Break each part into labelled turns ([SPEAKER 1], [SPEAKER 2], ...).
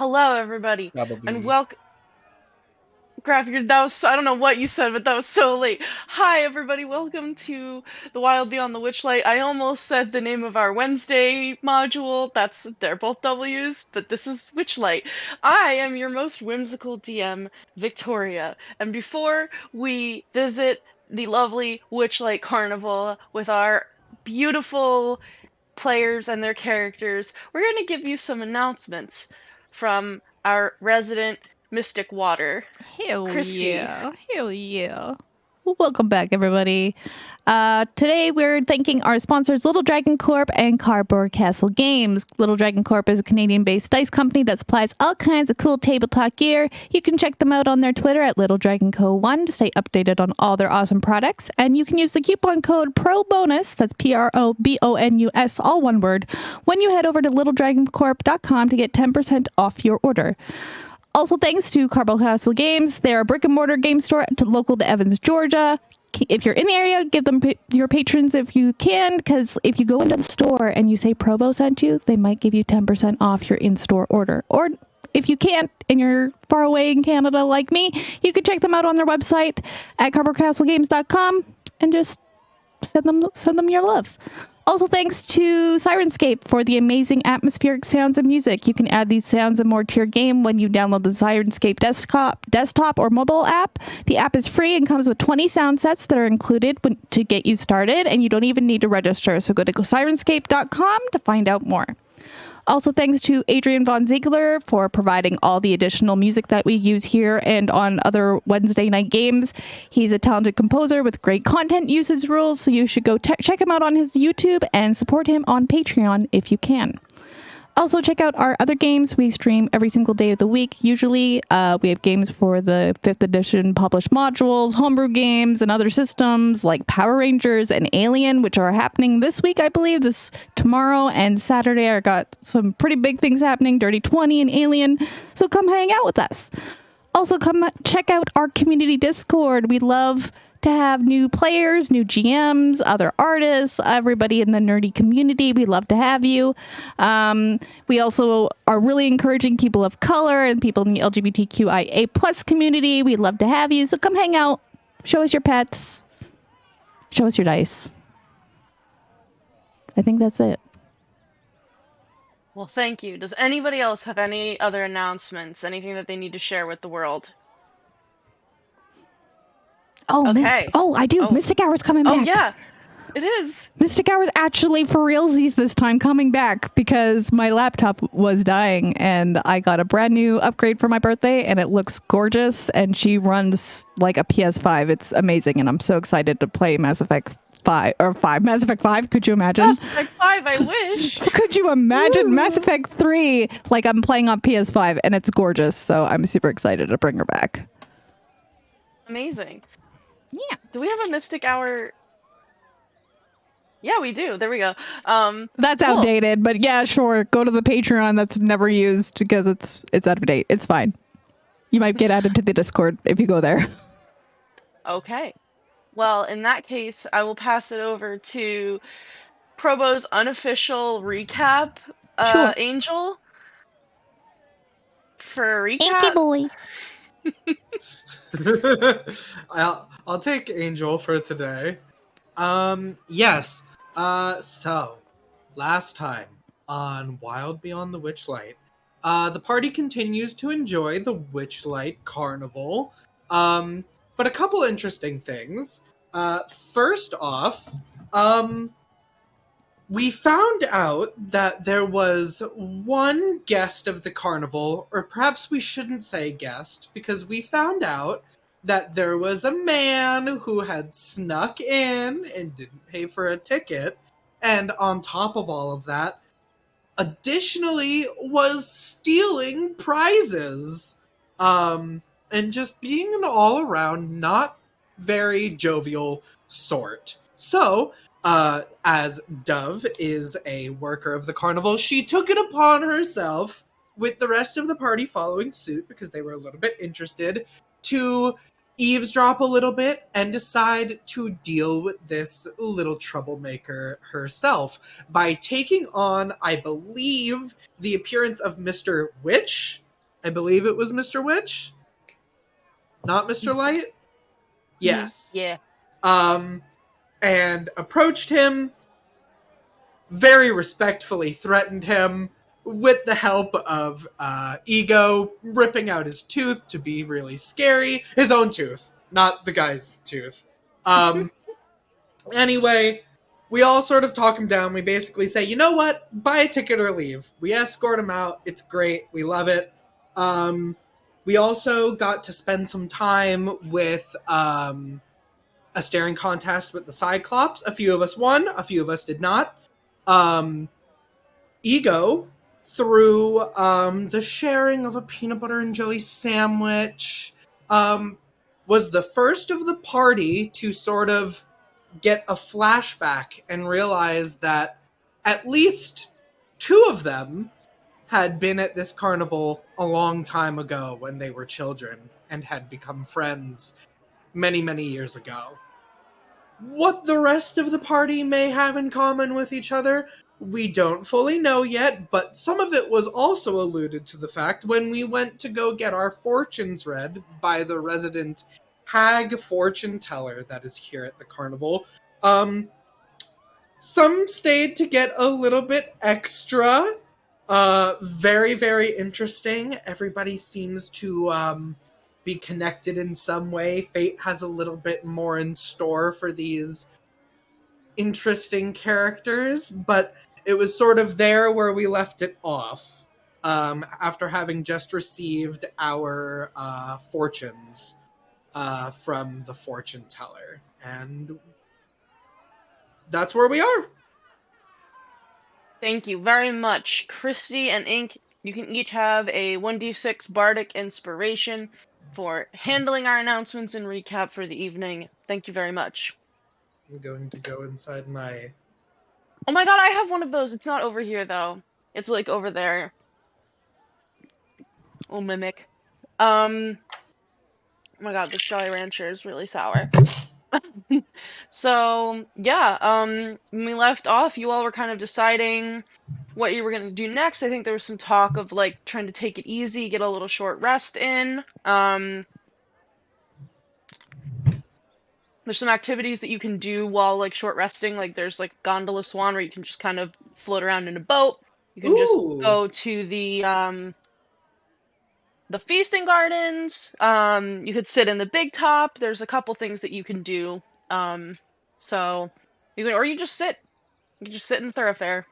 [SPEAKER 1] Hello, everybody, and
[SPEAKER 2] Probably.
[SPEAKER 1] welcome. Graphic, that was, I don't know what you said, but that was so late. Hi, everybody, welcome to The Wild Beyond the Witchlight. I almost said the name of our Wednesday module. They're both W's, but this is Witchlight. I am your most whimsical DM, Victoria, and before we visit the lovely Witchlight Carnival with our beautiful players and their characters, we're going to give you some announcements from our resident Mysticwater,
[SPEAKER 3] Hell
[SPEAKER 1] Kristy.
[SPEAKER 3] yeah. Hell yeah. Welcome back, everybody. Today we're thanking our sponsors, Little Dragon Corp and Cardboard Castle Games. Little Dragon Corp is a Canadian-based dice company that supplies all kinds of cool tabletop gear. You can check them out on their Twitter at Little Dragon Co. 1 to stay updated on all their awesome products. And you can use the coupon code PROBONUS, that's PROBONUS, all one word, when you head over to littledragoncorp.com to get 10% off your order. Also, thanks to Cardboard Castle Games. They're a brick-and-mortar game store local to Evans, Georgia. If you're in the area, give them your patrons if you can, because if you go into the store and you say Provo sent you, they might give you 10% off your in-store order. Or if you can't and you're far away in Canada like me, you can check them out on their website at cardboardcastlegames.com and just send them your love. Also, thanks to Sirenscape for the amazing atmospheric sounds and music. You can add these sounds and more to your game when you download the Sirenscape desktop or mobile app. The app is free and comes with 20 sound sets that are included to get you started, and you don't even need to register. So go to sirenscape.com to find out more. Also, thanks to Adrian Von Ziegler for providing all the additional music that we use here and on other Wednesday night games. He's a talented composer with great content usage rules, so you should go check him out on his YouTube and support him on Patreon if you can. Also, check out our other games. We stream every single day of the week. Usually, we have games for the 5th edition published modules, homebrew games, and other systems like Power Rangers and Alien, which are happening this week, I believe. Tomorrow and Saturday, I got some pretty big things happening, Dirty 20 and Alien. So come hang out with us. Also, come check out our community Discord. We love to have new players, new GMs, other artists, everybody in the nerdy community. We love to have you. We also are really encouraging people of color and people in the LGBTQIA plus community. We'd love to have you. So come hang out. Show us your pets. Show us your dice. I think that's it.
[SPEAKER 1] Well, thank you. Does anybody else have any other announcements? Anything that they need to share with the world?
[SPEAKER 3] Oh,
[SPEAKER 1] okay.
[SPEAKER 3] I do. Oh. Mystic Hour's coming back.
[SPEAKER 1] Oh, yeah. It is.
[SPEAKER 3] Mystic Hour's actually for realsies this time coming back because my laptop was dying and I got a brand new upgrade for my birthday and it looks gorgeous and she runs like a PS5. It's amazing and I'm so excited to play Mass Effect 5. Mass Effect 5, could you imagine?
[SPEAKER 1] Mass Effect 5, I wish.
[SPEAKER 3] Could you imagine? Ooh. Mass Effect 3, like I'm playing on PS5 and it's gorgeous, so I'm super excited to bring her back.
[SPEAKER 1] Amazing.
[SPEAKER 3] Yeah.
[SPEAKER 1] Do we have a Mystic Hour? Yeah, we do. There we go.
[SPEAKER 3] That's cool. Outdated, but yeah, sure. Go to the Patreon that's never used because it's out of date. It's fine. You might get added to the Discord if you go there.
[SPEAKER 1] Okay. Well, in that case, I will pass it over to Probo's unofficial recap,
[SPEAKER 3] sure.
[SPEAKER 1] Angel, for a recap.
[SPEAKER 3] Thank you,
[SPEAKER 2] boy. I'll take Angel for today. Yes. So last time on Wild Beyond the Witchlight, the party continues to enjoy the Witchlight Carnival. But a couple interesting things. First off, we found out that there was one guest of the carnival, or perhaps we shouldn't say guest, because we found out that there was a man who had snuck in and didn't pay for a ticket, and on top of all of that, additionally was stealing prizes, and just being an all-around not very jovial sort. So, as Dove is a worker of the carnival, she took it upon herself, with the rest of the party following suit because they were a little bit interested, to eavesdrop a little bit and decide to deal with this little troublemaker herself by taking on, I believe, the appearance of Mr. Witch, I believe it was Mr. Witch, not Mr. Light. Yes.
[SPEAKER 1] Yeah.
[SPEAKER 2] And approached him, very respectfully threatened him with the help of Ego ripping out his tooth to be really scary. His own tooth, not the guy's tooth. Anyway, we all sort of talk him down. We basically say, you know what? Buy a ticket or leave. We escort him out. It's great. We love it. We also got to spend some time with a staring contest with the Cyclops. A few of us won. A few of us did not. Ego, through the sharing of a peanut butter and jelly sandwich, was the first of the party to sort of get a flashback and realize that at least two of them had been at this carnival a long time ago when they were children and had become friends many, many years ago. What the rest of the party may have in common with each other, we don't fully know yet, but some of it was also alluded to the fact when we went to go get our fortunes read by the resident hag fortune teller that is here at the carnival. Some stayed to get a little bit extra. Very, very interesting. Everybody seems to be connected in some way. Fate has a little bit more in store for these interesting characters, but it was sort of there where we left it off. After having just received our fortunes from the fortune teller. And that's where we are.
[SPEAKER 1] Thank you very much. Kristy and Ink, you can each have a 1d6 bardic inspiration for handling our announcements and recap for the evening. Thank you very much.
[SPEAKER 2] I'm going to go inside my...
[SPEAKER 1] Oh my god, I have one of those. It's not over here, though. It's, like, over there. Oh, mimic. Oh my god, this Jolly Rancher is really sour. So, yeah, when we left off, you all were kind of deciding what you were gonna do next. I think there was some talk of, like, trying to take it easy, get a little short rest in. There's some activities that you can do while, like, short resting. Like, there's, like, Gondola Swan, where you can just kind of float around in a boat. You can just go to the feasting gardens. You could sit in the big top. There's a couple things that you can do. So you can, or you just sit. You can just sit in the thoroughfare.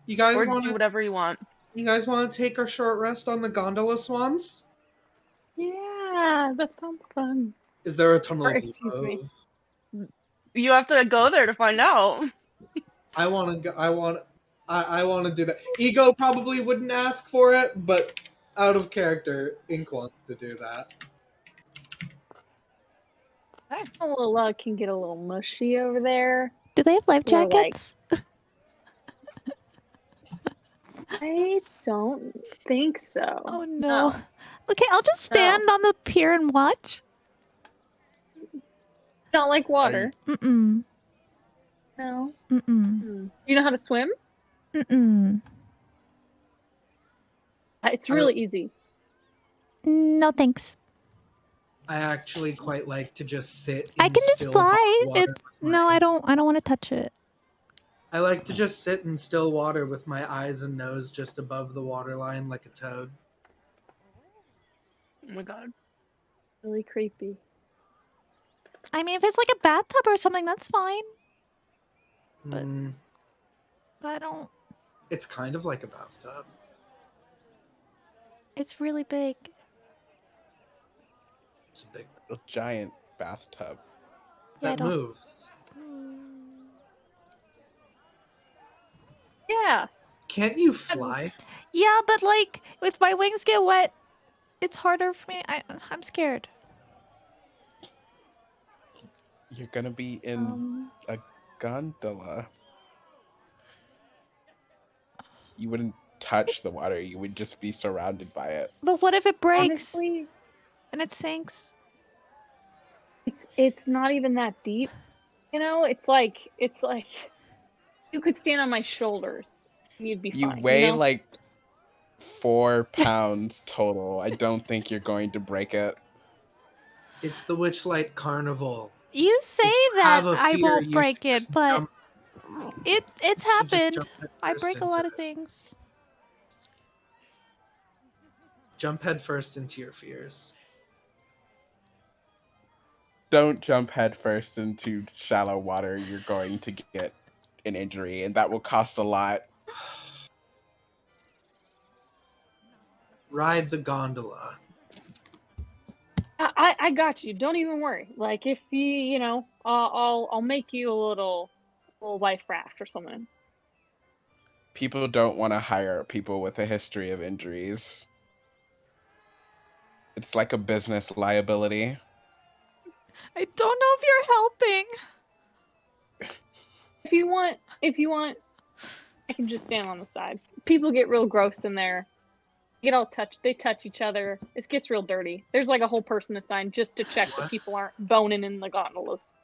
[SPEAKER 2] You guys
[SPEAKER 1] Or
[SPEAKER 2] want
[SPEAKER 1] do
[SPEAKER 2] to...
[SPEAKER 1] whatever you want.
[SPEAKER 2] You guys want to take our short rest on the gondola swans?
[SPEAKER 4] Yeah, that sounds fun.
[SPEAKER 2] Is there a tunnel of
[SPEAKER 4] Excuse me.
[SPEAKER 2] love?
[SPEAKER 1] You have to go there to find out.
[SPEAKER 2] I want to go. I want to do that. Ego probably wouldn't ask for it, but out of character, Ink wants to do that.
[SPEAKER 4] A little can get a little mushy over there.
[SPEAKER 3] Do they have life
[SPEAKER 4] We're like-
[SPEAKER 3] jackets?
[SPEAKER 4] I don't think so.
[SPEAKER 3] Oh no. Okay, I'll just stand on the pier and watch.
[SPEAKER 4] Not like water.
[SPEAKER 3] Mm-mm.
[SPEAKER 4] No.
[SPEAKER 3] Mm-mm.
[SPEAKER 4] Do you know how to swim?
[SPEAKER 3] Mm-mm.
[SPEAKER 4] It's really easy.
[SPEAKER 3] No thanks.
[SPEAKER 2] I actually quite like to just sit.
[SPEAKER 3] I
[SPEAKER 2] in
[SPEAKER 3] can just
[SPEAKER 2] still
[SPEAKER 3] fly.
[SPEAKER 2] hot water
[SPEAKER 3] It's
[SPEAKER 2] with
[SPEAKER 3] no,
[SPEAKER 2] my-
[SPEAKER 3] I don't want to touch it.
[SPEAKER 2] I like to just sit in still water with my eyes and nose just above the waterline like a toad.
[SPEAKER 1] Oh my god.
[SPEAKER 4] Really creepy.
[SPEAKER 3] I mean, if it's like a bathtub or something, that's fine. But-
[SPEAKER 2] Mm,
[SPEAKER 3] I don't.
[SPEAKER 2] it's kind of like a bathtub.
[SPEAKER 3] It's really big.
[SPEAKER 2] It's a big
[SPEAKER 5] A giant bathtub.
[SPEAKER 3] Yeah, I
[SPEAKER 2] that
[SPEAKER 3] don't-
[SPEAKER 2] moves.
[SPEAKER 4] Yeah.
[SPEAKER 2] Can't you fly?
[SPEAKER 3] Yeah, but like, if my wings get wet, it's harder for me. I'm scared.
[SPEAKER 5] You're gonna be in a gondola. You wouldn't touch the water, you would just be surrounded by it.
[SPEAKER 3] But what if it breaks
[SPEAKER 4] Honestly,
[SPEAKER 3] and it sinks?
[SPEAKER 4] it's not even that deep. You know, it's like you could stand on my shoulders and you'd be
[SPEAKER 5] You
[SPEAKER 4] fine.
[SPEAKER 5] weigh
[SPEAKER 4] you know?
[SPEAKER 5] like 4 pounds total. I don't think you're going to break it.
[SPEAKER 2] It's the Witchlight Carnival.
[SPEAKER 3] You say
[SPEAKER 2] If you
[SPEAKER 3] that
[SPEAKER 2] have a
[SPEAKER 3] I
[SPEAKER 2] fear,
[SPEAKER 3] won't
[SPEAKER 2] you
[SPEAKER 3] break
[SPEAKER 2] should
[SPEAKER 3] it,
[SPEAKER 2] just
[SPEAKER 3] but
[SPEAKER 2] jump-
[SPEAKER 3] it's
[SPEAKER 2] you should just
[SPEAKER 3] happened.
[SPEAKER 2] jump head
[SPEAKER 3] I
[SPEAKER 2] first
[SPEAKER 3] break a
[SPEAKER 2] into
[SPEAKER 3] lot of
[SPEAKER 2] it.
[SPEAKER 3] things.
[SPEAKER 2] Jump head first into your fears.
[SPEAKER 5] Don't jump headfirst into shallow water. You're going to get an injury, and that will cost a lot.
[SPEAKER 2] Ride the gondola.
[SPEAKER 4] I got you. Don't even worry. Like if you know, I'll make you a little life raft or something.
[SPEAKER 5] People don't want to hire people with a history of injuries. It's like a business liability.
[SPEAKER 3] I don't know if you're helping.
[SPEAKER 4] If you want, I can just stand on the side. People get real gross in there. They touch each other. It gets real dirty. There's like a whole person assigned just to check that people aren't boning in the gondolas.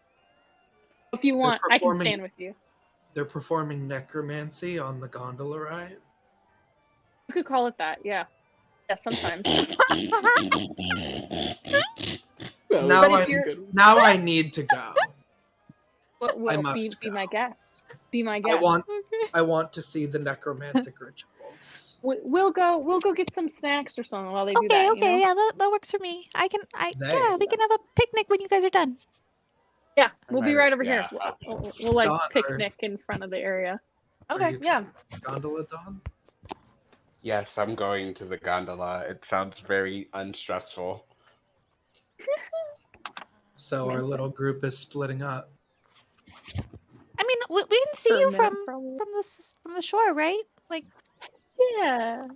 [SPEAKER 4] If you want, I can stand with you.
[SPEAKER 2] They're performing necromancy on the gondola ride.
[SPEAKER 4] You could call it that, yeah. Yeah, sometimes.
[SPEAKER 2] Now I need to go.
[SPEAKER 4] Well,
[SPEAKER 2] must
[SPEAKER 4] be
[SPEAKER 2] go.
[SPEAKER 4] my guest. Be my guest.
[SPEAKER 2] I want to see the necromantic rituals.
[SPEAKER 4] We'll go get some snacks or something while they do that.
[SPEAKER 3] Okay,
[SPEAKER 4] You know?
[SPEAKER 3] yeah, that works for me. We can have a picnic when you guys are done.
[SPEAKER 4] Yeah, we'll be right over
[SPEAKER 5] Yeah.
[SPEAKER 4] here. We'll like
[SPEAKER 2] Don,
[SPEAKER 4] picnic in front of the area.
[SPEAKER 1] Okay, yeah.
[SPEAKER 2] Gondola Don?
[SPEAKER 5] Yes, I'm going to the gondola. It sounds very unstressful.
[SPEAKER 2] So our little group is splitting up.
[SPEAKER 3] I mean, we can see
[SPEAKER 4] For a
[SPEAKER 3] you
[SPEAKER 4] minute,
[SPEAKER 3] from
[SPEAKER 4] probably.
[SPEAKER 3] the shore, right? Like,
[SPEAKER 4] Yeah.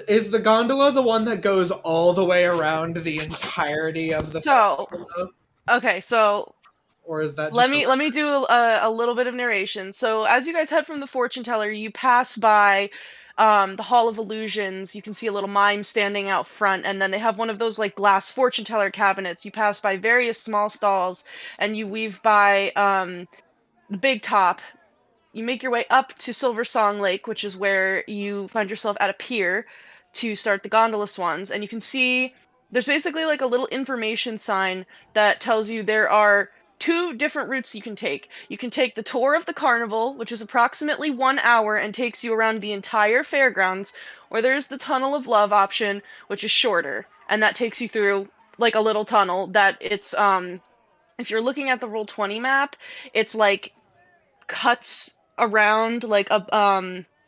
[SPEAKER 2] Is the gondola the one that goes all the way around the entirety of the
[SPEAKER 1] So,
[SPEAKER 2] festival?
[SPEAKER 1] okay, so
[SPEAKER 2] Or is that
[SPEAKER 1] let me do a little bit of narration. So as you guys head from the fortune teller, you pass by the Hall of Illusions. You can see a little mime standing out front, and then they have one of those like glass fortune teller cabinets. You pass by various small stalls, and you weave by the big top. You make your way up to Silver Song Lake, which is where you find yourself at a pier to start the gondola swans, and you can see there's basically like a little information sign that tells you there are 2 different routes you can take. You can take the tour of the carnival, which is approximately 1 hour and takes you around the entire fairgrounds, or there's the Tunnel of Love option, which is shorter, and that takes you through like a little tunnel that it's if you're looking at the Roll20 map, it's like cuts around like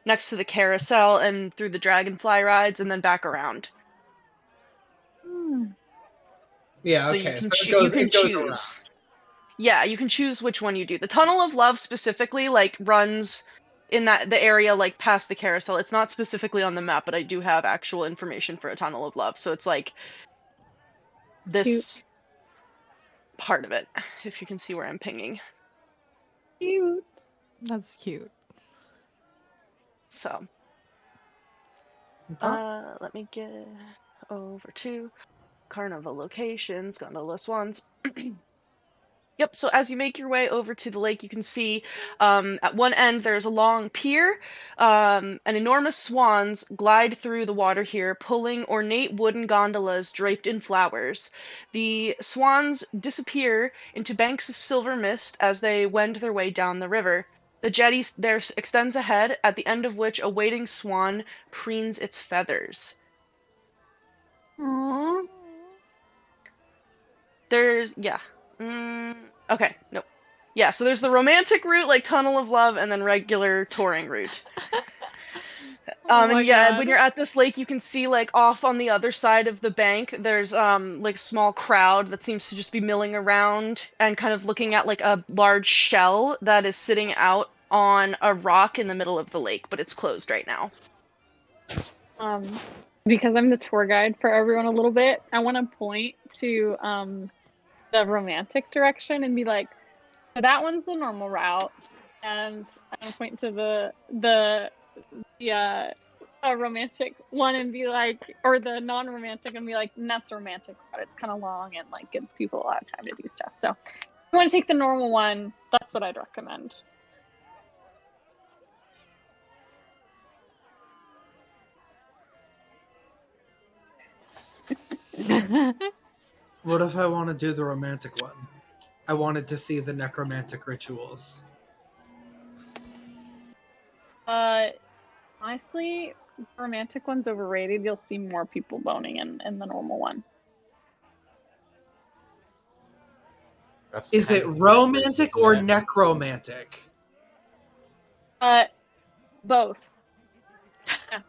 [SPEAKER 1] next to the carousel and through the dragonfly rides and then back around.
[SPEAKER 2] Yeah,
[SPEAKER 1] So
[SPEAKER 2] okay.
[SPEAKER 1] you can
[SPEAKER 2] it goes
[SPEAKER 1] choose.
[SPEAKER 2] around.
[SPEAKER 1] Yeah, you can choose which one you do. The Tunnel of Love specifically like runs in the area like past the carousel. It's not specifically on the map, but I do have actual information for a Tunnel of Love. So it's like this part of it, if you can see where I'm pinging.
[SPEAKER 4] Cute.
[SPEAKER 3] that's cute.
[SPEAKER 1] So let me get over to Carnival locations, gondola swans. Yep, so as you make your way over to the lake, you can see at one end there's a long pier, and enormous swans glide through the water here, pulling ornate wooden gondolas draped in flowers. The swans disappear into banks of silver mist as they wend their way down the river. The jetty there extends ahead, at the end of which a waiting swan preens its feathers.
[SPEAKER 4] Aww.
[SPEAKER 1] There's, yeah. Okay, nope. Yeah, so there's the romantic route, like Tunnel of Love, and then regular touring route. And yeah, when you're at this lake, you can see, like, off on the other side of the bank, there's, like, a small crowd that seems to just be milling around and kind of looking at, like, a large shell that is sitting out on a rock in the middle of the lake, but it's closed right now.
[SPEAKER 4] Because I'm the tour guide for everyone a little bit, I want to point to the romantic direction and be like, so that one's the normal route, and I'm point to the romantic one and be like, or the non-romantic and be like, and that's romantic route. It's kind of long and like gives people a lot of time to do stuff. So if you want to take the normal one, that's what I'd recommend.
[SPEAKER 2] What if I want to do the romantic one? I wanted to see the necromantic rituals.
[SPEAKER 4] Honestly, romantic one's overrated. You'll see more people boning in the normal one.
[SPEAKER 5] That's
[SPEAKER 2] Is
[SPEAKER 5] kind
[SPEAKER 2] it
[SPEAKER 5] of backwards,
[SPEAKER 2] romantic
[SPEAKER 5] isn't
[SPEAKER 2] or
[SPEAKER 5] it?
[SPEAKER 2] necromantic?
[SPEAKER 4] Both. Yeah,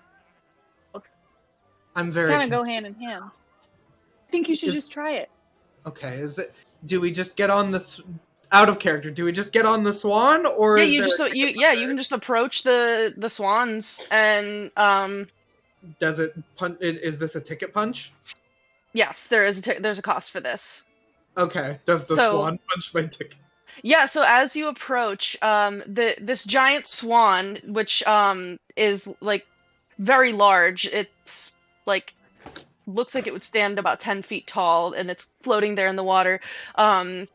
[SPEAKER 2] I'm very
[SPEAKER 4] kind of go
[SPEAKER 2] confused.
[SPEAKER 4] hand in hand. I think you should just try it.
[SPEAKER 2] Okay, is it? Do we just get on this out of character? Do we just get on the swan, or
[SPEAKER 1] Yeah,
[SPEAKER 2] is
[SPEAKER 1] you
[SPEAKER 2] there?
[SPEAKER 1] just you can just approach the swans and
[SPEAKER 2] Does it punch? Is this a ticket punch?
[SPEAKER 1] yes, there's a cost for this.
[SPEAKER 2] Okay. Does the
[SPEAKER 1] So
[SPEAKER 2] swan punch my ticket?
[SPEAKER 1] yeah, so as you approach, this giant swan, which is like very large, it's like looks like it would stand about 10 feet tall, and it's floating there in the water. And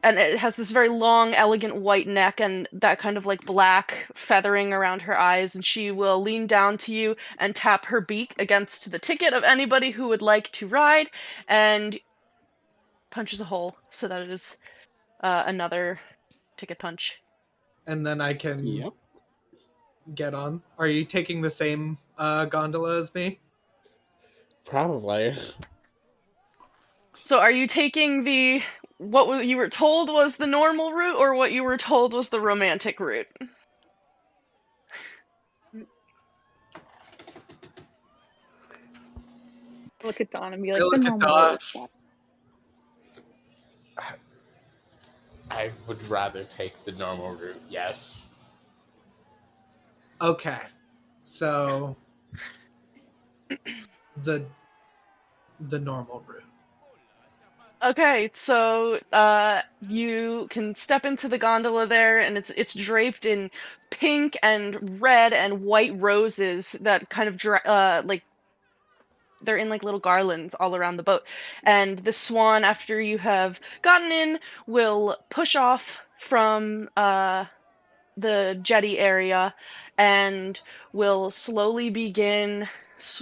[SPEAKER 1] it has this very long, elegant white neck and that kind of like black feathering around her eyes, and she will lean down to you and tap her beak against the ticket of anybody who would like to ride, and punches a hole so that it is another ticket punch.
[SPEAKER 2] And then I can
[SPEAKER 5] Yep.
[SPEAKER 2] get on. Are you taking the same gondola as me?
[SPEAKER 5] Probably.
[SPEAKER 1] So are you taking the what you were told was the normal route, or what you were told was the romantic route?
[SPEAKER 4] Look at Dawn and be like,
[SPEAKER 2] I
[SPEAKER 4] the
[SPEAKER 2] look at
[SPEAKER 4] normal
[SPEAKER 2] Dawn.
[SPEAKER 4] route. Stop.
[SPEAKER 5] I would rather take the normal route, yes.
[SPEAKER 2] Okay. So the normal route.
[SPEAKER 1] Okay, so you can step into the gondola there, and it's draped in pink and red and white roses that kind of like they're in like little garlands all around the boat. And the swan, after you have gotten in, will push off from the jetty area and will slowly begin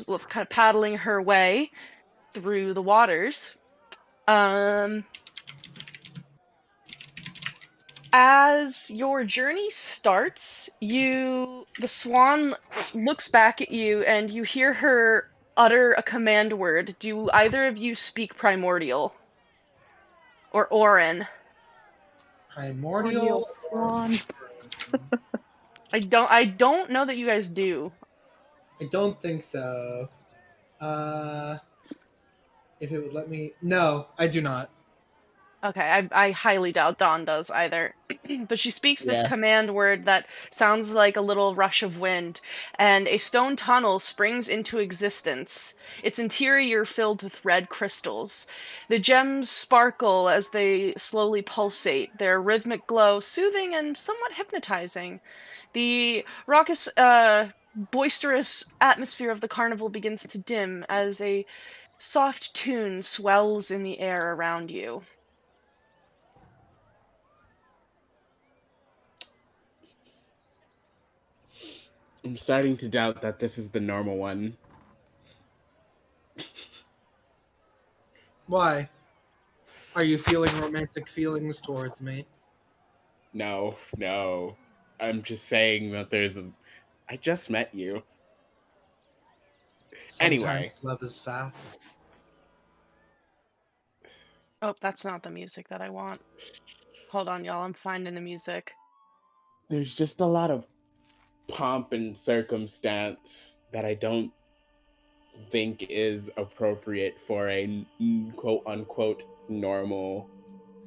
[SPEAKER 1] kind of paddling her way through the waters. As your journey starts, the swan looks back at you and you hear her utter a command word. Do either of you speak primordial or Orin?
[SPEAKER 2] Primordial.
[SPEAKER 4] Swan.
[SPEAKER 1] I don't know that you guys do.
[SPEAKER 2] I don't think so. If it would let me. No, I do not.
[SPEAKER 1] Okay, I highly doubt Dawn does either. But she speaks this
[SPEAKER 5] Yeah.
[SPEAKER 1] command word that sounds like a little rush of wind, and a stone tunnel springs into existence, its interior filled with red crystals. The gems sparkle as they slowly pulsate, their rhythmic glow soothing and somewhat hypnotizing. The raucous, boisterous atmosphere of the carnival begins to dim as a soft tune swells in the air around you.
[SPEAKER 5] I'm starting to doubt that this is the normal one.
[SPEAKER 2] Why? Are you feeling romantic feelings towards me?
[SPEAKER 5] No, no. I'm just saying that I just met you. Anyway.
[SPEAKER 2] Sometimes love is fast.
[SPEAKER 1] Oh, that's not the music that I want. Hold on, y'all. I'm finding the music.
[SPEAKER 5] There's just a lot of pomp and circumstance that I don't think is appropriate for a quote unquote normal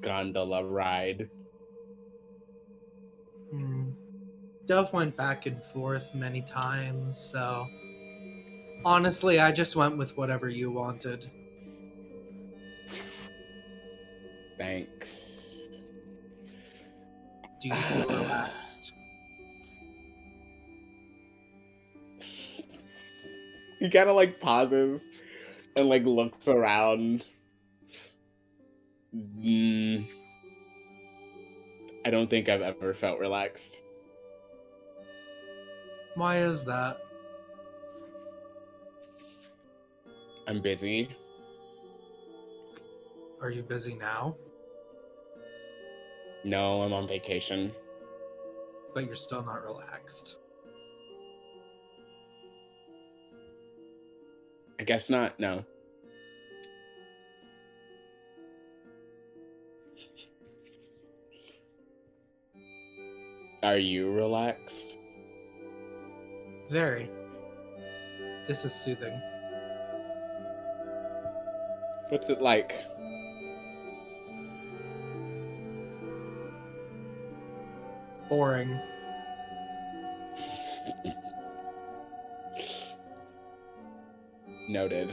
[SPEAKER 5] gondola ride.
[SPEAKER 2] Dove went back and forth many times, so honestly, I just went with whatever you wanted.
[SPEAKER 5] Thanks.
[SPEAKER 2] Do you feel relaxed?
[SPEAKER 5] He kind of like pauses and like looks around. I don't think I've ever felt relaxed.
[SPEAKER 2] Why is that?
[SPEAKER 5] I'm busy.
[SPEAKER 2] Are you busy now?
[SPEAKER 5] No, I'm on vacation.
[SPEAKER 2] But you're still not relaxed.
[SPEAKER 5] I guess not, no. Are you relaxed?
[SPEAKER 2] Very. This is soothing.
[SPEAKER 5] What's it like?
[SPEAKER 2] Boring.
[SPEAKER 5] Noted.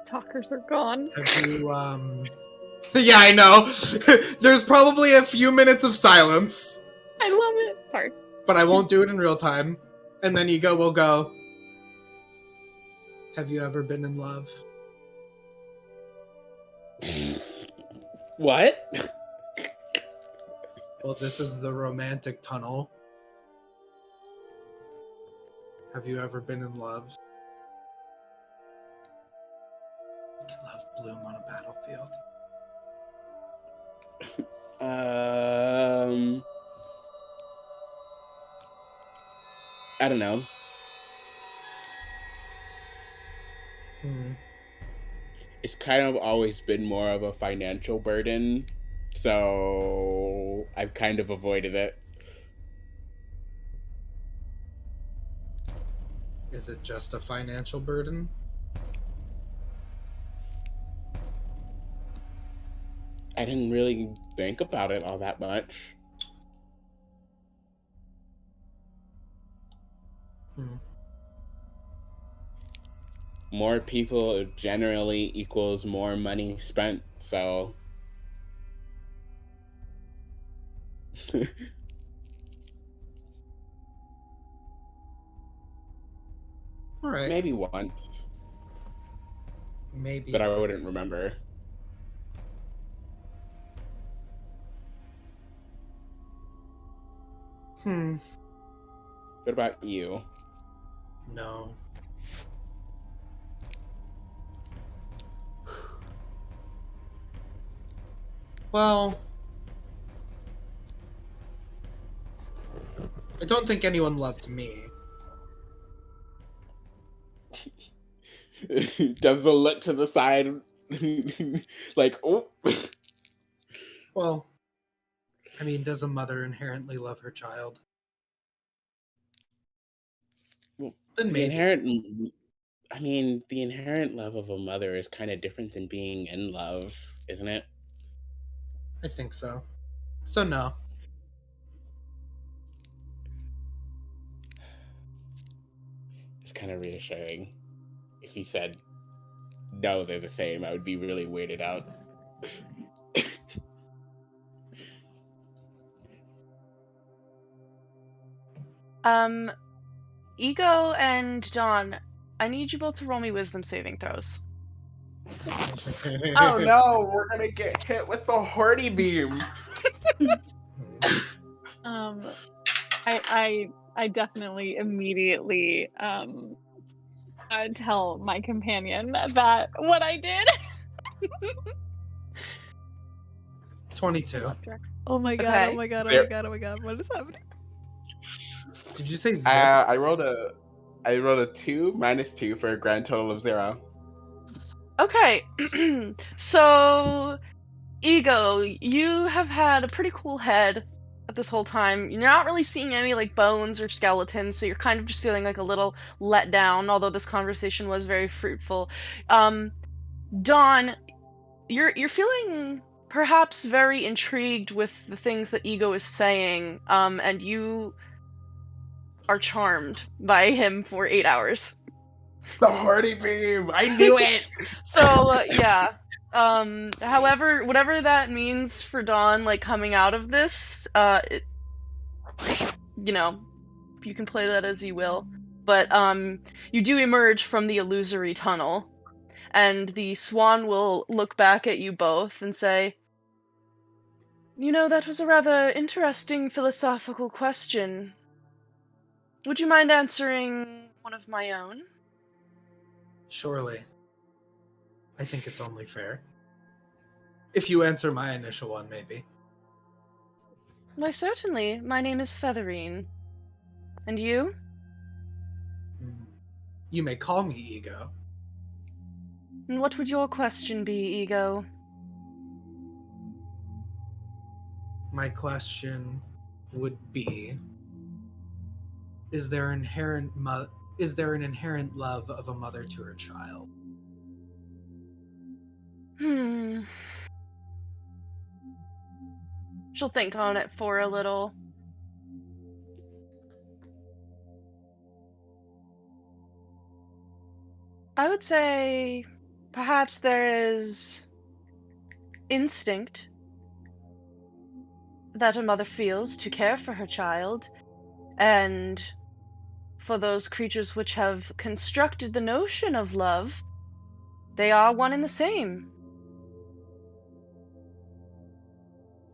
[SPEAKER 4] Talkers are gone.
[SPEAKER 2] Have you, Yeah, I know. There's probably a few minutes of silence,
[SPEAKER 4] I love it. Sorry.
[SPEAKER 2] but I won't do it in real time. And then Ego will go, have you ever been in love?
[SPEAKER 5] What?
[SPEAKER 2] Well, this is the romantic tunnel. Have you ever been in love? Can love bloom on a battlefield?
[SPEAKER 5] I don't know. It's kind of always been more of a financial burden, so I've kind of avoided it.
[SPEAKER 2] Is it just a financial burden?
[SPEAKER 5] I didn't really think about it all that much. More people generally equals more money spent, so...
[SPEAKER 2] Alright.
[SPEAKER 5] Maybe once,
[SPEAKER 2] Maybe.
[SPEAKER 5] but I wouldn't remember. What about you?
[SPEAKER 2] No. Well, I don't think anyone loved me.
[SPEAKER 5] Does the look to the side like, oh?
[SPEAKER 2] Well, I mean, does a mother inherently love her child?
[SPEAKER 5] Well,
[SPEAKER 2] Then
[SPEAKER 5] the
[SPEAKER 2] maybe.
[SPEAKER 5] the inherent love of a mother is kind of different than being in love, isn't it?
[SPEAKER 2] I think so. So no.
[SPEAKER 5] It's kind of reassuring. If you said no, they're the same, I would be really weirded out.
[SPEAKER 1] Ego and Dawn, I need you both to roll me wisdom saving throws.
[SPEAKER 5] Oh no, we're gonna get hit with the Horty beam.
[SPEAKER 4] I definitely immediately tell my companion that what I did.
[SPEAKER 2] 22.
[SPEAKER 3] Oh my god,
[SPEAKER 1] Okay.
[SPEAKER 3] oh my god, oh my god, oh my god. What is happening?
[SPEAKER 2] Did you say zip?
[SPEAKER 5] I rolled a 2 -2 for a grand total of 0.
[SPEAKER 1] Okay, so Ego, you have had a pretty cool head this whole time. You're not really seeing any like bones or skeletons, so you're kind of just feeling like a little let down, although this conversation was very fruitful. Dawn, you're feeling perhaps very intrigued with the things that Ego is saying, and you are charmed by him for 8 hours.
[SPEAKER 5] The Horty beam! I knew it!
[SPEAKER 1] So, yeah. However, whatever that means for Dawn, like, coming out of this, you know, you can play that as you will. But, you do emerge from the illusory tunnel, and the swan will look back at you both and say, "You know, that was a rather interesting philosophical question. Would you mind answering one of my own?
[SPEAKER 2] Surely. I think it's only fair. If you answer my initial one, maybe.
[SPEAKER 1] Why, certainly. My name is Featherine. And you?
[SPEAKER 2] You may call me Ego.
[SPEAKER 1] And what would your question be, Ego?
[SPEAKER 2] My question would be, is there an inherent love of a mother to her child?
[SPEAKER 1] She'll think on it for a little. I would say perhaps there is instinct that a mother feels to care for her child, and for those creatures which have constructed the notion of love, they are one and the same.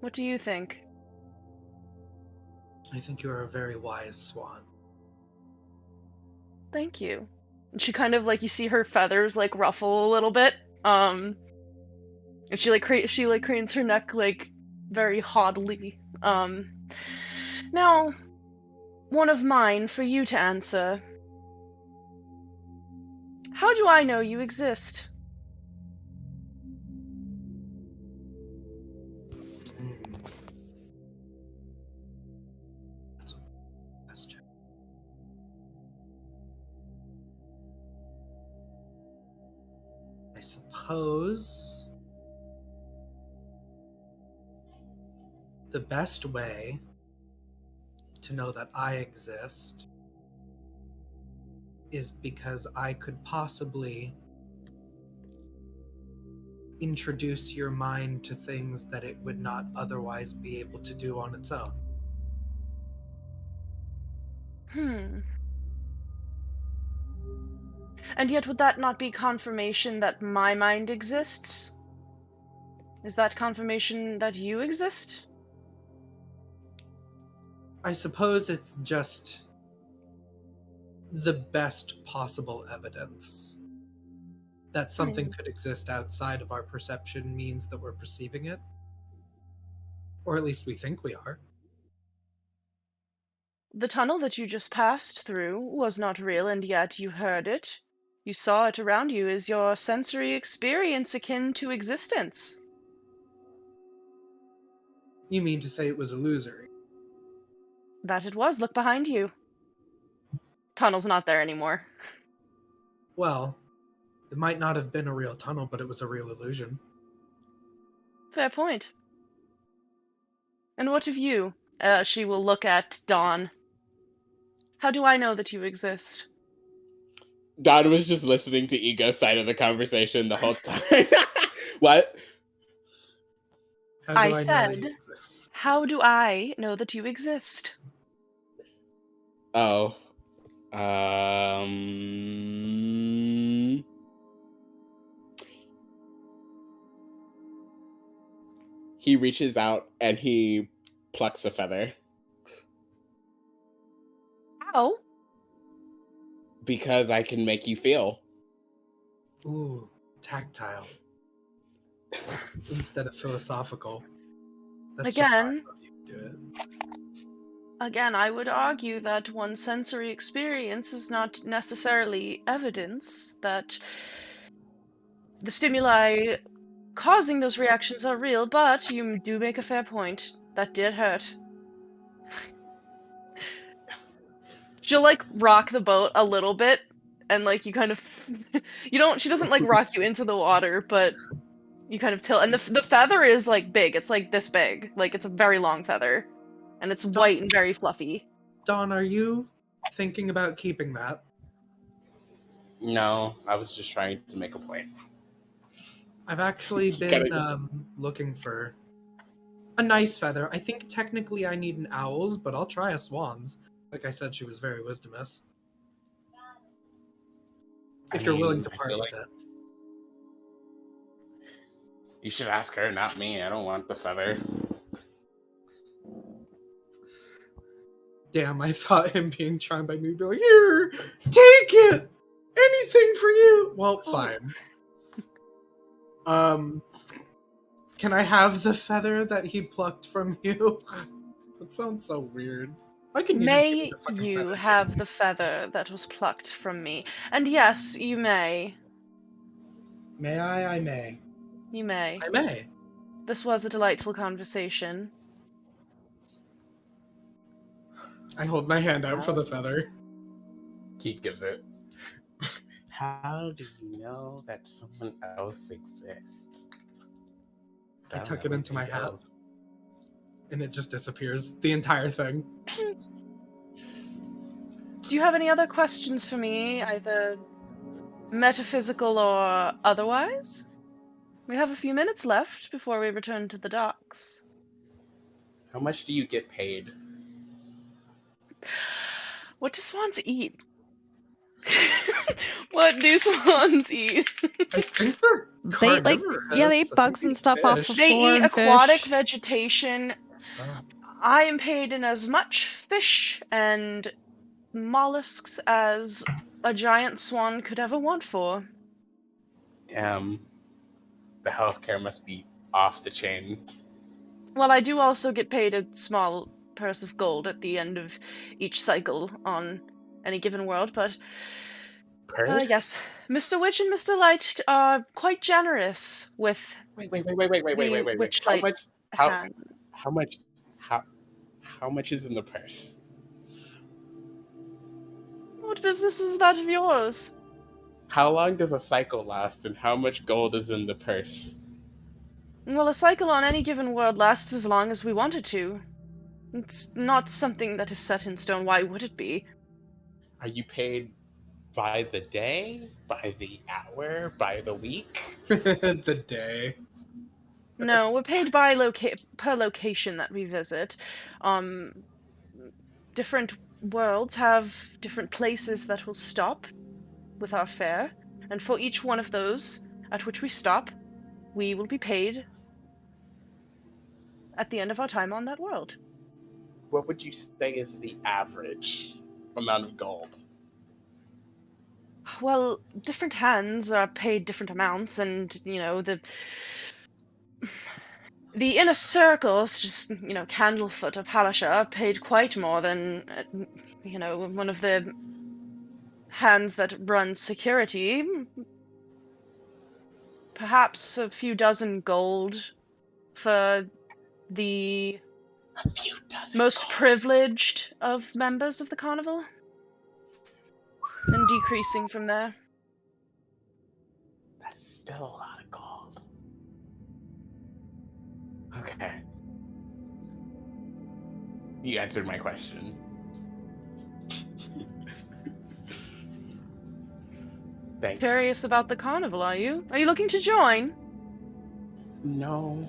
[SPEAKER 1] What do you think?
[SPEAKER 2] I think you are a very wise swan.
[SPEAKER 1] Thank you. And she kind of, like, you see her feathers, like, ruffle a little bit, and she, like, cranes her neck, like, very haughtily. Now, one of mine for you to answer. How do I know you exist?
[SPEAKER 2] That's a question. I suppose the best way to know that I exist is because I could possibly introduce your mind to things that it would not otherwise be able to do on its own.
[SPEAKER 1] And yet would that not be confirmation that my mind exists? Is that confirmation that you exist?
[SPEAKER 2] I suppose it's just the best possible evidence that something could exist outside of our perception means that we're perceiving it. Or at least we think we are.
[SPEAKER 1] The tunnel that you just passed through was not real, and yet you heard it. You saw it around you. Is your sensory experience akin to existence?
[SPEAKER 2] You mean to say it was illusory?
[SPEAKER 1] That it was. Look behind you. Tunnel's not there anymore.
[SPEAKER 2] Well, it might not have been a real tunnel, but it was a real illusion.
[SPEAKER 1] Fair point. And what of you? She will look at Dawn. How do I know that you exist?
[SPEAKER 5] Don was just listening to Ego's side of the conversation the whole time. What?
[SPEAKER 2] How do
[SPEAKER 1] I
[SPEAKER 2] I know that
[SPEAKER 1] said,
[SPEAKER 2] you exist?
[SPEAKER 1] how do I know that you exist?
[SPEAKER 5] Oh. He reaches out and he plucks a feather.
[SPEAKER 1] How?
[SPEAKER 5] Because I can make you feel.
[SPEAKER 2] Ooh, tactile. Instead of philosophical. That's just how I
[SPEAKER 1] Again,
[SPEAKER 2] love you to do it.
[SPEAKER 1] Again, I would argue that one's sensory experience is not necessarily evidence that the stimuli causing those reactions are real, but you do make a fair point. That did hurt. She'll, like, rock the boat a little bit, and, like, you kind of... she doesn't, like, rock you into the water, but you kind of tilt. And the feather is, like, big. It's, like, this big. Like, it's a very long feather. And it's white and very fluffy.
[SPEAKER 2] Dawn, are you thinking about keeping that?
[SPEAKER 5] No, I was just trying to make a point.
[SPEAKER 2] I've actually been looking for a nice feather. I think technically I need an owl's, but I'll try a swan's. Like I said, she was very wisdomous. If you're willing to part with it.
[SPEAKER 5] You should ask her, not me. I don't want the feather.
[SPEAKER 2] Damn, I thought him being charmed by me would be like, here, take it! Anything for you! Well, fine. Can I have the feather that he plucked from you? That sounds so weird. Why couldn't you just give me
[SPEAKER 1] May
[SPEAKER 2] the fucking
[SPEAKER 1] you
[SPEAKER 2] feather?
[SPEAKER 1] have the feather that was plucked from me? And yes, you may.
[SPEAKER 2] May I? I may.
[SPEAKER 1] You may.
[SPEAKER 2] I may.
[SPEAKER 1] This was a delightful conversation.
[SPEAKER 2] I hold my hand out for the feather.
[SPEAKER 5] Keith gives it. How do you know that someone else exists?
[SPEAKER 2] I
[SPEAKER 5] don't
[SPEAKER 2] tuck
[SPEAKER 5] know
[SPEAKER 2] it into my
[SPEAKER 5] anything
[SPEAKER 2] hat.
[SPEAKER 5] else.
[SPEAKER 2] And it just disappears. The entire thing.
[SPEAKER 1] Do you have any other questions for me, either metaphysical or otherwise? We have a few minutes left before we return to the docks.
[SPEAKER 5] How much do you get paid?
[SPEAKER 1] What do swans eat? What do swans eat?
[SPEAKER 2] I think they're
[SPEAKER 3] They
[SPEAKER 2] carnivorous.
[SPEAKER 3] they eat
[SPEAKER 2] I
[SPEAKER 3] bugs
[SPEAKER 2] think
[SPEAKER 3] and stuff off
[SPEAKER 2] fish.
[SPEAKER 3] the
[SPEAKER 1] They
[SPEAKER 3] floor
[SPEAKER 1] eat
[SPEAKER 3] and
[SPEAKER 1] aquatic
[SPEAKER 3] fish.
[SPEAKER 1] vegetation.
[SPEAKER 2] Oh.
[SPEAKER 1] I am paid in as much fish and mollusks as a giant swan could ever want for.
[SPEAKER 5] Damn. The healthcare must be off the chain.
[SPEAKER 1] Well, I do also get paid a small purse of gold at the end of each cycle on any given world, but
[SPEAKER 5] Purse?
[SPEAKER 1] yes, Mr. Witch and Mr. Light are quite generous with
[SPEAKER 5] Wait.
[SPEAKER 1] the
[SPEAKER 5] How
[SPEAKER 1] Witchlight
[SPEAKER 5] much?
[SPEAKER 1] hand.
[SPEAKER 5] How much is in the purse?
[SPEAKER 1] What business is that of yours?
[SPEAKER 5] How long does a cycle last, and how much gold is in the purse?
[SPEAKER 1] Well, a cycle on any given world lasts as long as we want it to. It's not something that is set in stone. Why would it be?
[SPEAKER 5] Are you paid by the day, by the hour, by the week?
[SPEAKER 2] The day.
[SPEAKER 1] No, we're paid by per location that we visit. Different worlds have different places that will stop with our fare, and for each one of those at which we stop, we will be paid at the end of our time on that world.
[SPEAKER 5] What would you say is the average amount of gold?
[SPEAKER 1] Well, different hands are paid different amounts, and, the inner circles, just, Candlefoot or Palasha, are paid quite more than, one of the hands that runs security. Perhaps a few dozen gold for the
[SPEAKER 5] A few dozen
[SPEAKER 1] most
[SPEAKER 5] gold.
[SPEAKER 1] privileged of members of the carnival, and decreasing from there.
[SPEAKER 5] That's still a lot of gold. Okay. You answered my question. Thanks.
[SPEAKER 1] Curious about the carnival, are you? Are you looking to join?
[SPEAKER 5] No.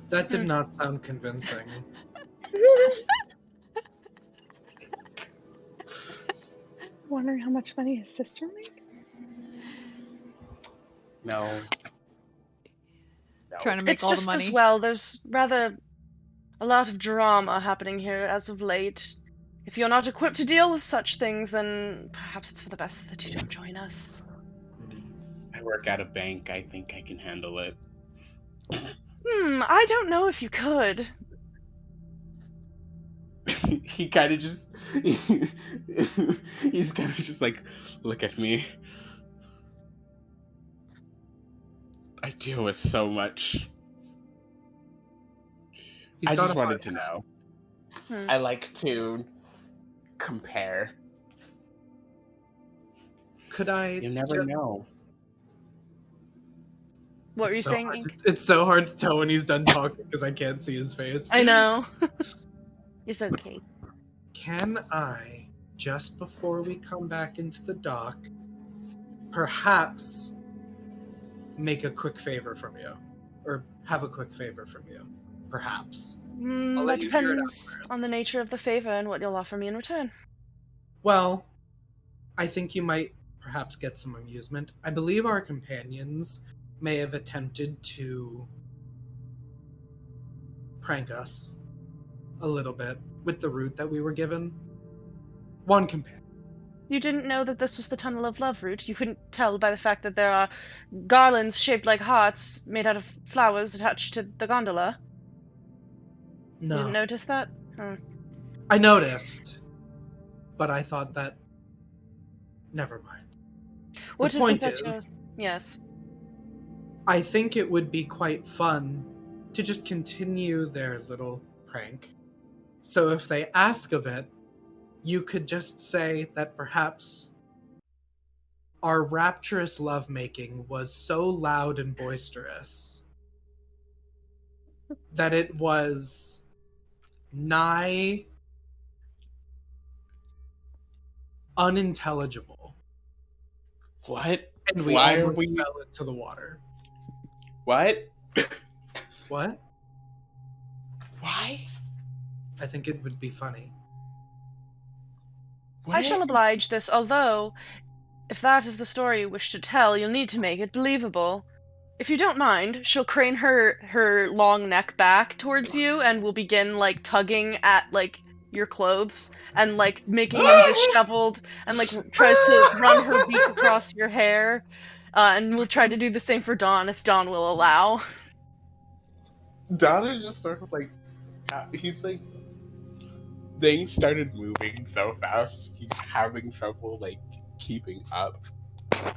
[SPEAKER 2] That did not sound convincing.
[SPEAKER 4] Wondering how much money his sister made?
[SPEAKER 5] No.
[SPEAKER 3] Trying to make
[SPEAKER 1] It's
[SPEAKER 3] all the
[SPEAKER 1] just
[SPEAKER 3] money.
[SPEAKER 1] as well. There's rather a lot of drama happening here as of late. If you're not equipped to deal with such things, then perhaps it's for the best that you don't join us.
[SPEAKER 5] I work at a bank. I think I can handle it.
[SPEAKER 1] I don't know if you could.
[SPEAKER 5] He kind of just... He's kind of just like, look at me. I deal with so much.
[SPEAKER 2] He's
[SPEAKER 5] I
[SPEAKER 2] got
[SPEAKER 5] just
[SPEAKER 2] a
[SPEAKER 5] wanted
[SPEAKER 2] hard
[SPEAKER 5] to know.
[SPEAKER 1] Hmm.
[SPEAKER 5] I like to compare.
[SPEAKER 2] Could I?
[SPEAKER 5] You never know.
[SPEAKER 1] What were you
[SPEAKER 2] It's so
[SPEAKER 1] saying,
[SPEAKER 2] hard
[SPEAKER 1] Ink?
[SPEAKER 2] It's so hard to tell when he's done talking because I can't see his face.
[SPEAKER 1] I know. It's okay.
[SPEAKER 2] Can I, just before we come back into the dock, perhaps make a quick favor from you? Or have a quick favor from you? Perhaps. I'll let
[SPEAKER 1] That
[SPEAKER 2] you hear it
[SPEAKER 1] depends
[SPEAKER 2] afterwards.
[SPEAKER 1] on the nature of the favor and what you'll offer me in return.
[SPEAKER 2] Well, I think you might perhaps get some amusement. I believe our companions may have attempted to prank us a little bit with the route that we were given. One companion.
[SPEAKER 1] You didn't know that this was the Tunnel of Love route? You couldn't tell by the fact that there are garlands shaped like hearts made out of flowers attached to the gondola? You didn't
[SPEAKER 2] No.
[SPEAKER 1] notice that?
[SPEAKER 2] I noticed, but I thought that... Never mind.
[SPEAKER 1] What
[SPEAKER 2] The
[SPEAKER 1] is it
[SPEAKER 2] point
[SPEAKER 1] that you're...
[SPEAKER 2] is,
[SPEAKER 1] Yes.
[SPEAKER 2] I think it would be quite fun to just continue their little prank. So if they ask of it, you could just say that perhaps our rapturous lovemaking was so loud and boisterous that it was nigh unintelligible.
[SPEAKER 5] What?
[SPEAKER 2] And we
[SPEAKER 5] Why are
[SPEAKER 2] almost
[SPEAKER 5] we...
[SPEAKER 2] fell into the water.
[SPEAKER 5] What?
[SPEAKER 2] What?
[SPEAKER 5] Why?
[SPEAKER 2] I think it would be funny.
[SPEAKER 1] I shall oblige this, although, if that is the story you wish to tell, you'll need to make it believable. If you don't mind, she'll crane her long neck back towards you and will begin, like, tugging at, like, your clothes and, like, making them disheveled and, like, tries to run her beak across your hair. And we'll try to do the same for Dawn if Dawn will allow.
[SPEAKER 5] Don is just sort of like, he's like, things started moving so fast, he's having trouble, like, keeping up.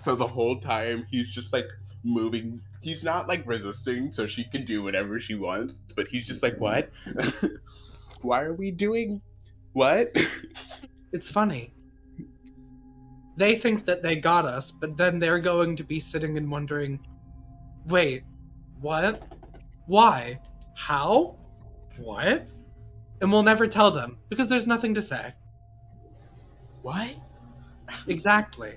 [SPEAKER 5] So the whole time, he's just, like, moving. He's not, like, resisting, so she can do whatever she wants, but he's just like, what? Why are we doing what?
[SPEAKER 2] It's funny. They think that they got us, but then they're going to be sitting and wondering, wait, what? Why? How? What? And we'll never tell them, because there's nothing to say.
[SPEAKER 5] What?
[SPEAKER 2] Exactly.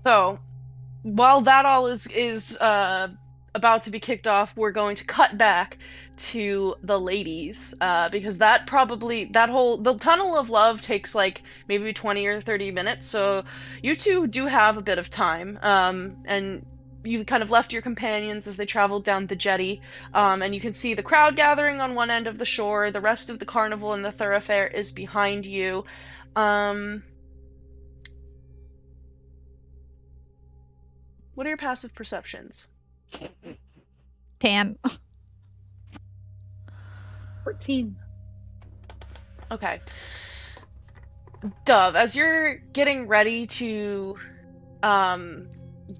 [SPEAKER 1] So, while that all is about to be kicked off, we're going to cut back to the ladies, because the Tunnel of Love takes like maybe 20 or 30 minutes, so you two do have a bit of time, and you kind of left your companions as they traveled down the jetty, and you can see the crowd gathering on one end of the shore, the rest of the carnival and the thoroughfare is behind you. What are your passive perceptions?
[SPEAKER 3] 10.
[SPEAKER 4] 14.
[SPEAKER 1] Okay. Dove, as you're getting ready to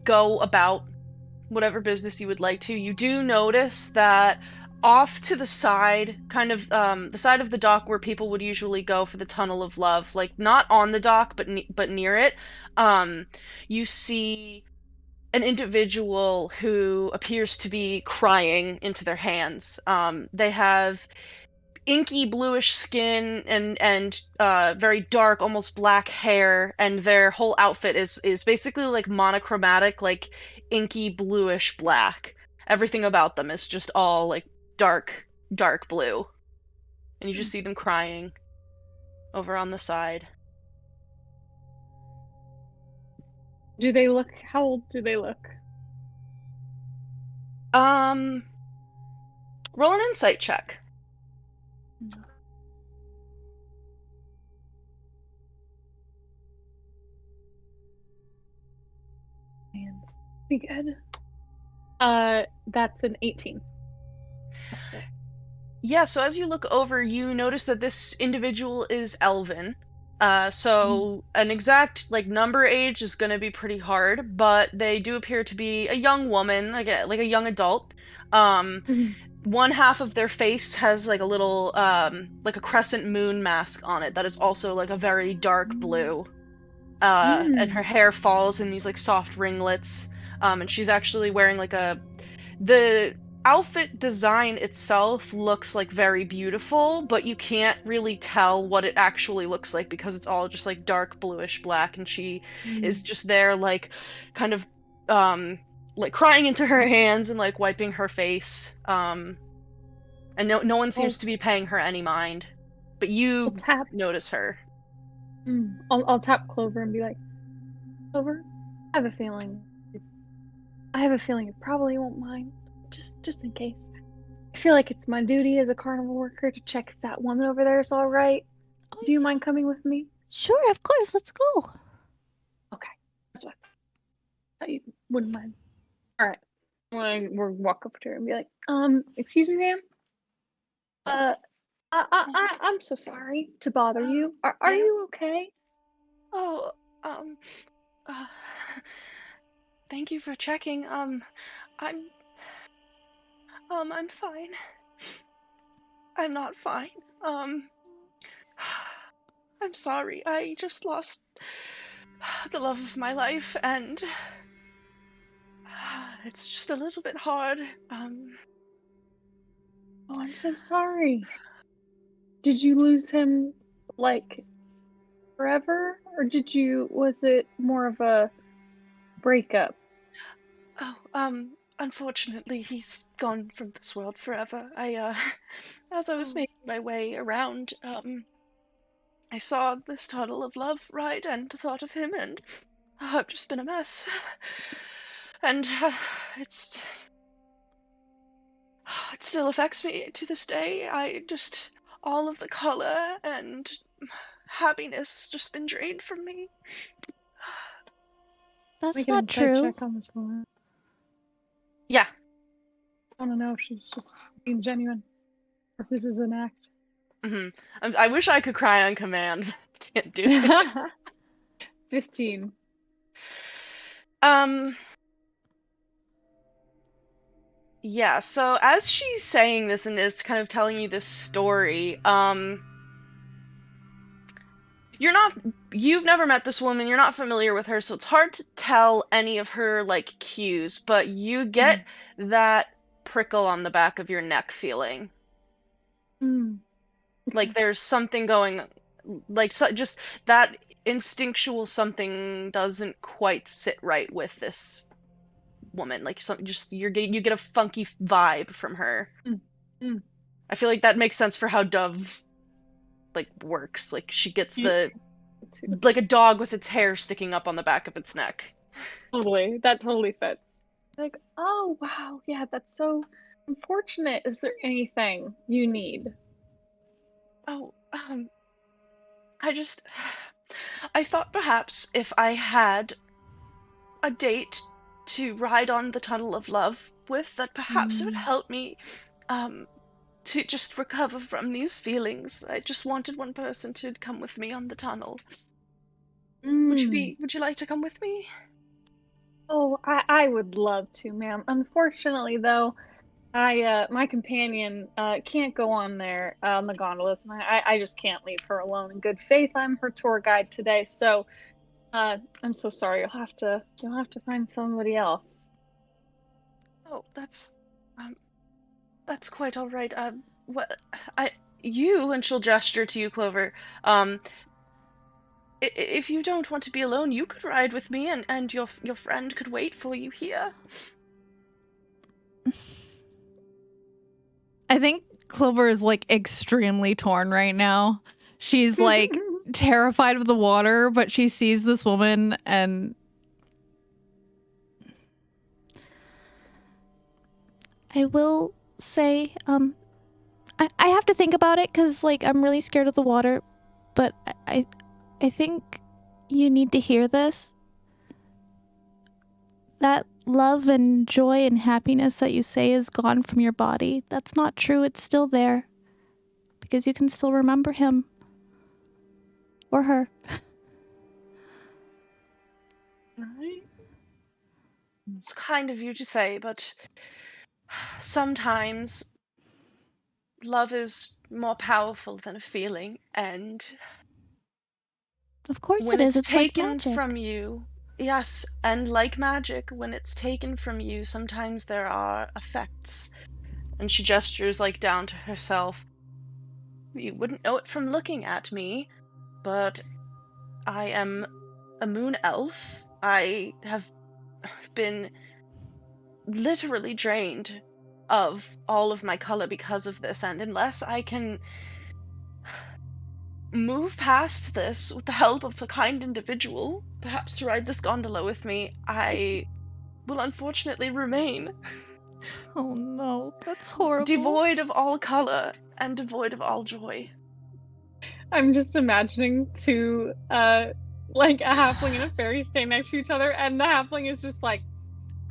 [SPEAKER 1] go about whatever business you would like to, you do notice that off to the side, kind of the side of the dock where people would usually go for the Tunnel of Love, like not on the dock but near it, you see an individual who appears to be crying into their hands. They have inky bluish skin and very dark, almost black hair, and their whole outfit is basically like monochromatic, like inky bluish black. Everything about them is just all like dark blue. And you just see them crying over on the side.
[SPEAKER 4] How old do they look?
[SPEAKER 1] Roll an insight check.
[SPEAKER 4] Be good. That's an 18.
[SPEAKER 1] Yeah, so as you look over, you notice that this individual is elven. So an exact like number age is going to be pretty hard, but they do appear to be a young woman, like a young adult. One half of their face has like a little like a crescent moon mask on it that is also like a very dark blue. And her hair falls in these like soft ringlets. And she's actually wearing like the outfit design itself looks like very beautiful, but you can't really tell what it actually looks like because it's all just like dark bluish black, and she is just there like kind of like crying into her hands and like wiping her face. And no one seems to be paying her any mind, but you notice her.
[SPEAKER 4] I'll tap Clover and be like, Clover, I have a feeling you probably won't mind. Just in case. I feel like it's my duty as a carnival worker to check if that woman over there is all right. Do you mind coming with me?
[SPEAKER 3] Sure, of course. Let's go.
[SPEAKER 4] Okay. That's what I thought you wouldn't mind. All right. We'll walk up to her and be like, excuse me, ma'am. I'm so sorry to bother you. Are
[SPEAKER 1] yes.
[SPEAKER 4] you okay?
[SPEAKER 1] Oh, uh, thank you for checking. I'm fine. I'm not fine. I'm sorry. I just lost the love of my life, and it's just a little bit hard.
[SPEAKER 4] Oh, I'm so sorry. Did you lose him, like, forever? Or was it more of a breakup?
[SPEAKER 1] Oh, unfortunately, he's gone from this world forever. As I was
[SPEAKER 4] Oh.
[SPEAKER 1] making my way around, I saw this tunnel of love ride and thought of him, and I've just been a mess. And it's it still affects me to this day. All of the color and happiness has just been drained from me.
[SPEAKER 3] That's
[SPEAKER 4] Make an
[SPEAKER 3] not
[SPEAKER 4] insight
[SPEAKER 3] true.
[SPEAKER 4] check on this woman.
[SPEAKER 1] Yeah.
[SPEAKER 4] I want to know if she's just being genuine, or if this is an act.
[SPEAKER 1] I wish I could cry on command, but I can't do it.
[SPEAKER 4] 15.
[SPEAKER 1] Yeah, so as she's saying this and is kind of telling you this story, you've never met this woman, you're not familiar with her, so it's hard to tell any of her, like, cues, but you get that prickle on the back of your neck feeling. Like there's something going, like, just that instinctual something doesn't quite sit right with this woman. Like, you get a funky vibe from her. I feel like that makes sense for how Dove, like, works. Like, she gets like a dog with its hair sticking up on the back of its neck.
[SPEAKER 4] Totally. That totally fits. Like, oh, wow. Yeah, that's so unfortunate. Is there anything you need?
[SPEAKER 1] Oh, I thought perhaps if I had a date to ride on the Tunnel of Love with, that perhaps it would help me, to just recover from these feelings. I just wanted one person to come with me on the tunnel. Would you like to come with me?
[SPEAKER 4] Oh, I would love to, ma'am. Unfortunately, though, my companion can't go on there on the gondolas, and I just can't leave her alone in good faith. I'm her tour guide today, so I'm so sorry. You'll have to find somebody else.
[SPEAKER 1] Oh, that's quite all right. You, and she'll gesture to you, Clover. If you don't want to be alone, you could ride with me, and your friend could wait for you here.
[SPEAKER 3] I think Clover is like extremely torn right now. She's like terrified of the water, but she sees this woman and I will say, I have to think about it because like I'm really scared of the water, but I think you need to hear this. That love and joy and happiness that you say is gone from your body, that's not true. It's still there. Because you can still remember him. Or her.
[SPEAKER 4] Right?
[SPEAKER 1] It's kind of you to say, but sometimes love is more powerful than a feeling, and
[SPEAKER 3] Of course
[SPEAKER 1] when
[SPEAKER 3] it is.
[SPEAKER 1] it's
[SPEAKER 3] It's like
[SPEAKER 1] taken
[SPEAKER 3] magic.
[SPEAKER 1] from you, yes, and like magic, when it's taken from you, sometimes there are effects. And she gestures, like, down to herself. You wouldn't know it from looking at me, but I am a moon elf. I have been literally drained of all of my color because of this, and unless I can move past this with the help of a kind individual, perhaps to ride this gondola with me, I will unfortunately remain.
[SPEAKER 3] Oh no, that's horrible.
[SPEAKER 1] devoid of all color and devoid of all joy.
[SPEAKER 4] I'm just imagining two, like a halfling and a fairy staying next to each other, and the halfling is just like,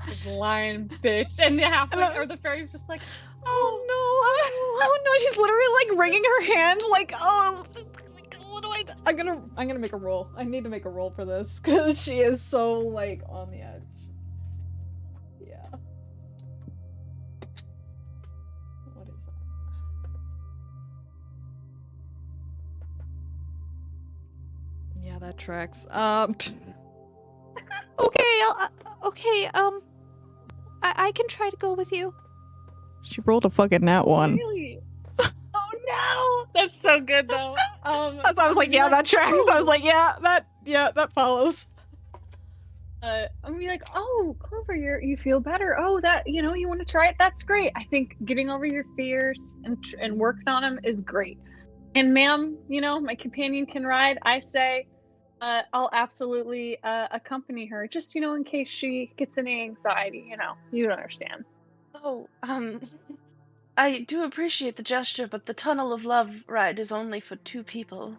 [SPEAKER 4] "This lion bitch," and the halfling or the fairy's just like,
[SPEAKER 3] Oh no! Oh no! She's literally like wringing her hands, like, oh, what do I? I'm gonna make a roll. I need to make a roll for this because she is so like on the edge. Yeah. What is that? Yeah, that tracks. Okay, okay. I can try to go with you. She rolled a fucking nat one.
[SPEAKER 4] really? Oh no! That's so good though.
[SPEAKER 3] So I was like, yeah, that tracks. I was like, yeah, that follows.
[SPEAKER 4] I'm gonna be like, oh, Clover, you feel better. Oh, that, you want to try it. That's great. I think getting over your fears and working on them is great. And ma'am, my companion can ride. I say, I'll absolutely accompany her, just in case she gets any anxiety. You understand.
[SPEAKER 1] Oh, I do appreciate the gesture, but the Tunnel of Love ride is only for 2 people.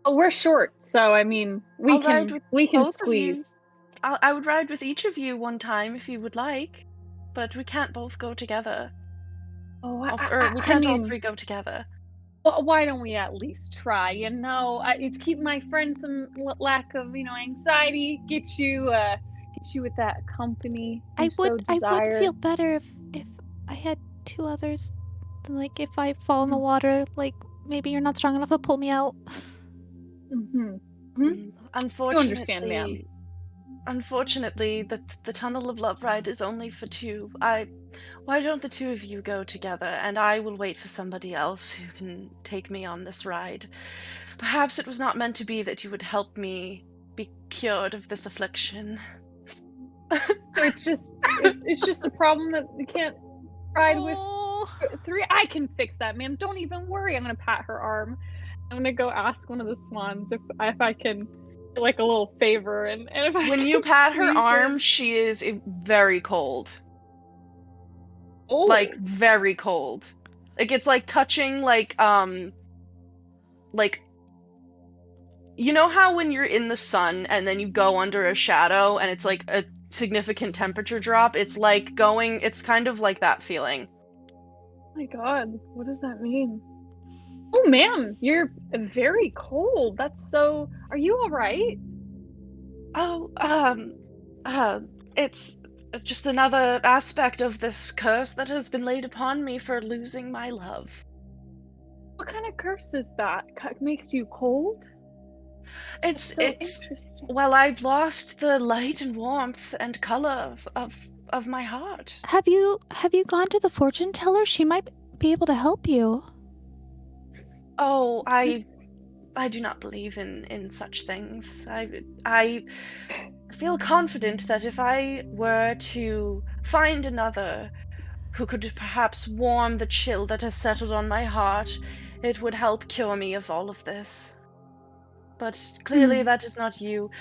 [SPEAKER 4] Oh, we're short, so I mean, we
[SPEAKER 1] I'll ride with
[SPEAKER 4] can
[SPEAKER 1] both of you.
[SPEAKER 4] squeeze.
[SPEAKER 1] I would ride with each of you one time if you would like, but we can't both go together.
[SPEAKER 4] Oh,
[SPEAKER 1] We can't all 3 go together.
[SPEAKER 4] well, why don't we at least try? It's keep my friend some lack of anxiety. Get you with that company.
[SPEAKER 3] I would feel better if I had 2 others. Like if I fall in the water, like maybe you're not strong enough to pull me out.
[SPEAKER 1] Unfortunately,
[SPEAKER 4] You understand, ma'am.
[SPEAKER 1] Unfortunately, the Tunnel of Love ride is only for 2. Why don't the 2 of you go together, and I will wait for somebody else who can take me on this ride. Perhaps it was not meant to be that you would help me be cured of this affliction.
[SPEAKER 4] It's just a problem that we can't ride with 3. I can fix that, ma'am. Don't even worry. I'm gonna pat her arm. I'm gonna go ask one of the swans if I can, like, a little favor, and if I
[SPEAKER 1] When
[SPEAKER 4] can
[SPEAKER 1] you pat her
[SPEAKER 4] squeeze
[SPEAKER 1] arm,
[SPEAKER 4] in.
[SPEAKER 1] she is very cold.
[SPEAKER 4] Old.
[SPEAKER 1] Like, very cold. Like, it's like touching, like, you know how when you're in the sun and then you go under a shadow and it's like a significant temperature drop? It's kind of like that feeling.
[SPEAKER 4] Oh my god, what does that mean? Oh, ma'am, you're very cold. That's so. Are you all right?
[SPEAKER 1] Oh, it's just another aspect of this curse that has been laid upon me for losing my love.
[SPEAKER 4] What kind of curse is that? Makes you cold? That's so interesting.
[SPEAKER 1] Well, I've lost the light and warmth and color of my heart.
[SPEAKER 3] Have you gone to the fortune teller? She might be able to help you.
[SPEAKER 1] Oh, I do not believe in such things. I feel confident that if I were to find another who could perhaps warm the chill that has settled on my heart, it would help cure me of all of this. But clearly that is not you.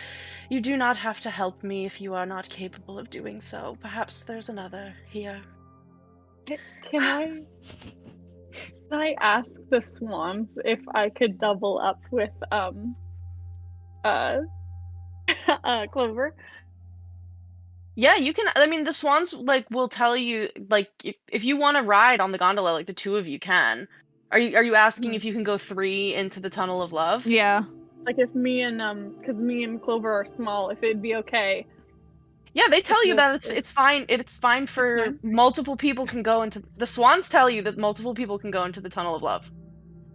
[SPEAKER 1] You do not have to help me if you are not capable of doing so. Perhaps there's another here.
[SPEAKER 4] Can I ask the swans if I could double up with Clover?
[SPEAKER 1] Yeah, you can. I mean, the swans will tell you if you want to ride on the gondola, like the 2 of you can. Are you asking if you can go 3 into the Tunnel of Love?
[SPEAKER 3] Yeah.
[SPEAKER 4] Like if me and because me and Clover are small, if it'd be okay.
[SPEAKER 1] Yeah, they tell you that it's fine. It's fine for multiple people can go into. The swans tell you that multiple people can go into the Tunnel of Love.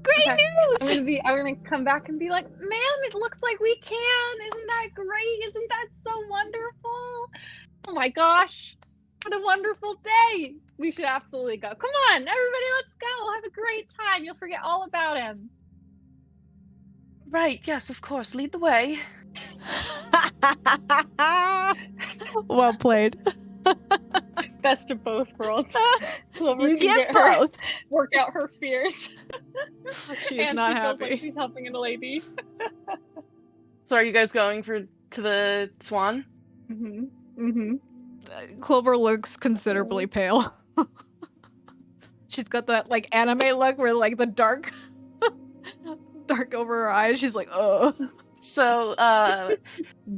[SPEAKER 3] Great news!
[SPEAKER 4] I'm gonna come back and be like, ma'am, it looks like we can. Isn't that great? Isn't that so wonderful? Oh my gosh, what a wonderful day! We should absolutely go. Come on, everybody, let's go. Have a great time. You'll forget all about him.
[SPEAKER 1] Right. Yes, of course. Lead the way.
[SPEAKER 3] Well played.
[SPEAKER 4] Best of both worlds.
[SPEAKER 3] You get both.
[SPEAKER 4] Work out her fears.
[SPEAKER 3] She's
[SPEAKER 4] and
[SPEAKER 3] not
[SPEAKER 4] she feels
[SPEAKER 3] happy.
[SPEAKER 4] like she's helping a lady.
[SPEAKER 1] So, are you guys going to the swan?
[SPEAKER 3] Clover looks considerably pale. She's got that like anime look where like the dark over her eyes. She's like, oh.
[SPEAKER 1] So,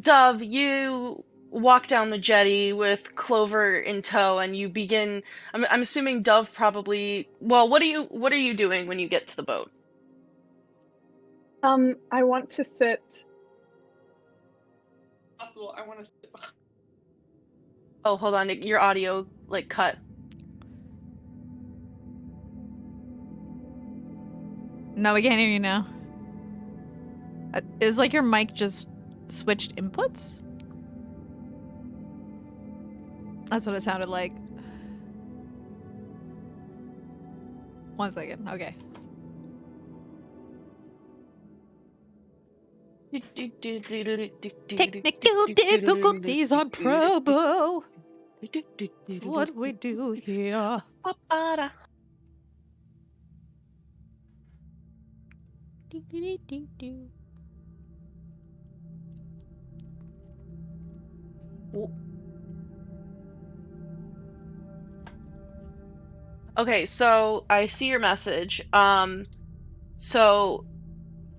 [SPEAKER 1] Dove, you walk down the jetty with Clover in tow, and you begin. I'm assuming Dove probably. Well, what are you doing when you get to the boat?
[SPEAKER 4] I want to sit.
[SPEAKER 6] Possible. I want to sit behind.
[SPEAKER 1] Oh, hold on. Your audio like cut.
[SPEAKER 3] No, we can't hear you now. Is like your mic just switched inputs? That's what it sounded like. 1 second. Okay. Technical difficulties on Probo. That's what we do here.
[SPEAKER 1] Okay, so I see your message. So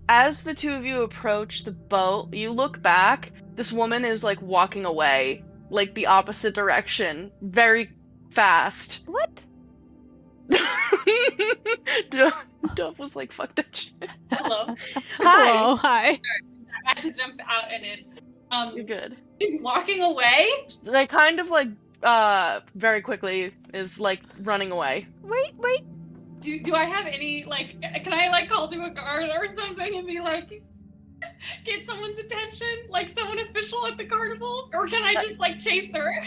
[SPEAKER 1] as the two of you approach the boat, you look back. This woman is like walking away, like the opposite direction, very fast.
[SPEAKER 3] What?
[SPEAKER 1] Duff was like, "Fuck that shit."
[SPEAKER 6] Hello.
[SPEAKER 1] Hi.
[SPEAKER 3] Hello, hi.
[SPEAKER 6] I had to jump out and in.
[SPEAKER 1] You're good.
[SPEAKER 6] She's walking away.
[SPEAKER 1] They kind of like very quickly is like running away.
[SPEAKER 3] Wait.
[SPEAKER 6] Do I have any like? Can I like call to a guard or something and be like, get someone's attention, like someone official at the carnival, or can I just like chase her?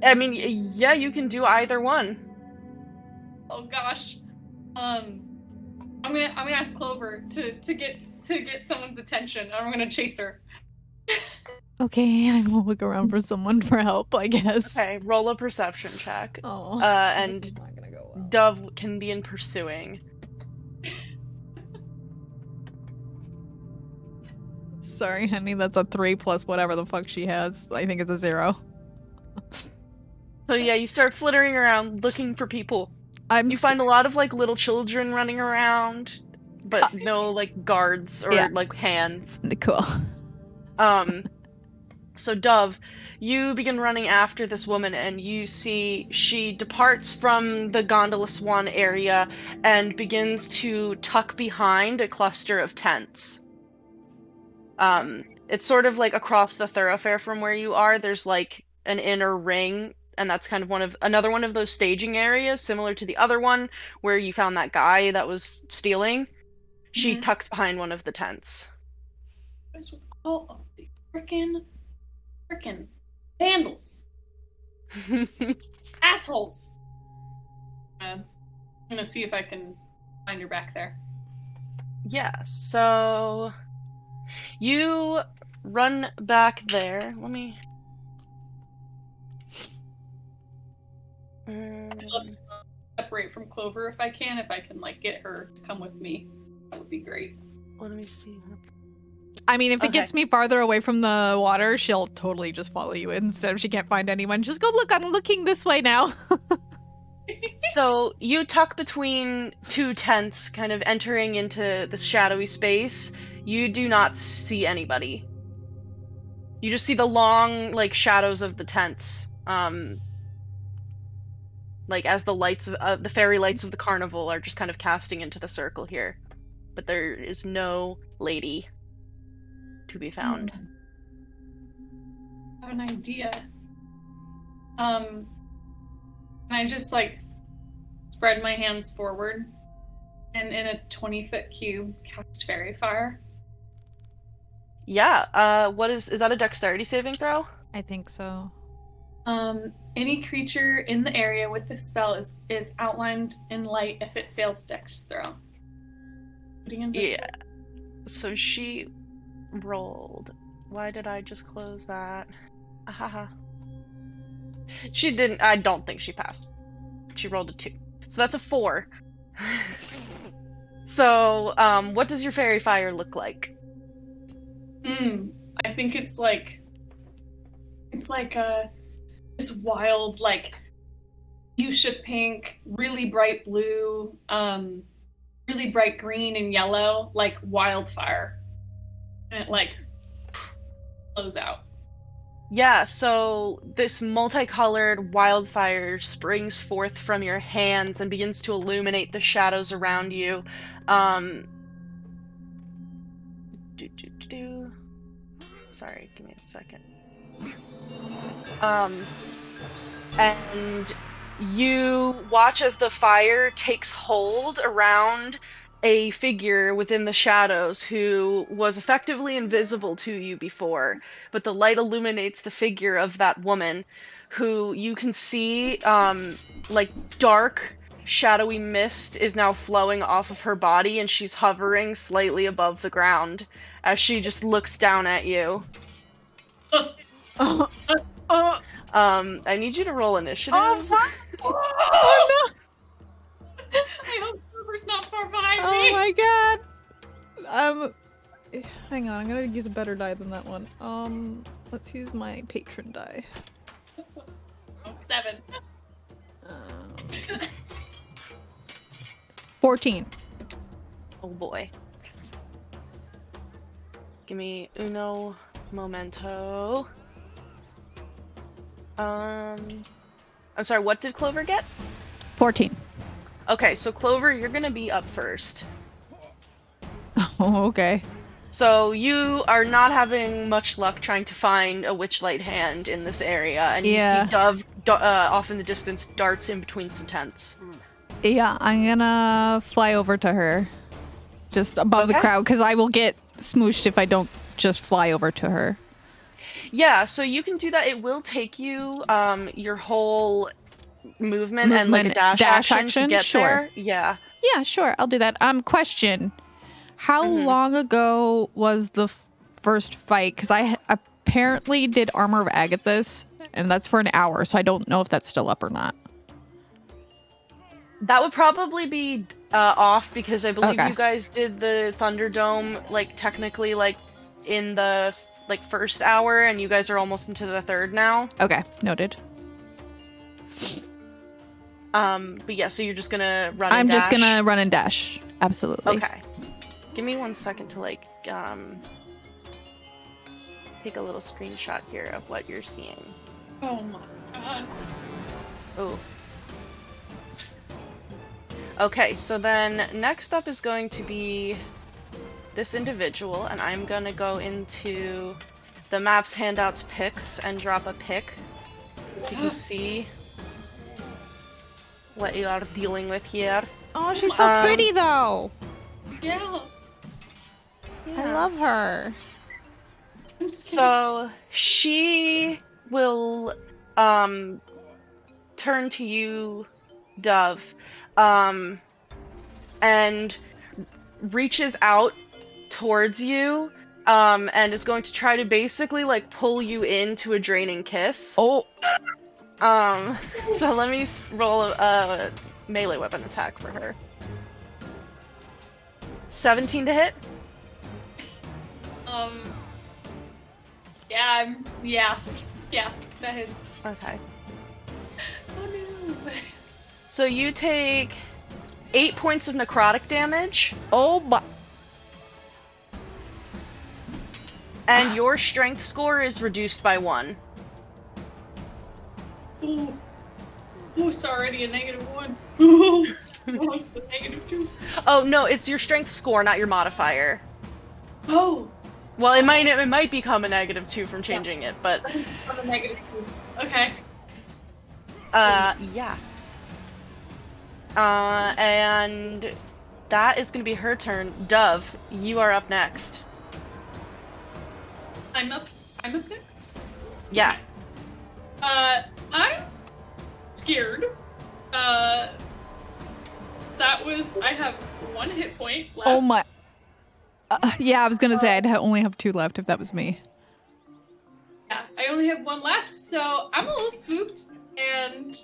[SPEAKER 1] I mean, yeah, you can do either one.
[SPEAKER 6] Oh gosh. I'm gonna ask Clover to get someone's attention. I'm gonna chase her.
[SPEAKER 3] Okay, I will look around for someone for help, I guess.
[SPEAKER 1] Okay, roll a perception check.
[SPEAKER 3] Oh,
[SPEAKER 1] and
[SPEAKER 3] this is not gonna go well.
[SPEAKER 1] Dove can be in pursuing.
[SPEAKER 3] Sorry, honey, that's a 3 plus whatever the fuck she has. I think it's a 0.
[SPEAKER 1] So yeah, you start flittering around looking for people. You find a lot of like little children running around, but no like guards or like hands.
[SPEAKER 3] Cool.
[SPEAKER 1] So Dove, you begin running after this woman, and you see she departs from the Gondola Swan area and begins to tuck behind a cluster of tents. It's sort of like across the thoroughfare from where you are. There's like an inner ring, and that's kind of another one of those staging areas, similar to the other one where you found that guy that was stealing. She tucks behind one of the tents.
[SPEAKER 6] What's with all of the frickin' vandals? Assholes! I'm gonna see if I can find her back there.
[SPEAKER 1] Yeah, so you run back there. Let me...
[SPEAKER 6] I'd love to separate from Clover if I can like get her to come with me. That would be great.
[SPEAKER 1] Let me see.
[SPEAKER 3] I mean, if it gets me farther away from the water, she'll totally just follow you instead if she can't find anyone. Just go look, I'm looking this way now.
[SPEAKER 1] So you tuck between two tents, kind of entering into this shadowy space. You do not see anybody. You just see the long, like, shadows of the tents. Like, as the lights of the fairy lights of the carnival are just kind of casting into the circle here. But there is no lady to be found.
[SPEAKER 6] I have an idea. Can I just like spread my hands forward and in a 20-foot cube cast fairy fire?
[SPEAKER 1] Yeah, is that a dexterity saving throw?
[SPEAKER 3] I think so.
[SPEAKER 6] Any creature in the area with the spell is outlined in light if it fails dex throw.
[SPEAKER 1] Yeah. So she rolled. Why did I just close that? Ahaha. She didn't. I don't think she passed. She rolled a 2. So that's a 4. So, what does your fairy fire look like?
[SPEAKER 6] I think it's like a this wild, like, fuchsia pink, really bright blue, really bright green and yellow, like wildfire. And it, like, blows out.
[SPEAKER 1] Yeah, so this multicolored wildfire springs forth from your hands and begins to illuminate the shadows around you. Sorry, give me a second. And you watch as the fire takes hold around a figure within the shadows who was effectively invisible to you before, but the light illuminates the figure of that woman who you can see, like, dark, shadowy mist is now flowing off of her body, and she's hovering slightly above the ground as she just looks down at you. I need you to roll initiative.
[SPEAKER 3] Oh, fuck! Oh, no!
[SPEAKER 6] I hope Clover's not far behind me.
[SPEAKER 3] Oh my god! Hang on, I'm gonna use a better die than that one. Let's use my patron die.
[SPEAKER 6] 7.
[SPEAKER 3] 14.
[SPEAKER 1] Oh boy. Give me uno momento. I'm sorry, what did Clover get?
[SPEAKER 3] 14.
[SPEAKER 1] Okay, so Clover, you're gonna be up first.
[SPEAKER 3] Oh, okay.
[SPEAKER 1] So you are not having much luck trying to find a Witchlight hand in this area, and you see Dove off in the distance darts in between some tents.
[SPEAKER 3] Yeah, I'm gonna fly over to her. Just above the crowd, because I will get smooshed if I don't just fly over to her.
[SPEAKER 1] Yeah, so you can do that. It will take you your whole movement and like a dash action to get there. Yeah.
[SPEAKER 3] Yeah, sure. I'll do that. Question. How long ago was the first fight? Because I apparently did Armor of Agathis, and that's for an hour, so I don't know if that's still up or not.
[SPEAKER 1] That would probably be off because I believe you guys did the Thunderdome, like, technically, like, in the, like, first hour, and you guys are almost into the third now.
[SPEAKER 3] Okay, noted.
[SPEAKER 1] But yeah, so you're just gonna run and dash?
[SPEAKER 3] I'm just gonna run and dash. Absolutely.
[SPEAKER 1] Okay. Give me 1 second to, like, take a little screenshot here of what you're seeing.
[SPEAKER 6] Oh my god.
[SPEAKER 1] Oh. Okay, so then next up is going to be this individual, and I'm gonna go into the maps, handouts, picks, and drop a pick so you can see what you are dealing with here.
[SPEAKER 3] Oh, she's so pretty, though.
[SPEAKER 6] Yeah.
[SPEAKER 3] I love her.
[SPEAKER 6] I'm scared.
[SPEAKER 1] So she will turn to you, Dove, and reaches out towards you, and is going to try to basically, like, pull you into a draining kiss.
[SPEAKER 3] Oh.
[SPEAKER 1] So let me roll a melee weapon attack for her. 17 to hit?
[SPEAKER 6] Yeah, that hits.
[SPEAKER 1] Okay.
[SPEAKER 6] Oh no.
[SPEAKER 1] So you take 8 points of necrotic damage.
[SPEAKER 3] Oh, my.
[SPEAKER 1] And your strength score is reduced by 1.
[SPEAKER 6] Ooh. Oh, it's already a -1. Oh, it's a -2.
[SPEAKER 1] Oh, no, it's your strength score, not your modifier.
[SPEAKER 6] Oh.
[SPEAKER 1] Well, it might become a -2 from changing it, but...
[SPEAKER 6] I'm a -2. Okay.
[SPEAKER 1] Yeah. And that is gonna be her turn. Dove, you are up next.
[SPEAKER 6] I'm up next?
[SPEAKER 1] Yeah.
[SPEAKER 6] I'm scared. I have 1 hit point left.
[SPEAKER 3] Oh, my. Yeah, I was gonna say I'd only have 2 left if that was me.
[SPEAKER 6] Yeah, I only have 1 left, so I'm a little spooked, and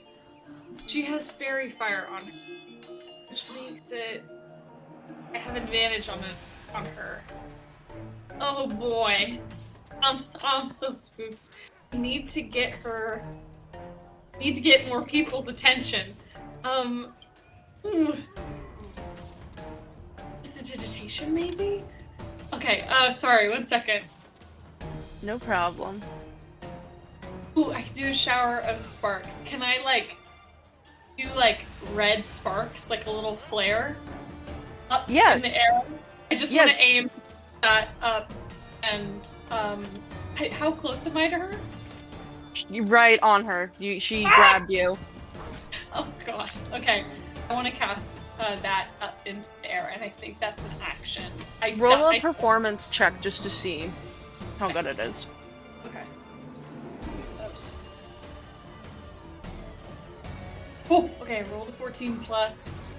[SPEAKER 6] she has fairy fire on her, which makes it I have advantage on her. Oh boy, I'm so spooked. I need to get her Need to get more people's attention. Prestidigitation, maybe? Okay, sorry, 1 second.
[SPEAKER 1] No problem.
[SPEAKER 6] Ooh, I can do a shower of sparks. Can I, like, do, like, red sparks, like a little flare up in the air? I just want to aim that up and, how close am I to her?
[SPEAKER 1] You're right on her. She grabbed you.
[SPEAKER 6] Oh god. Okay. I want to cast that up into the air, and I think that's an action.
[SPEAKER 1] Roll a performance check just to see how good it is.
[SPEAKER 6] Okay. Oops. Oh, okay. Rolled a 14 plus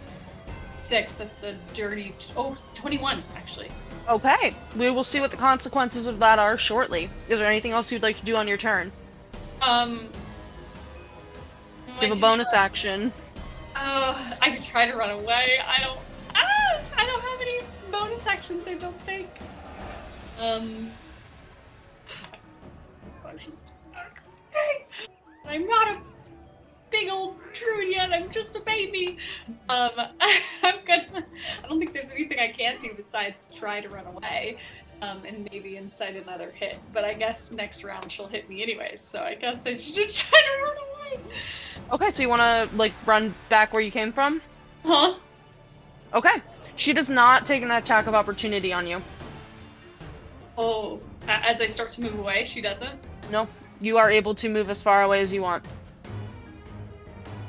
[SPEAKER 6] 6. That's a dirty. Oh, it's 21 actually.
[SPEAKER 1] Okay. We will see what the consequences of that are shortly. Is there anything else you'd like to do on your turn?
[SPEAKER 6] You
[SPEAKER 1] have a bonus action.
[SPEAKER 6] I could try to run away. I don't have any bonus actions, I don't think. I'm not a big old druid yet, I'm just a baby. I don't think there's anything I can do besides try to run away. And maybe incite another hit. But I guess next round she'll hit me anyways, so I guess I should just try to run away.
[SPEAKER 1] Okay, so you want to, like, run back where you came from?
[SPEAKER 6] Huh?
[SPEAKER 1] Okay. She does not take an attack of opportunity on you.
[SPEAKER 6] Oh, as I start to move away, she doesn't?
[SPEAKER 1] No. You are able to move as far away as you want.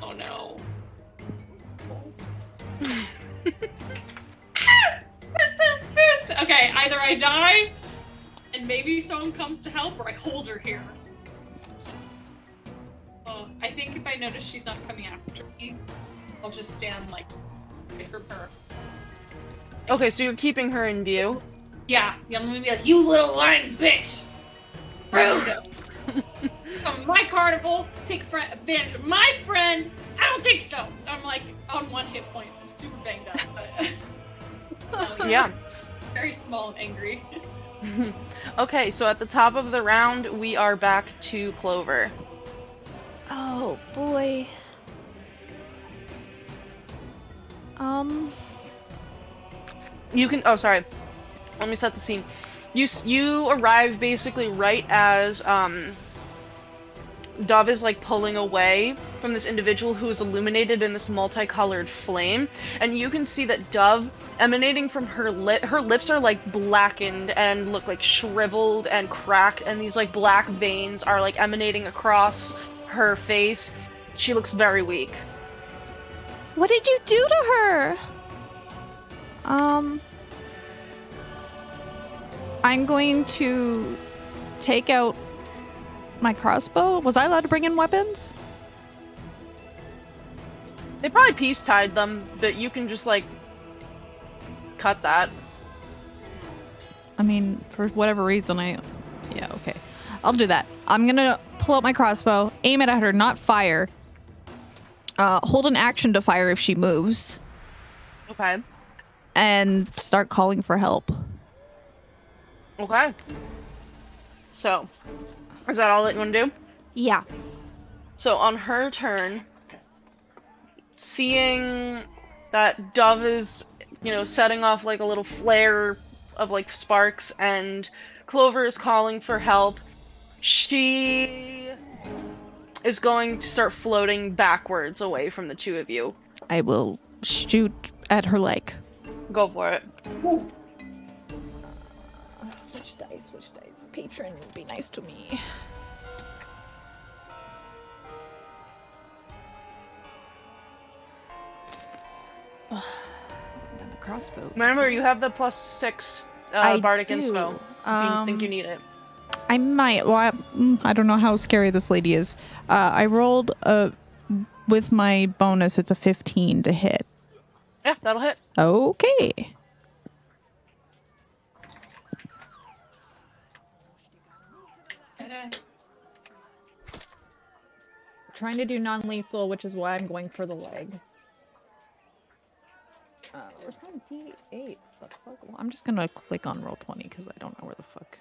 [SPEAKER 6] Oh no. I'm so spooked! Okay, either I die, and maybe someone comes to help, or I hold her here. Oh, I think if I notice she's not coming after me, I'll just stand, like, away from her.
[SPEAKER 1] Okay, so you're keeping her in view.
[SPEAKER 6] Yeah, I'm gonna be like, you little lying bitch! Rude! Come to my carnival, take advantage of my friend! I don't think so! I'm, like, on 1 hit point. I'm super banged up, but...
[SPEAKER 1] Yeah.
[SPEAKER 6] Very small and angry.
[SPEAKER 1] Okay, so at the top of the round, we are back to Clover.
[SPEAKER 3] Oh boy.
[SPEAKER 1] You can. Oh, sorry. Let me set the scene. You arrive basically right as Dove is like pulling away from this individual who is illuminated in this multicolored flame, and you can see that Dove, emanating from her lips are like blackened and look like shriveled and cracked, and these like black veins are like emanating across her face. She looks very weak.
[SPEAKER 3] What did you do to her? I'm going to take out my crossbow. Was I allowed to bring in weapons?
[SPEAKER 1] They probably peace-tied them, but you can just like cut that.
[SPEAKER 3] I mean, for whatever reason, yeah, okay. I'll do that. I'm gonna pull out my crossbow, aim it at her, not fire. Hold an action to fire if she moves.
[SPEAKER 1] Okay.
[SPEAKER 3] And start calling for help.
[SPEAKER 1] Okay. So, is that all that you want to do?
[SPEAKER 3] Yeah.
[SPEAKER 1] So on her turn, seeing that Dove is, setting off like a little flare of like sparks, and Clover is calling for help, she is going to start floating backwards away from the two of you.
[SPEAKER 3] I will shoot at her leg.
[SPEAKER 1] Go for it.
[SPEAKER 3] Which dice? Patron would be nice to me. Done a crossbow.
[SPEAKER 1] Remember, you have the +6 bardic inspo. If you think you need it.
[SPEAKER 3] I might. Well, I don't know how scary this lady is. I rolled with my bonus. It's a 15 to hit.
[SPEAKER 1] Yeah, that'll hit.
[SPEAKER 3] Okay. Trying to do non-lethal, which is why I'm going for the leg. Where's my D8? The fuck? Well, I'm just gonna click on roll 20 because I don't know where the fuck.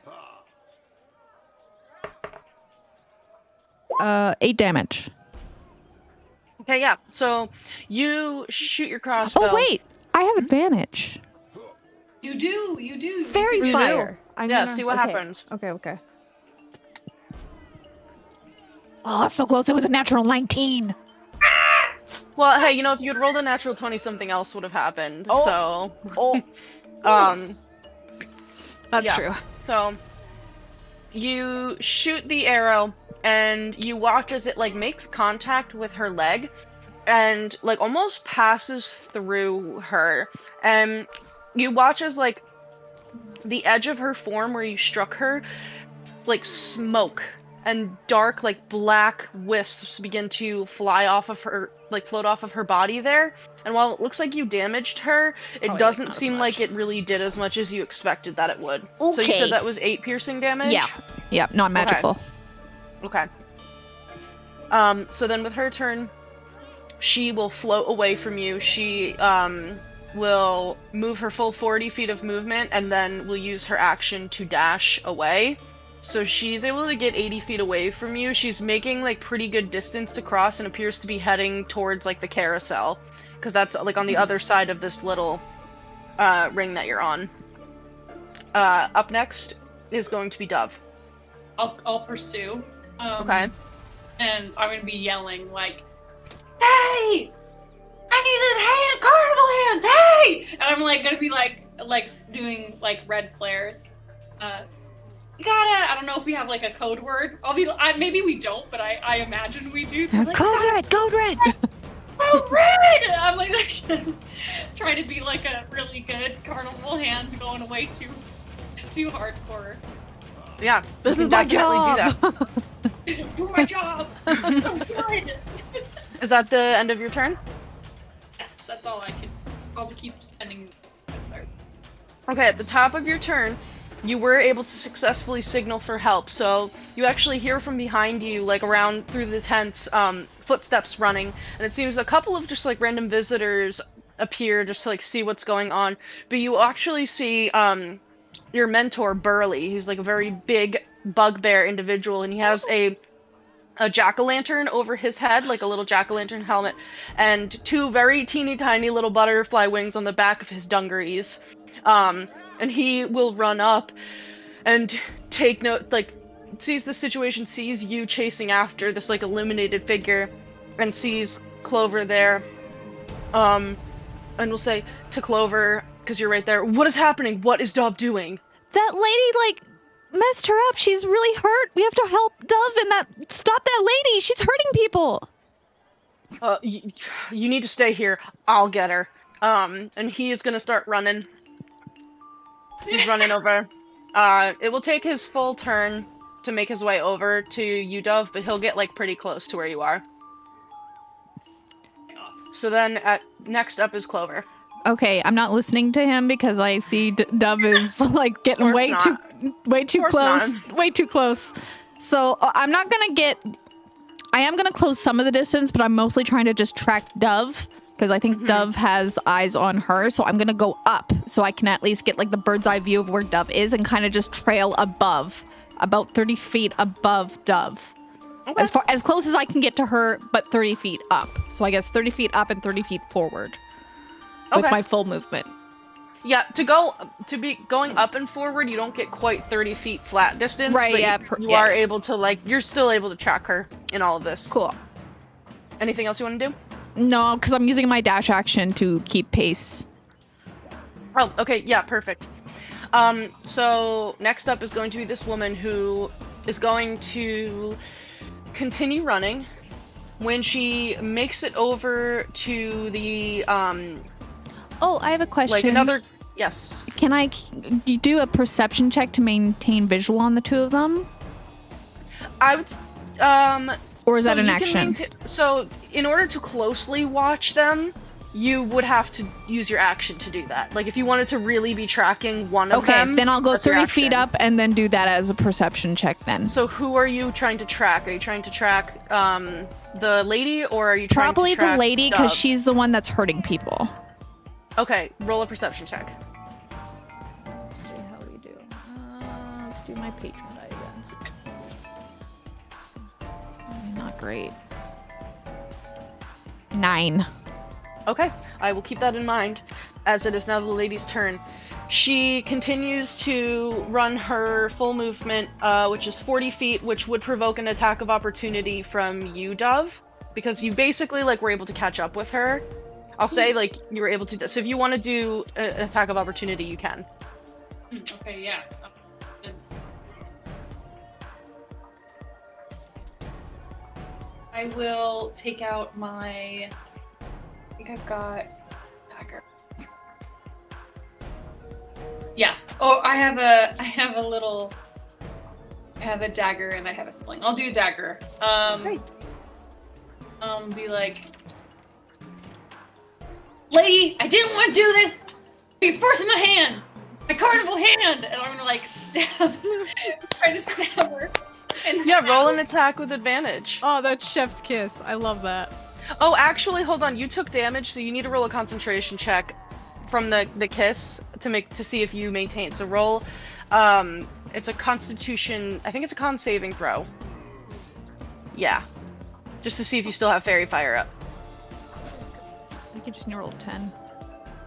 [SPEAKER 3] 8 damage.
[SPEAKER 1] Okay, yeah. So you shoot your crossbow.
[SPEAKER 3] Oh wait, I have advantage.
[SPEAKER 6] You do. You
[SPEAKER 7] Fairy
[SPEAKER 1] You do.
[SPEAKER 7] fire. I'm
[SPEAKER 1] Yeah,
[SPEAKER 7] gonna...
[SPEAKER 1] see what
[SPEAKER 7] okay.
[SPEAKER 1] happens.
[SPEAKER 7] Okay.
[SPEAKER 3] Oh, so close. It was a natural 19.
[SPEAKER 1] Well, hey, if you had rolled a natural 20, something else would have happened.
[SPEAKER 7] Oh.
[SPEAKER 1] So,
[SPEAKER 7] Oh,
[SPEAKER 3] That's
[SPEAKER 1] yeah.
[SPEAKER 3] true.
[SPEAKER 1] So you shoot the arrow, and you watch as it like makes contact with her leg, and like almost passes through her, and you watch as like the edge of her form where you struck her, like smoke and dark like black wisps begin to fly off of her, like float off of her body there. And while it looks like you damaged her, it
[SPEAKER 3] Probably,
[SPEAKER 1] doesn't
[SPEAKER 3] not as
[SPEAKER 1] seem
[SPEAKER 3] much.
[SPEAKER 1] like it really did as much as you expected that it would. So you
[SPEAKER 3] Okay.
[SPEAKER 1] said that was 8 piercing damage?
[SPEAKER 3] Yeah, not magical.
[SPEAKER 1] Okay. So then with her turn, she will float away from you. She will move her full 40 feet of movement, and then will use her action to dash away. So she's able to get 80 feet away from you. She's making like pretty good distance to cross, and appears to be heading towards like the carousel, because that's like on the other side of this little ring that you're on. Up next is going to be Dove.
[SPEAKER 6] I'll pursue.
[SPEAKER 1] Okay.
[SPEAKER 6] And I'm gonna be yelling like, "Hey! I needed carnival hands! Hey!" And I'm like gonna be like doing like red flares. You gotta. I don't know if we have like a code word. Maybe we don't, but I imagine we do. So I'm like,
[SPEAKER 3] Code red.
[SPEAKER 6] "Oh, red!" I'm like trying to be like a really good carnival hand, going away too hardcore.
[SPEAKER 1] Yeah,
[SPEAKER 3] This
[SPEAKER 1] you
[SPEAKER 3] is
[SPEAKER 1] can
[SPEAKER 3] my
[SPEAKER 1] definitely do
[SPEAKER 3] job.
[SPEAKER 6] Do my job. So good.
[SPEAKER 1] that. Is that the end of your turn?
[SPEAKER 6] Yes, that's all I can. I'll keep spending.
[SPEAKER 1] Okay, at the top of your turn, you were able to successfully signal for help, so you actually hear from behind you, like around through the tents, footsteps running, and it seems a couple of just like random visitors appear just to like see what's going on, but you actually see your mentor, Burley, who's like a very big bugbear individual, and he has a jack-o'-lantern over his head, like a little jack-o'-lantern helmet, and 2 very teeny tiny little butterfly wings on the back of his dungarees. And he will run up and take note, like, sees the situation, sees you chasing after this, like, illuminated figure, and sees Clover there, and will say to Clover, because you're right there, "What is happening? What is Dove doing?"
[SPEAKER 3] That lady, like, messed her up. She's really hurt. We have to help Dove and stop that lady. She's hurting people.
[SPEAKER 1] You need to stay here. I'll get her. And he is gonna start running. He's running over. It will take his full turn to make his way over to you, Dove, but he'll get, like, pretty close to where you are. So then, next up is Clover.
[SPEAKER 3] Okay, I'm not listening to him because I see Dove is like getting
[SPEAKER 1] Of
[SPEAKER 3] way
[SPEAKER 1] course
[SPEAKER 3] too close, way too close. So I'm not gonna get. I am gonna close some of the distance, but I'm mostly trying to just track Dove because I think Dove has eyes on her. So I'm gonna go up so I can at least get like the bird's eye view of where Dove is and kind of just trail above, about 30 feet above Dove.
[SPEAKER 1] Okay.
[SPEAKER 3] As close as I can get to her, but 30 feet up. So I guess 30 feet up and 30 feet forward. With my full movement.
[SPEAKER 1] Yeah, to be going up and forward, you don't get quite 30 feet flat distance.
[SPEAKER 3] Right,
[SPEAKER 1] but
[SPEAKER 3] yeah,
[SPEAKER 1] you are able to, like, you're still able to track her in all of this.
[SPEAKER 3] Cool.
[SPEAKER 1] Anything else you want to do?
[SPEAKER 3] No, because I'm using my dash action to keep pace.
[SPEAKER 1] Oh, okay, yeah, perfect. So next up is going to be this woman who is going to continue running. When she makes it over to the,
[SPEAKER 3] Oh, I have a question.
[SPEAKER 1] like another, yes.
[SPEAKER 3] Can you do a perception check to maintain visual on the 2 of them?
[SPEAKER 1] I would,
[SPEAKER 3] Or is
[SPEAKER 1] so
[SPEAKER 3] that an
[SPEAKER 1] you can
[SPEAKER 3] action?
[SPEAKER 1] so in order to closely watch them, you would have to use your action to do that. Like, if you wanted to really be tracking one of them.
[SPEAKER 3] Okay, then I'll go
[SPEAKER 1] that's your
[SPEAKER 3] 30 feet
[SPEAKER 1] action.
[SPEAKER 3] up and then do that as a perception check then.
[SPEAKER 1] So who are you trying to track? Are you trying to track the lady, or are you trying
[SPEAKER 3] Probably
[SPEAKER 1] to track
[SPEAKER 3] the lady, because
[SPEAKER 1] Dove?
[SPEAKER 3] she's the one that's hurting people.
[SPEAKER 1] Okay, roll a perception check.
[SPEAKER 3] Let's see how we do. Let's do my patron die then. Not great. 9.
[SPEAKER 1] Okay, I will keep that in mind, as it is now the lady's turn. She continues to run her full movement, which is 40 feet, which would provoke an attack of opportunity from you, Dove, because you basically, like, were able to catch up with her. I'll say, like, you were able to... So if you want to do an attack of opportunity, you can.
[SPEAKER 6] Okay, yeah. I will take out my... I think I've got dagger. Yeah. Oh, I have a dagger and I have a sling. I'll do a dagger.
[SPEAKER 1] Great.
[SPEAKER 6] Be like, lady, I didn't want to do this. You're forcing my hand, my carnival hand, and I'm gonna like stab, try to stab her. And
[SPEAKER 1] Yeah, roll an attack with advantage.
[SPEAKER 3] Oh, that's chef's kiss. I love that.
[SPEAKER 1] Oh, actually, hold on. You took damage, so you need to roll a concentration check from the kiss to see if you maintain. So roll. It's a Constitution. I think it's a Con saving throw. Yeah, just to see if you still have fairy fire up.
[SPEAKER 3] You can just roll 10.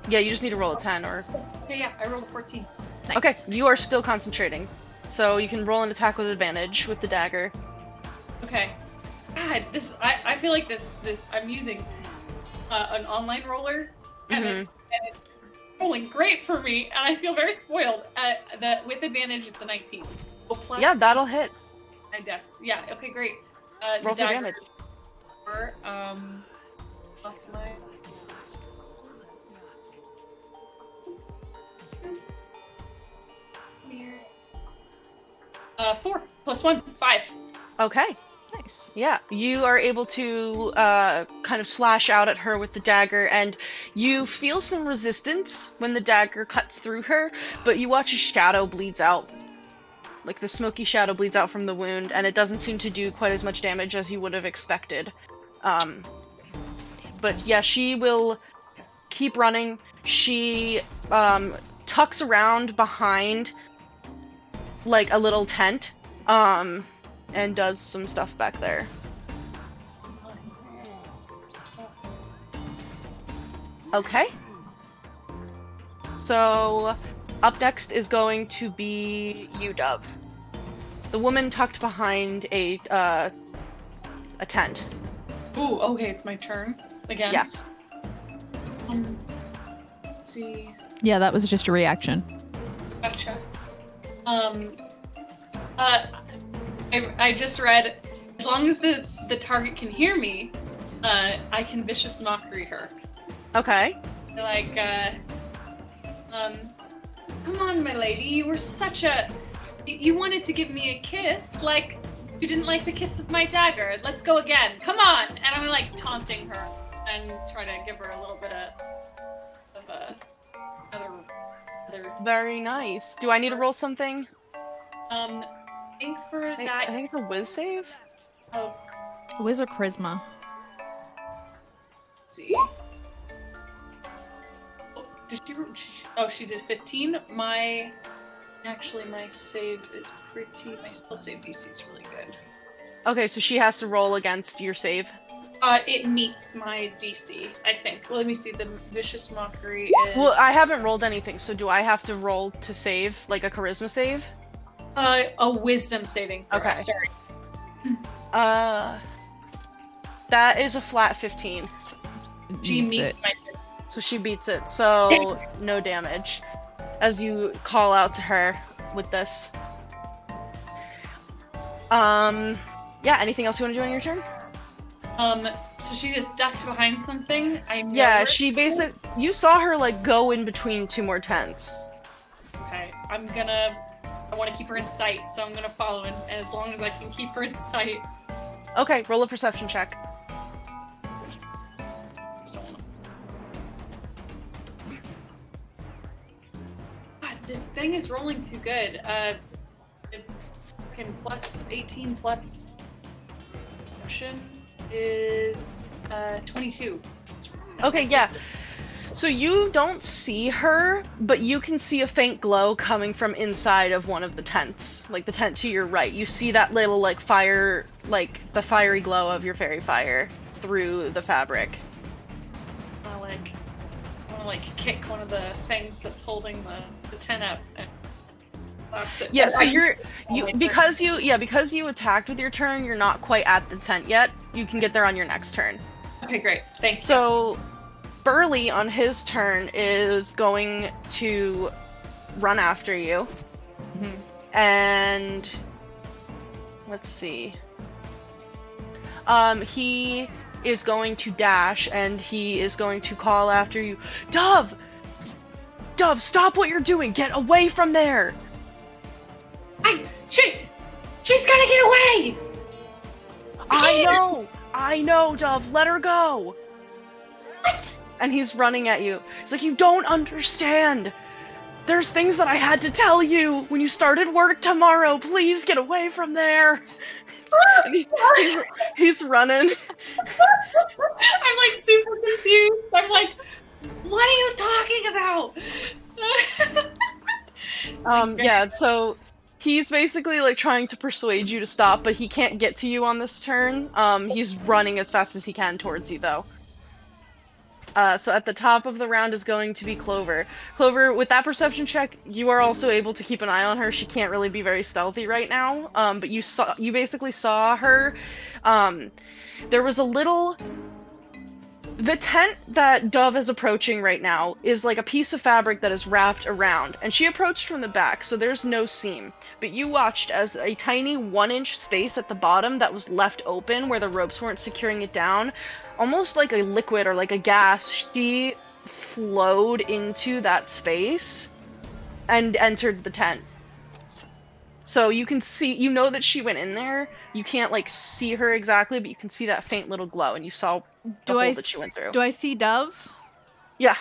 [SPEAKER 1] Yeah, you just need to roll a 10 or.
[SPEAKER 6] Okay, yeah, I rolled a 14.
[SPEAKER 3] Nice.
[SPEAKER 1] Okay, you are still concentrating, so you can roll an attack with advantage with the dagger.
[SPEAKER 6] Okay. God, I feel like this I'm using an online roller, and it's rolling great for me, and I feel very spoiled. That with advantage, it's a 19. Oh, plus
[SPEAKER 1] Yeah, that'll hit.
[SPEAKER 6] my dex. Yeah. Okay, great.
[SPEAKER 1] Roll
[SPEAKER 6] The
[SPEAKER 1] for
[SPEAKER 6] dagger
[SPEAKER 1] damage.
[SPEAKER 6] Plus my. Here. 4 plus 1, 5.
[SPEAKER 1] Okay.
[SPEAKER 3] Nice.
[SPEAKER 1] Yeah, you are able to kind of slash out at her with the dagger, and you feel some resistance when the dagger cuts through her, but you watch a shadow bleeds out. Like, the smoky shadow bleeds out from the wound, and it doesn't seem to do quite as much damage as you would have expected. But yeah, she will keep running. She tucks around behind, like, a little tent, and does some stuff back there. Okay. So, up next is going to be you, Dove. The woman tucked behind a tent.
[SPEAKER 6] Ooh, okay, it's my turn again.
[SPEAKER 1] Yes.
[SPEAKER 6] Let's see.
[SPEAKER 3] Yeah, that was just a reaction.
[SPEAKER 6] Gotcha. I just read, as long as the target can hear me, I can vicious mockery her.
[SPEAKER 1] Okay.
[SPEAKER 6] Like, come on, my lady, you were such a... You wanted to give me a kiss, like, you didn't like the kiss of my dagger. Let's go again. Come on! And I'm, like, taunting her and try to give her a little bit of other...
[SPEAKER 1] Very nice. Do I need to roll something?
[SPEAKER 6] I think for
[SPEAKER 1] I
[SPEAKER 6] that...
[SPEAKER 1] think it's a whiz save?
[SPEAKER 6] Oh,
[SPEAKER 3] Whiz or charisma?
[SPEAKER 6] let's see. Oh, she did 15. My save is pretty... My spell save DC is really good.
[SPEAKER 1] Okay, so she has to roll against your save.
[SPEAKER 6] It meets my DC, I think. Well, let me see. The vicious mockery is...
[SPEAKER 1] Well, I haven't rolled anything, so do I have to roll to save, like a charisma save?
[SPEAKER 6] A wisdom saving throw.
[SPEAKER 1] Okay.
[SPEAKER 6] Sorry.
[SPEAKER 1] That is a flat 15.
[SPEAKER 6] She
[SPEAKER 3] Beats
[SPEAKER 6] meets
[SPEAKER 3] it.
[SPEAKER 6] my...
[SPEAKER 1] So she beats it, so no damage. As you call out to her with this. Yeah, anything else you want to do on your turn?
[SPEAKER 6] So she just ducked behind something.
[SPEAKER 1] Yeah, she you saw her, like, go in between two more tents.
[SPEAKER 6] Okay, I want to keep her in sight, so I'm gonna follow, and as long as I can keep her in sight.
[SPEAKER 1] Okay, roll a perception check.
[SPEAKER 6] God, this thing is rolling too good. Plus 18 plus option is 22.
[SPEAKER 1] Okay, yeah. So you don't see her, but you can see a faint glow coming from inside of one of the tents. Like, the tent to your right. You see that little, like, fire, like, the fiery glow of your fairy fire through the fabric.
[SPEAKER 6] kick one of the things that's holding the tent up and box it.
[SPEAKER 1] Yeah, so because you attacked with your turn, you're not quite at the tent yet. You can get there on your next turn.
[SPEAKER 6] Okay, great. Thanks.
[SPEAKER 1] So Burley on his turn is going to run after you. And let's see. He is going to dash and he is going to call after you. Dove! Dove, stop what you're doing! Get away from there!
[SPEAKER 6] She's gonna get away!
[SPEAKER 1] I know, Dove, let her go!
[SPEAKER 6] What?
[SPEAKER 1] And he's running at you. He's like, you don't understand! There's things that I had to tell you when you started work tomorrow. Please get away from there. And he's running.
[SPEAKER 6] I'm like super confused. I'm like, what are you talking about?
[SPEAKER 1] Yeah, so he's basically like trying to persuade you to stop, but he can't get to you on this turn. He's running as fast as he can towards you though. So at the top of the round is going to be Clover. Clover, with that perception check, you are also able to keep an eye on her. She can't really be very stealthy right now, but you basically saw her. There was a little... The tent that Dove is approaching right now is like a piece of fabric that is wrapped around, and she approached from the back, so there's no seam. But you watched as a tiny 1-inch space at the bottom that was left open where the ropes weren't securing it down, almost like a liquid or like a gas, she flowed into that space and entered the tent. So you can see, you know that she went in there. You can't like see her exactly, but you can see that faint little glow, and you saw the hole that she went through.
[SPEAKER 3] Do I see Dove?
[SPEAKER 1] Yeah.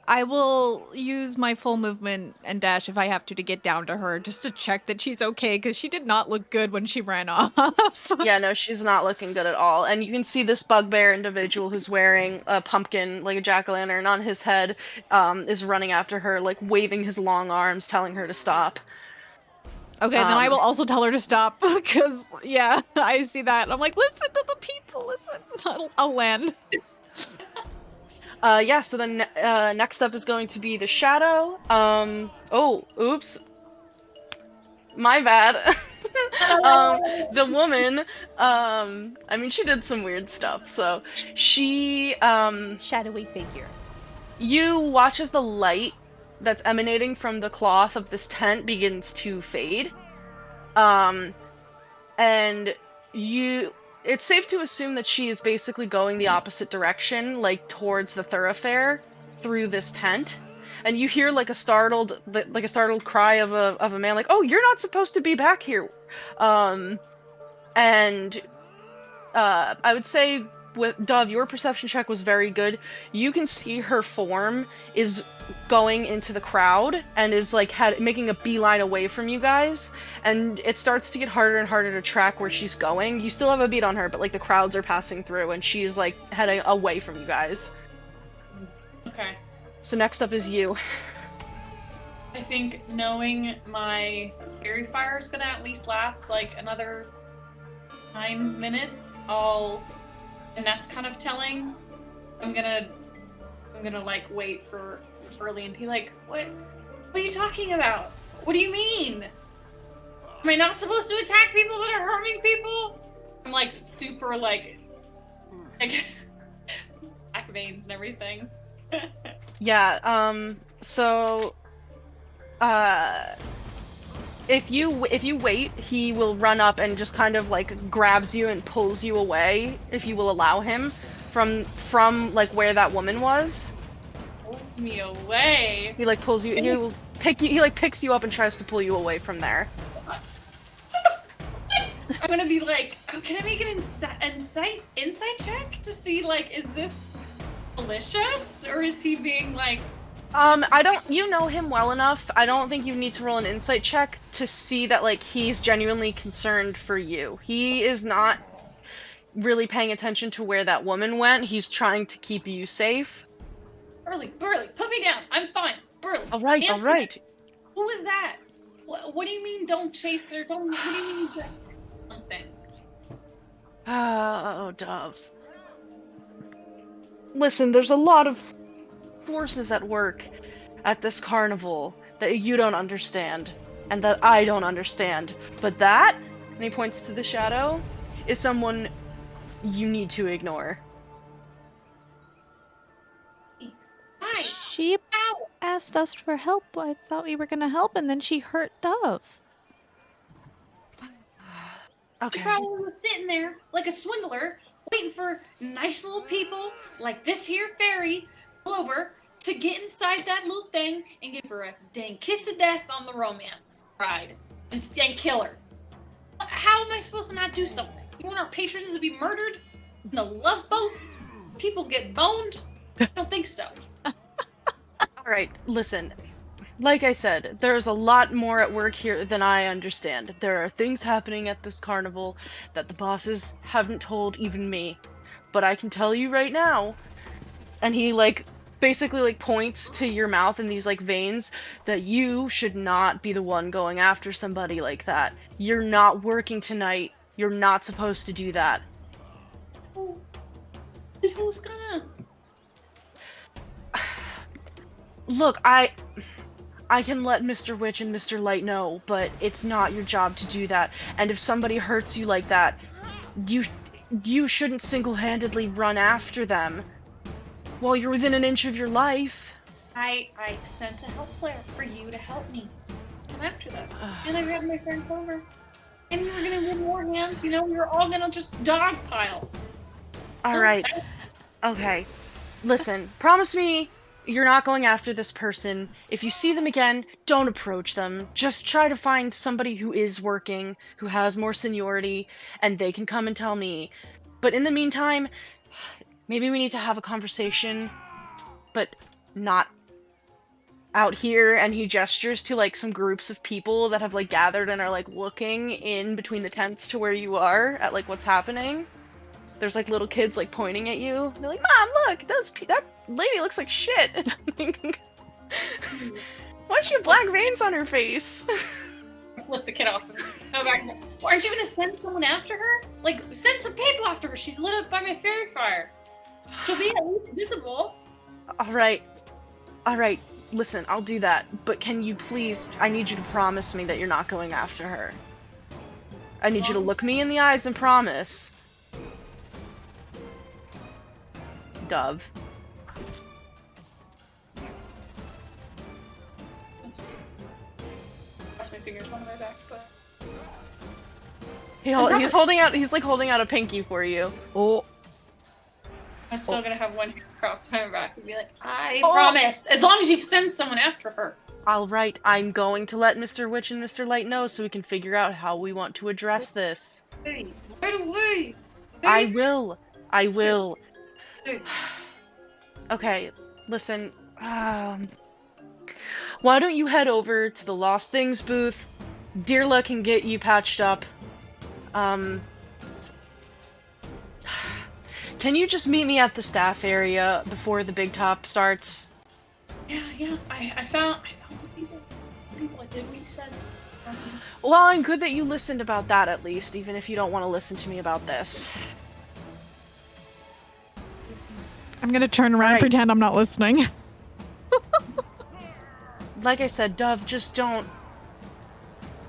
[SPEAKER 3] I will use my full movement and dash if I have to get down to her, just to check that she's okay, because she did not look good when she ran off.
[SPEAKER 1] Yeah, no, she's not looking good at all. And you can see this bugbear individual who's wearing a pumpkin, like a jack-o'-lantern on his head, is running after her, like waving his long arms, telling her to stop.
[SPEAKER 3] Okay, then I will also tell her to stop, because, yeah, I see that. I'm like, listen to the people, listen. I'll land.
[SPEAKER 1] Yeah, so then next up is going to be the Shadow. Oh, oops. My bad. The woman, I mean, she did some weird stuff, so she,
[SPEAKER 3] Shadowy figure.
[SPEAKER 1] you watch as the light that's emanating from the cloth of this tent begins to fade. And it's safe to assume that she is basically going the opposite direction, like towards the thoroughfare through this tent. And you hear like a startled cry of a man, like, "Oh, you're not supposed to be back here." And I would say with Dove, your perception check was very good. You can see her form is going into the crowd and is like making a beeline away from you guys, and it starts to get harder and harder to track where she's going. You still have a beat on her, but like the crowds are passing through and she's like heading away from you guys.
[SPEAKER 6] Okay.
[SPEAKER 1] So next up is you.
[SPEAKER 6] I think knowing my fairy fire is gonna at least last like another 9 minutes, and that's kind of telling. I'm gonna like wait for Burley and be like, what are you talking about? What do you mean? Am I not supposed to attack people that are harming people? I'm like super like black veins and everything.
[SPEAKER 1] Yeah, so if you wait, he will run up and just kind of like grabs you and pulls you away, if you will allow him, from like where that woman was.
[SPEAKER 6] Pulls me away.
[SPEAKER 1] He like pulls you. He like picks you up and tries to pull you away from there.
[SPEAKER 6] I'm gonna be like, oh, can I make an insight check to see like, is this malicious or is he being like?
[SPEAKER 1] You know him well enough. I don't think you need to roll an insight check to see that, like, he's genuinely concerned for you. He is not really paying attention to where that woman went. He's trying to keep you safe.
[SPEAKER 6] Burley, put me down. I'm fine. Burley.
[SPEAKER 1] All right.
[SPEAKER 6] Who is that? What do you mean don't chase her? What do you mean something?
[SPEAKER 1] Oh, Dove. Listen, there's a lot of forces at work at this carnival that you don't understand, and that I don't understand. But that, and he points to the shadow, is someone you need to ignore.
[SPEAKER 6] Hi.
[SPEAKER 3] She
[SPEAKER 6] Ow.
[SPEAKER 3] asked us for help. I thought we were gonna help, and then she hurt Dove.
[SPEAKER 6] She
[SPEAKER 1] Okay.
[SPEAKER 6] probably was sitting there like a swindler, waiting for nice little people like this here fairy, Clover, to get inside that little thing and give her a dang kiss of death on the romance ride and kill her. How am I supposed to not do something? You want our patrons to be murdered in the love boats? People get boned? I don't think so.
[SPEAKER 1] Alright, listen. Like I said, there's a lot more at work here than I understand. There are things happening at this carnival that the bosses haven't told even me. But I can tell you right now, and he, like, basically, like, points to your mouth in these, like, veins, that you should not be the one going after somebody like that. You're not working tonight. You're not supposed to do that.
[SPEAKER 6] And who's gonna?
[SPEAKER 1] Look, I can let Mr. Witch and Mr. Light know, but it's not your job to do that. And if somebody hurts you like that, you shouldn't single-handedly run after them while you're within an inch of your life.
[SPEAKER 6] I sent a help flare for you to help me come after them. And I grabbed my friend Clover. And we were gonna win more hands, you know, we were all gonna just dogpile.
[SPEAKER 1] Alright. Okay. Listen, promise me you're not going after this person. If you see them again, don't approach them. Just try to find somebody who is working, who has more seniority, and they can come and tell me. But in the meantime, maybe we need to have a conversation, but not out here. And he gestures to, like, some groups of people that have, like, gathered and are, like, looking in between the tents to where you are at, like, what's happening. There's, like, little kids, like, pointing at you. They're like, Mom, look! That lady looks like shit! Why does she have black veins on her face?
[SPEAKER 6] Flip the kid off and go back. Aren't you gonna send someone after her? Like, send some people after her! She's lit up by my fairy fire! She'll be at least visible!
[SPEAKER 1] Alright. Alright, listen, I'll do that. But can you please... I need you to promise me that you're not going after her. I need you to look me in the eyes and promise. Dove.
[SPEAKER 6] Cross my fingers on my back, but
[SPEAKER 1] He's holding out. He's like holding out a pinky for you.
[SPEAKER 3] Oh.
[SPEAKER 6] I'm still gonna have one hand across my back and be like, I promise! As long as you send someone after her.
[SPEAKER 1] Alright, I'm going to let Mr. Witch and Mr. Light know so we can figure out how we want to address this.
[SPEAKER 6] Hey, right away!
[SPEAKER 1] I will. I will. Okay, listen. Why don't you head over to the Lost Things booth? Dearla can get you patched up. Can you just meet me at the staff area before the big top starts?
[SPEAKER 6] Yeah. I found some people. I did what you said. Awesome.
[SPEAKER 1] Well, I'm good that you listened about that at least, even if you don't want to listen to me about this.
[SPEAKER 6] Listen.
[SPEAKER 3] I'm gonna turn around and pretend I'm not listening.
[SPEAKER 1] Like I said, Dove, just don't...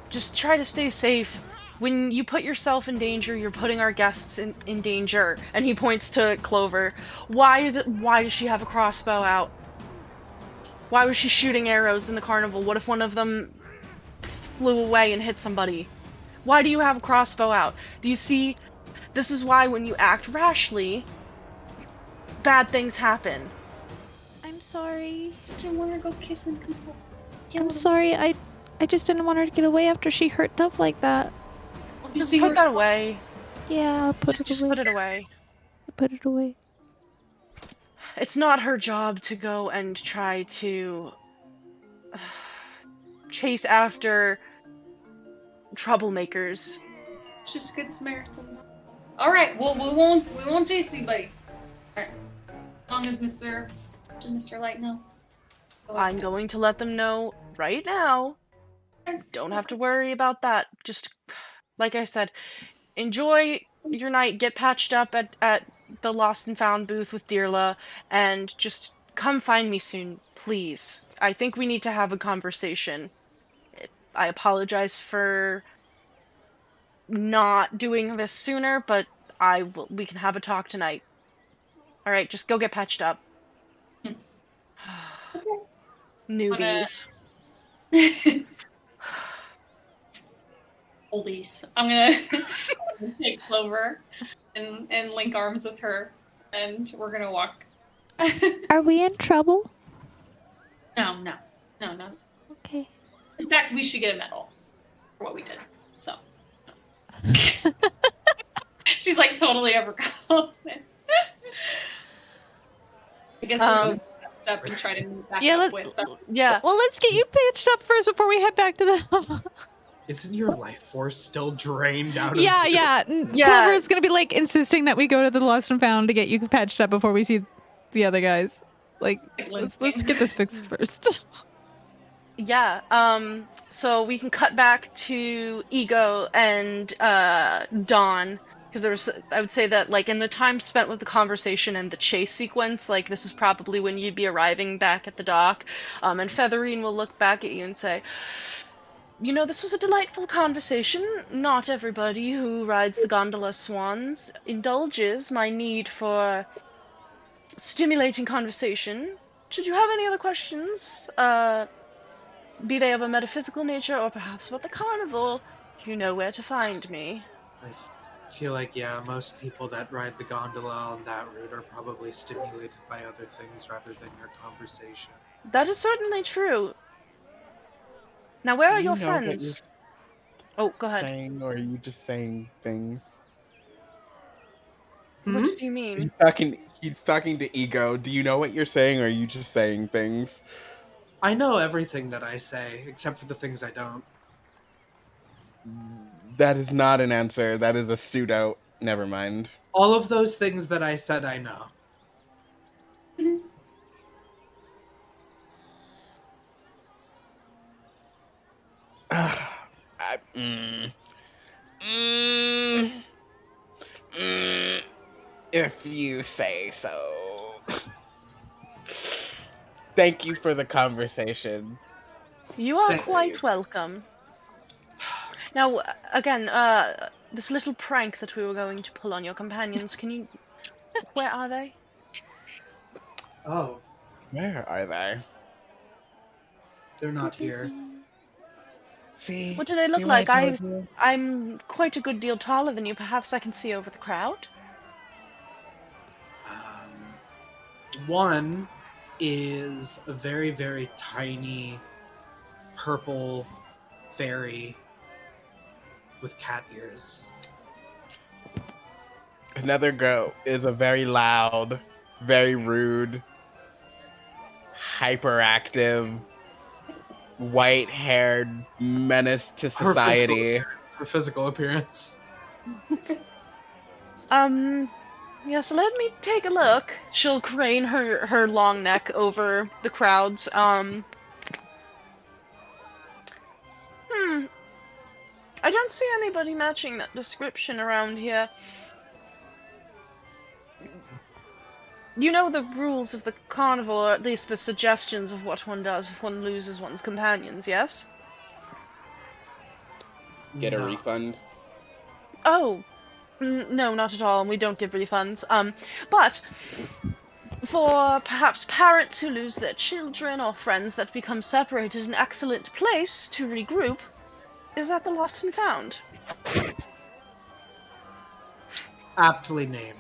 [SPEAKER 1] Just try to stay safe. When you put yourself in danger, you're putting our guests in danger. And he points to Clover. Why does she have a crossbow out? Why was she shooting arrows in the carnival? What if one of them flew away and hit somebody? Why do you have a crossbow out? Do you see? This is why when you act rashly, bad things happen.
[SPEAKER 3] I'm sorry.
[SPEAKER 6] I just didn't want her to go kissing people.
[SPEAKER 3] I'm sorry. I just didn't want her to get away after she hurt Dove like that.
[SPEAKER 1] Just put that away.
[SPEAKER 3] Yeah, I'll put
[SPEAKER 1] Just put it away.
[SPEAKER 3] I'll put it away.
[SPEAKER 1] It's not her job to go and try to chase after troublemakers.
[SPEAKER 6] It's just a good Samaritan. Alright, well we won't chase anybody. Alright. As long as Mr. Light know.
[SPEAKER 1] I'm going to let them know right now. Don't have to worry about that. Just, like I said, enjoy your night, get patched up at the Lost and Found booth with Dearla, and just come find me soon, please. I think we need to have a conversation. I apologize for not doing this sooner, but we can have a talk tonight. All right, just go get patched up. Newbies.
[SPEAKER 6] Oldies. I'm gonna take Clover and link arms with her, and we're gonna walk.
[SPEAKER 3] Are we in trouble?
[SPEAKER 6] No.
[SPEAKER 3] Okay.
[SPEAKER 6] In fact, we should get a medal for what we did. So she's like totally overconfident. I guess we'll go up and try to move back up with.
[SPEAKER 1] Yeah.
[SPEAKER 3] Well, let's get you pitched up first before we head back to them.
[SPEAKER 2] Isn't your life force still drained out of
[SPEAKER 3] Yeah. Clover's gonna be like insisting that we go to the Lost and Found to get you patched up before we see the other guys. Like, let's get this fixed first.
[SPEAKER 1] Yeah. So we can cut back to Ego and Dawn, because I would say that, like, in the time spent with the conversation and the chase sequence, like, this is probably when you'd be arriving back at the dock. And Featherine will look back at you and say, "You know, this was a delightful conversation. Not everybody who rides the gondola swans indulges my need for stimulating conversation. Should you have any other questions, be they of a metaphysical nature or perhaps about the carnival, you know where to find me."
[SPEAKER 2] I feel like, most people that ride the gondola on that route are probably stimulated by other things rather than your conversation.
[SPEAKER 1] That is certainly true. Now, where are your friends? Oh, go ahead.
[SPEAKER 5] Saying, or are you just saying things?
[SPEAKER 1] What do you mean?
[SPEAKER 5] He's talking to Ego. Do you know what you're saying, or are you just saying things?
[SPEAKER 2] I know everything that I say, except for the things I don't.
[SPEAKER 5] That is not an answer. That is a pseudo. Never mind.
[SPEAKER 2] All of those things that I said, I know.
[SPEAKER 5] If you say so. Thank you for the conversation.
[SPEAKER 1] You are quite welcome. Now, again, this little prank that we were going to pull on your companions, where are they?
[SPEAKER 2] Oh,
[SPEAKER 5] Where are they?
[SPEAKER 2] they're not here.
[SPEAKER 5] See?
[SPEAKER 1] What do they look
[SPEAKER 5] see what
[SPEAKER 1] like?
[SPEAKER 5] I told you?
[SPEAKER 1] I'm quite a good deal taller than you. Perhaps I can see over the crowd?
[SPEAKER 2] One is a very, very tiny purple fairy with cat ears.
[SPEAKER 5] Another girl is a very loud, very rude, hyperactive, white-haired menace to society.
[SPEAKER 2] Her physical appearance.
[SPEAKER 1] Yes, let me take a look. She'll crane her long neck over the crowds. I don't see anybody matching that description around here. You know the rules of the carnival, or at least the suggestions of what one does if one loses one's companions, yes?
[SPEAKER 5] Get a
[SPEAKER 2] No.
[SPEAKER 5] refund.
[SPEAKER 1] Oh, no, not at all, and we don't give refunds. But for perhaps parents who lose their children or friends that become separated, an excellent place to regroup is at the Lost and Found.
[SPEAKER 2] Aptly named.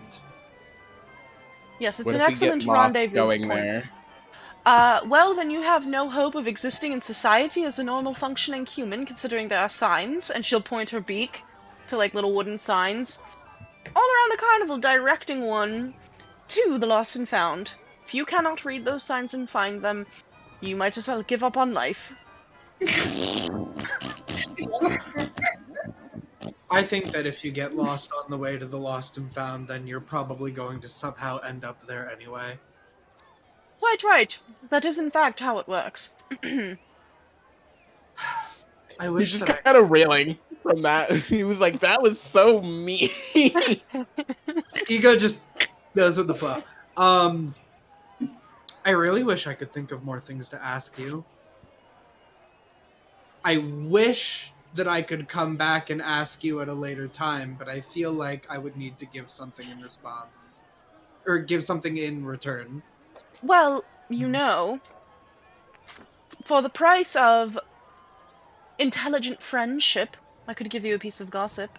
[SPEAKER 1] Yes, it's
[SPEAKER 5] What
[SPEAKER 1] an
[SPEAKER 5] if we
[SPEAKER 1] excellent
[SPEAKER 5] get lost
[SPEAKER 1] rendezvous
[SPEAKER 5] going
[SPEAKER 1] point.
[SPEAKER 5] there?
[SPEAKER 1] Well, then you have no hope of existing in society as a normal functioning human, considering there are signs, and she'll point her beak to, like, little wooden signs all around the carnival directing one to the Lost and Found. If you cannot read those signs and find them, you might as well give up on life.
[SPEAKER 2] I think that if you get lost on the way to the Lost and Found, then you're probably going to somehow end up there anyway.
[SPEAKER 1] Quite right. That is in fact how it works.
[SPEAKER 2] I
[SPEAKER 5] He's
[SPEAKER 2] wish
[SPEAKER 5] just
[SPEAKER 2] that
[SPEAKER 5] kind of railing from that. He was like, that was so mean.
[SPEAKER 2] Ego just goes with the flow. I really wish I could think of more things to ask you. I wish that I could come back and ask you at a later time, but I feel like I would need to give something in response. Or give something in return.
[SPEAKER 1] Well, you know, for the price of intelligent friendship, I could give you a piece of gossip.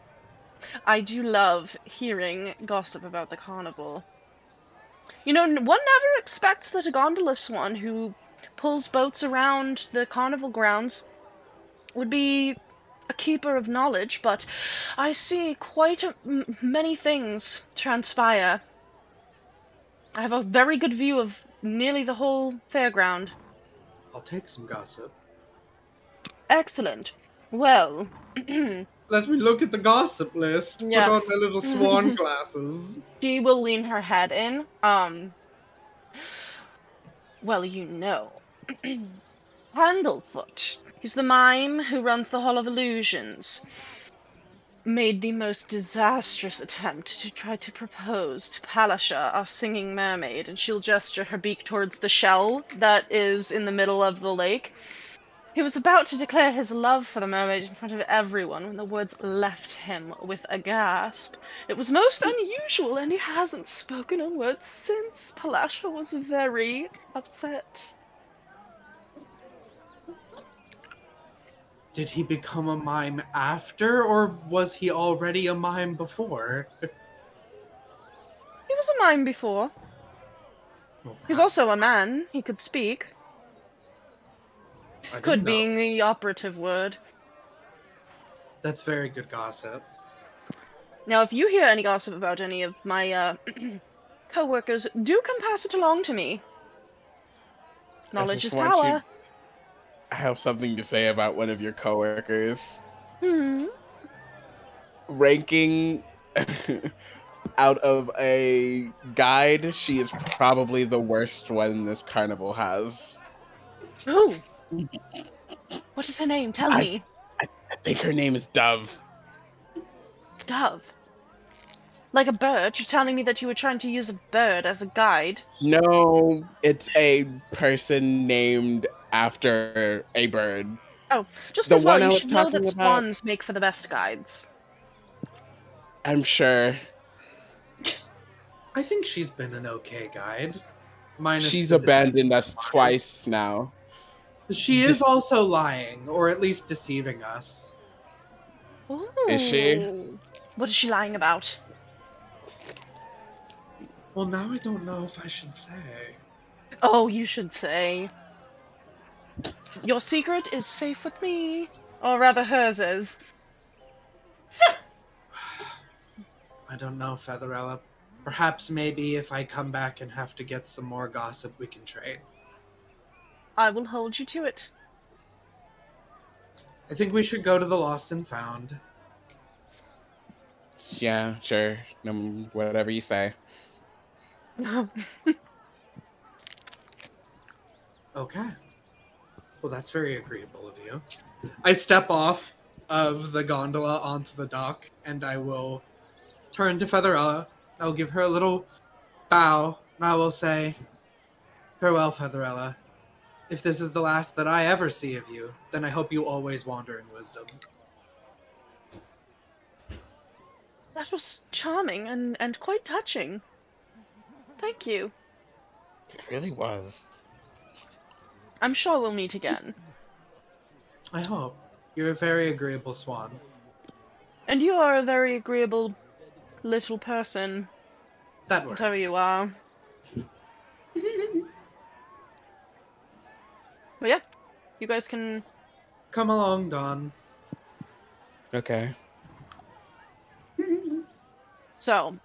[SPEAKER 1] I do love hearing gossip about the carnival. You know, one never expects that a gondola swan who pulls boats around the carnival grounds would be a keeper of knowledge, but I see quite many things transpire. I have a very good view of nearly the whole fairground.
[SPEAKER 2] I'll take some gossip.
[SPEAKER 1] Excellent. Well,
[SPEAKER 2] Let me look at the gossip list.
[SPEAKER 1] yeah.
[SPEAKER 2] Put on my little swan glasses.
[SPEAKER 1] She will lean her head in. Well, you know. Candlefoot. He's the mime who runs the Hall of Illusions. Made the most disastrous attempt to try to propose to Palasha, our singing mermaid, and she'll gesture her beak towards the shell that is in the middle of the lake. He was about to declare his love for the mermaid in front of everyone when the words left him with a gasp. It was most unusual, and he hasn't spoken a word since. Palasha was very upset.
[SPEAKER 2] Did he become a mime after, or was he already a mime before?
[SPEAKER 1] He was a mime before.
[SPEAKER 2] Well,
[SPEAKER 1] He's
[SPEAKER 2] perhaps
[SPEAKER 1] also a man. He could speak.
[SPEAKER 2] I didn't
[SPEAKER 1] Could
[SPEAKER 2] know.
[SPEAKER 1] being the operative word.
[SPEAKER 2] That's very good gossip.
[SPEAKER 1] Now, if you hear any gossip about any of my co-workers, do come pass it along to me. Knowledge is power.
[SPEAKER 5] I have something to say about one of your coworkers.
[SPEAKER 1] Hmm.
[SPEAKER 5] Ranking out of a guide, she is probably the worst one this carnival has.
[SPEAKER 1] Who? What is her name? Tell
[SPEAKER 5] I-
[SPEAKER 1] me.
[SPEAKER 5] I think her name is Dove.
[SPEAKER 1] Dove. Like a bird? You're telling me that you were trying to use a bird as a guide?
[SPEAKER 5] No, it's a person named after a bird.
[SPEAKER 1] Oh, just
[SPEAKER 5] The
[SPEAKER 1] as well,
[SPEAKER 5] one I
[SPEAKER 1] you
[SPEAKER 5] was
[SPEAKER 1] should know that
[SPEAKER 5] talking about,
[SPEAKER 1] swans make for the best guides.
[SPEAKER 5] I'm sure.
[SPEAKER 2] I think she's been an okay guide. Minus
[SPEAKER 5] She's
[SPEAKER 2] the
[SPEAKER 5] abandoned
[SPEAKER 2] detention
[SPEAKER 5] us
[SPEAKER 2] lies.
[SPEAKER 5] twice now.
[SPEAKER 2] She is also lying, or at least deceiving us.
[SPEAKER 1] Ooh.
[SPEAKER 5] Is she?
[SPEAKER 1] What is she lying about?
[SPEAKER 2] Well, now I don't know if I should say.
[SPEAKER 1] Oh, you should say. Your secret is safe with me. Or rather, hers is.
[SPEAKER 2] I don't know, Featherella. Perhaps maybe if I come back and have to get some more gossip, we can trade.
[SPEAKER 1] I will hold you to it.
[SPEAKER 2] I think we should go to the Lost and Found.
[SPEAKER 5] Yeah, sure. Whatever you say.
[SPEAKER 2] Okay. Well, that's very agreeable of you. I step off of the gondola onto the dock, and I will turn to Featherella. I will give her a little bow, and I will say, "Farewell, Featherella. If this is the last that I ever see of you, then I hope you always wander in wisdom."
[SPEAKER 1] That was charming and quite touching. Thank you.
[SPEAKER 5] It really was.
[SPEAKER 1] I'm sure we'll meet again.
[SPEAKER 2] I hope. You're a very agreeable swan.
[SPEAKER 1] And you are a very agreeable little person.
[SPEAKER 2] That works.
[SPEAKER 1] Whatever you are. But yeah, you guys can...
[SPEAKER 2] Come along, Dawn.
[SPEAKER 5] Okay.
[SPEAKER 1] So,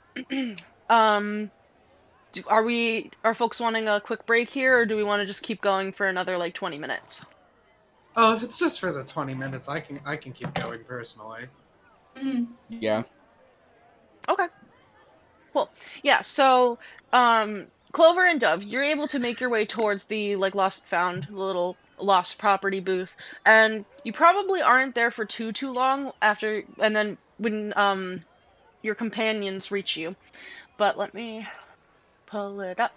[SPEAKER 1] are folks wanting a quick break here, or do we want to just keep going for another, 20 minutes?
[SPEAKER 2] Oh, if it's just for the 20 minutes, I can keep going personally.
[SPEAKER 5] Yeah.
[SPEAKER 1] Okay. Cool. Yeah, so, Clover and Dove, you're able to make your way towards the, lost found, little lost property booth, and you probably aren't there for too long after, and then when, your companions reach you. But let me pull it up.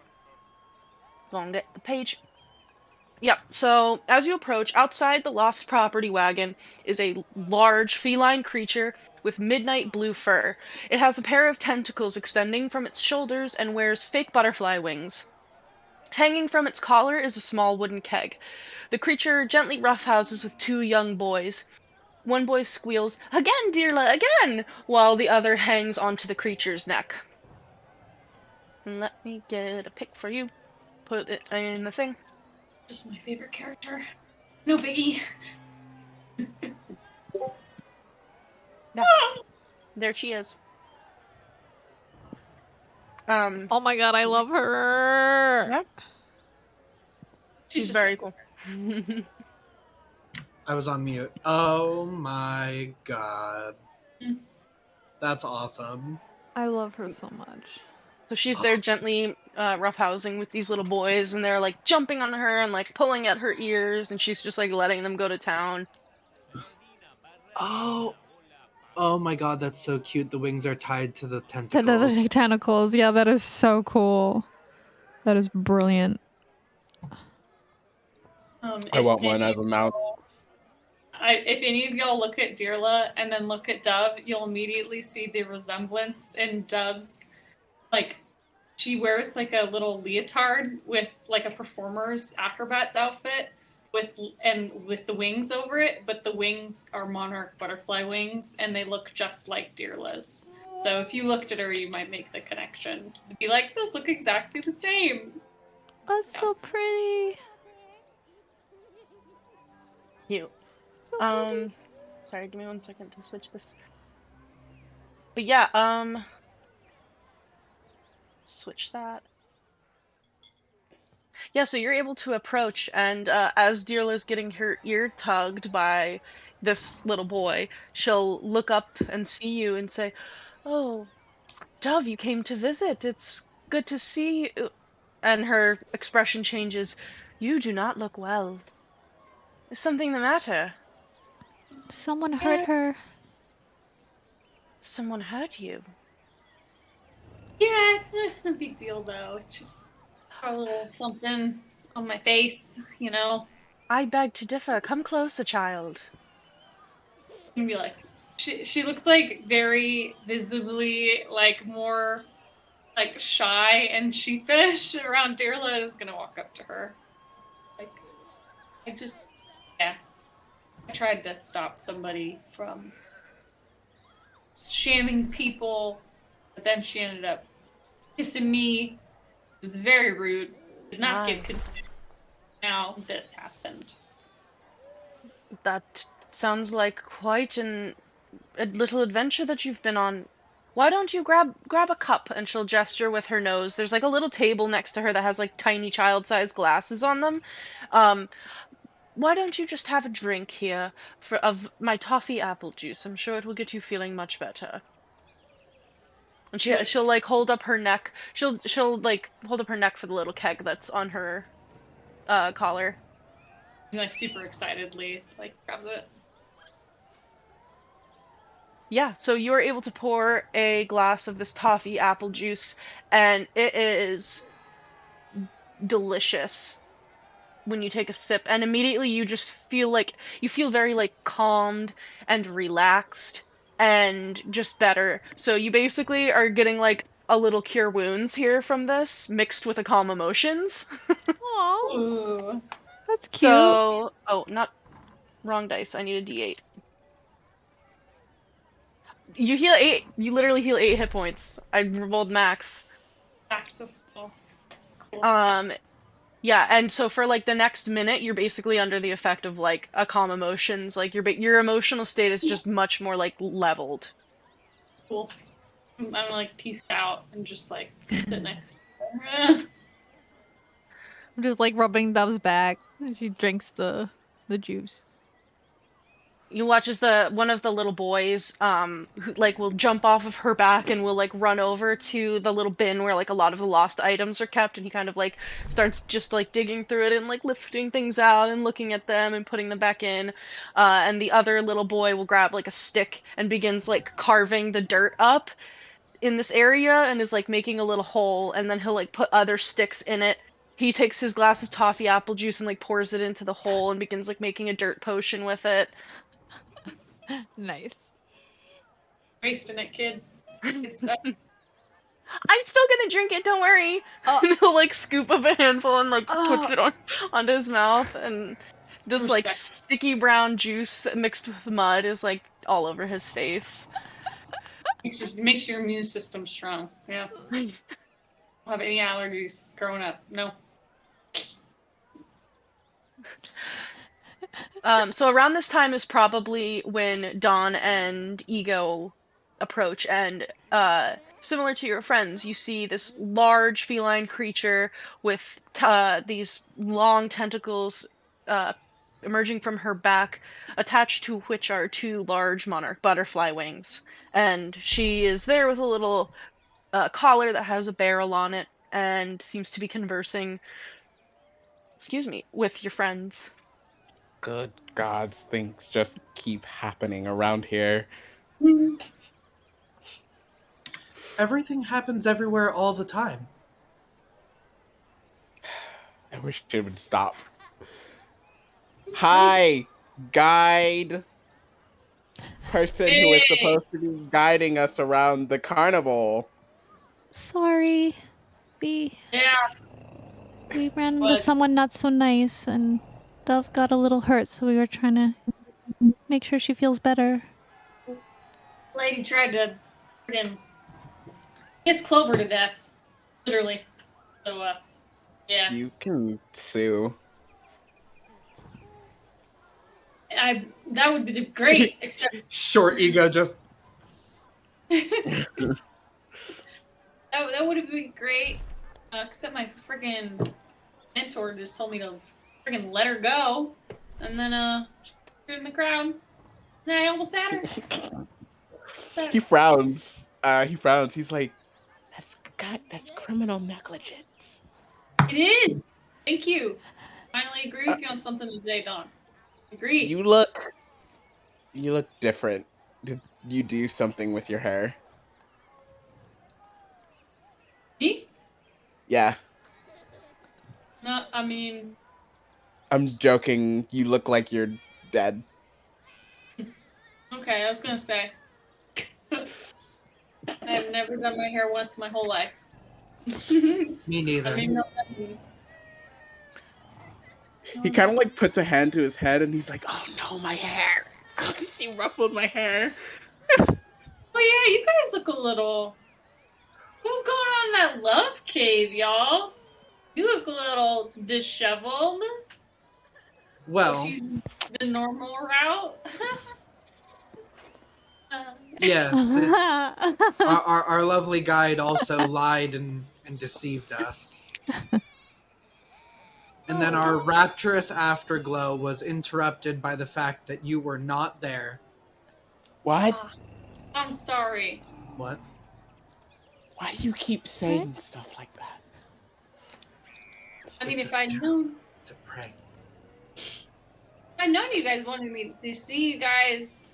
[SPEAKER 1] Long get the page. Yep, so as you approach, outside the lost property wagon is a large feline creature with midnight blue fur. It has a pair of tentacles extending from its shoulders and wears fake butterfly wings. Hanging from its collar is a small wooden keg. The creature gently roughhouses with two young boys. One boy squeals, "Again, Dearla, again!" while the other hangs onto the creature's neck. Let me get a pic for you. Put it in the thing.
[SPEAKER 6] Just my favorite character. No biggie.
[SPEAKER 1] Yeah. There she is.
[SPEAKER 3] Oh my god, I love her.
[SPEAKER 1] Yeah. She's
[SPEAKER 6] just
[SPEAKER 1] very cool.
[SPEAKER 2] I was on mute. Oh my god.
[SPEAKER 6] Mm.
[SPEAKER 2] That's awesome.
[SPEAKER 3] I love her so much.
[SPEAKER 1] So she's there gently roughhousing with these little boys, and they're like jumping on her and like pulling at her ears, and she's just like letting them go to town.
[SPEAKER 2] Oh my god, that's so cute. The wings are tied to the
[SPEAKER 3] The
[SPEAKER 2] tentacles.
[SPEAKER 3] tentacles, yeah, that is so cool. That is brilliant.
[SPEAKER 5] I want one as a mount.
[SPEAKER 6] If any of y'all look at Dearla and then look at Dove, you'll immediately see the resemblance in Dove's, like, she wears like a little leotard with like a performer's acrobat's outfit with the wings over it, but the wings are monarch butterfly wings and they look just like Dearla's. So if you looked at her, you might make the connection. You'd be like, those look exactly the same.
[SPEAKER 3] That's so pretty.
[SPEAKER 1] Cute.
[SPEAKER 3] So pretty.
[SPEAKER 1] Sorry, give me 1 second to switch this. But yeah, switch that. Yeah, so you're able to approach, and as Dearla's getting her ear tugged by this little boy, she'll look up and see you and say, "Oh, Dove, you came to visit. It's good to see you." And her expression changes. "You do not look well. Is something the matter?
[SPEAKER 3] Someone hurt her.
[SPEAKER 1] Someone hurt you?"
[SPEAKER 6] Yeah, it's no big deal though. It's just a little something on my face, you know.
[SPEAKER 1] "I beg to differ. Come closer, child."
[SPEAKER 6] And be like, she looks like very visibly like more like shy and sheepish around Dearla. Is gonna walk up to her. Like, I tried to stop somebody from shamming people, but then she ended up kissing me. It was very rude. Did not get consent. Now this happened.
[SPEAKER 1] That sounds like quite a little adventure that you've been on. Why don't you grab a cup? And she'll gesture with her nose. There's like a little table next to her that has like tiny child-sized glasses on them. Why don't you just have a drink here of my toffee apple juice? I'm sure it will get you feeling much better. And she'll like hold up her neck. She'll like hold up her neck for the little keg that's on her collar.
[SPEAKER 6] She like super excitedly like grabs it.
[SPEAKER 1] Yeah, so you're able to pour a glass of this toffee apple juice, and it is delicious when you take a sip, and immediately you just feel very like calmed and relaxed and just better. So you basically are getting like a little cure wounds here from this, mixed with a calm emotions.
[SPEAKER 3] Aww,
[SPEAKER 6] Ooh.
[SPEAKER 3] that's cute.
[SPEAKER 1] So, wrong dice. I need a D8. You heal 8. You literally heal 8 hit points. I rolled max.
[SPEAKER 6] That's so cool.
[SPEAKER 1] Yeah, and so for like the next minute, you're basically under the effect of like a calm emotions. Like your emotional state is just much more like leveled.
[SPEAKER 6] Cool. I'm like peaced out and just like sit next to her.
[SPEAKER 3] I'm just like rubbing Dove's back and she drinks the juice.
[SPEAKER 1] You watch as one of the little boys who like will jump off of her back and will like run over to the little bin where like a lot of the lost items are kept, and he kind of like starts just like digging through it and like lifting things out and looking at them and putting them back in. And the other little boy will grab like a stick and begins like carving the dirt up in this area and is like making a little hole, and then he'll like put other sticks in it. he takes his glass of toffee apple juice and like pours it into the hole and begins like making a dirt potion with it.
[SPEAKER 3] Nice.
[SPEAKER 6] Wasting it, kid. It's
[SPEAKER 1] I'm still gonna drink it, don't worry. And he'll like scoop up a handful and like puts it onto his mouth, and this like
[SPEAKER 6] Respect.
[SPEAKER 1] sticky brown juice mixed with mud is like all over his face.
[SPEAKER 6] makes your immune system strong. Yeah. Don't have any allergies growing up. No.
[SPEAKER 1] So around this time is probably when Dawn and Ego approach, and similar to your friends, you see this large feline creature with these long tentacles emerging from her back, attached to which are two large monarch butterfly wings. And she is there with a little collar that has a barrel on it, and seems to be conversing, with your friends.
[SPEAKER 5] Good gods, things just keep happening around here.
[SPEAKER 2] Everything happens everywhere all the time.
[SPEAKER 5] I wish it would stop. Hi, guide. Person who is supposed to be guiding us around the carnival.
[SPEAKER 3] Sorry. We ran into
[SPEAKER 6] Was-
[SPEAKER 3] someone not so nice, and Dove got a little hurt, so we were trying to make sure she feels better.
[SPEAKER 6] Lady tried to freaking kiss Clover to death. Literally. So, yeah.
[SPEAKER 5] You can sue.
[SPEAKER 6] That would be great, except
[SPEAKER 2] Short Ego just
[SPEAKER 6] that would have been great. Except my freaking mentor just told me to freaking let her go, and then she in the crowd. And I almost had her.
[SPEAKER 5] He frowns. He's like, that's criminal negligence.
[SPEAKER 6] It is. Thank you. Finally agree with you on something today, Dawn. Agreed.
[SPEAKER 5] You look different. Did you do something with your hair?
[SPEAKER 6] Me?
[SPEAKER 5] Yeah.
[SPEAKER 6] No, I mean,
[SPEAKER 5] I'm joking. You look like you're dead.
[SPEAKER 6] okay, I was gonna say. I've never done my hair once in my whole life.
[SPEAKER 2] me
[SPEAKER 6] I
[SPEAKER 2] neither.
[SPEAKER 6] don't even know what that means.
[SPEAKER 5] He kind of like puts a hand to his head and he's like, "Oh no, my hair! She ruffled my hair."
[SPEAKER 6] Oh yeah, you guys look a little. What's going on in that love cave, y'all? You look a little disheveled.
[SPEAKER 2] Well,
[SPEAKER 6] Excuse the normal route.
[SPEAKER 2] yes, our lovely guide also lied and deceived us. And then our rapturous afterglow was interrupted by the fact that you were not there.
[SPEAKER 5] What?
[SPEAKER 6] I'm sorry.
[SPEAKER 2] What?
[SPEAKER 5] Why do you keep saying stuff like that?
[SPEAKER 6] I mean,
[SPEAKER 2] It's
[SPEAKER 6] if
[SPEAKER 2] a
[SPEAKER 6] I'd
[SPEAKER 2] joke.
[SPEAKER 6] known,
[SPEAKER 2] It's a prank.
[SPEAKER 6] I known you guys wanted me to see you guys.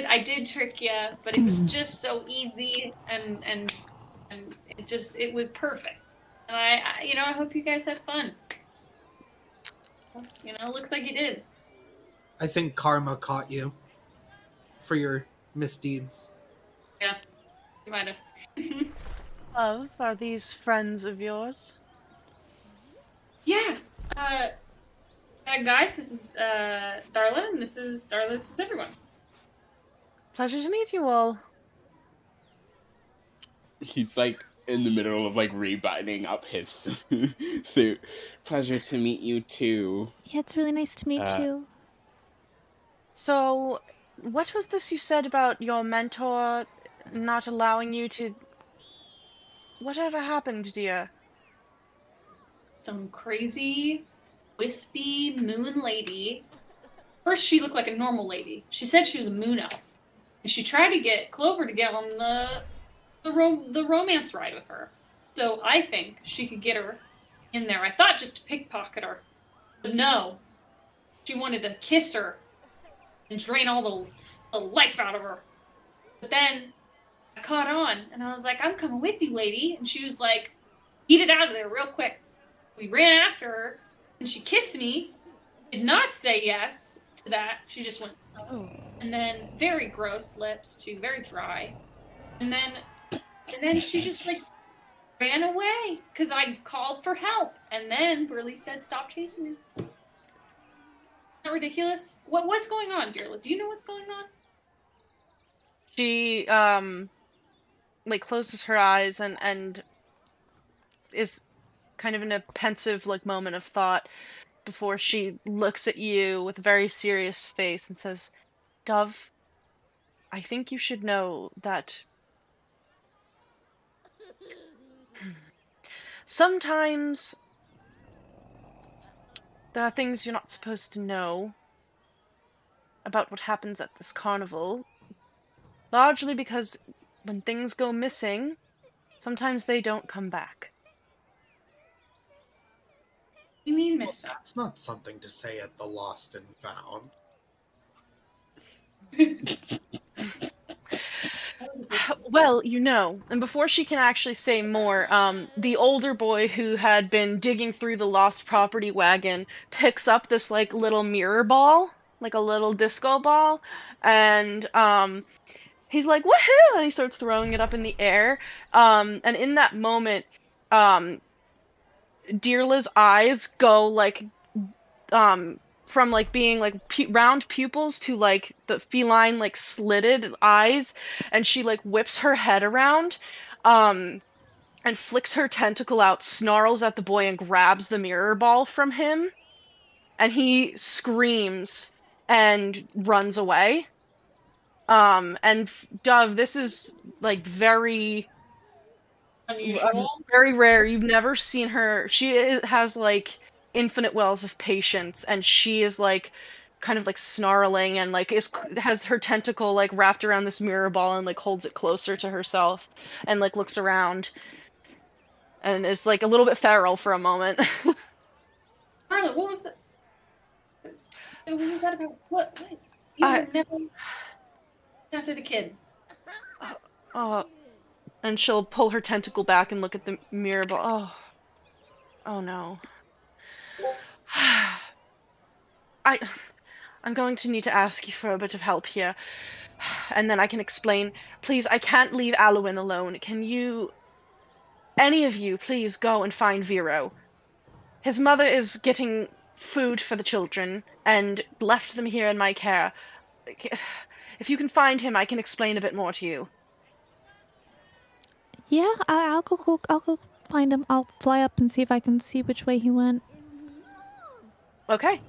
[SPEAKER 6] I did trick you, but it was just so easy, and it was perfect. And I hope you guys had fun. It looks like you did.
[SPEAKER 2] I think karma caught you for your misdeeds.
[SPEAKER 6] Yeah, you might have.
[SPEAKER 1] Love, are these friends of yours?
[SPEAKER 6] Yeah. Guys, this is Darla, and this is Darla. This is everyone.
[SPEAKER 1] Pleasure to meet you all.
[SPEAKER 5] He's like in the middle of like rebinding up his suit. Pleasure to meet you too.
[SPEAKER 3] Yeah, it's really nice to meet you.
[SPEAKER 1] So, what was this you said about your mentor not allowing you to... Whatever happened, dear?
[SPEAKER 6] Some crazy, wispy moon lady. First, she looked like a normal lady. She said she was a moon elf, and she tried to get Clover to get on the romance ride with her. So I think she could get her in there. I thought just to pickpocket her, but no, she wanted to kiss her and drain all the life out of her. But then I caught on, and I was like, "I'm coming with you, lady," and she was like, "Eat it out of there real quick." We ran after her, and she kissed me. Did not say yes to that. She just went, oh. And then very gross lips too, very dry. And then she just like ran away because I called for help, and then Burley said, "Stop chasing me." Isn't that ridiculous? What's going on, Dearla? Do you know what's going on?
[SPEAKER 1] She like closes her eyes and is kind of in a pensive like moment of thought before she looks at you with a very serious face and says, "Dove, I think you should know that sometimes there are things you're not supposed to know about what happens at this carnival, largely because when things go missing, sometimes they don't come back."
[SPEAKER 6] You mean
[SPEAKER 2] Well,
[SPEAKER 6] missing?
[SPEAKER 2] that's not something to say at the Lost and Found.
[SPEAKER 1] Well, you know, and before she can actually say more, the older boy who had been digging through the lost property wagon picks up this like little mirror ball, like a little disco ball, and he's like, "Woohoo!" and he starts throwing it up in the air. And in that moment, Dearla's eyes go like from like being like round pupils to like the feline like slitted eyes, and she like whips her head around and flicks her tentacle out, snarls at the boy, and grabs the mirror ball from him, and he screams and runs away. And Dove, this is like
[SPEAKER 6] Unusual.
[SPEAKER 1] very rare. You've never seen her. She has like infinite wells of patience, and she is like kind of like snarling and like has her tentacle like wrapped around this mirror ball and like holds it closer to herself and like looks around and is like a little bit feral for a moment.
[SPEAKER 6] Charlotte, what was that? What was that about? What? You have never adopted a kid.
[SPEAKER 1] And she'll pull her tentacle back and look at the mirror ball. Oh no. I'm going to need to ask you for a bit of help here, and then I can explain. Please, I can't leave Alwyn alone. Can you, any of you, please go and find Vero? His mother is getting food for the children and left them here in my care. If you can find him, I can explain a bit more to you.
[SPEAKER 3] Yeah, I'll go. I'll go find him. I'll fly up and see if I can see which way he went.
[SPEAKER 1] Okay.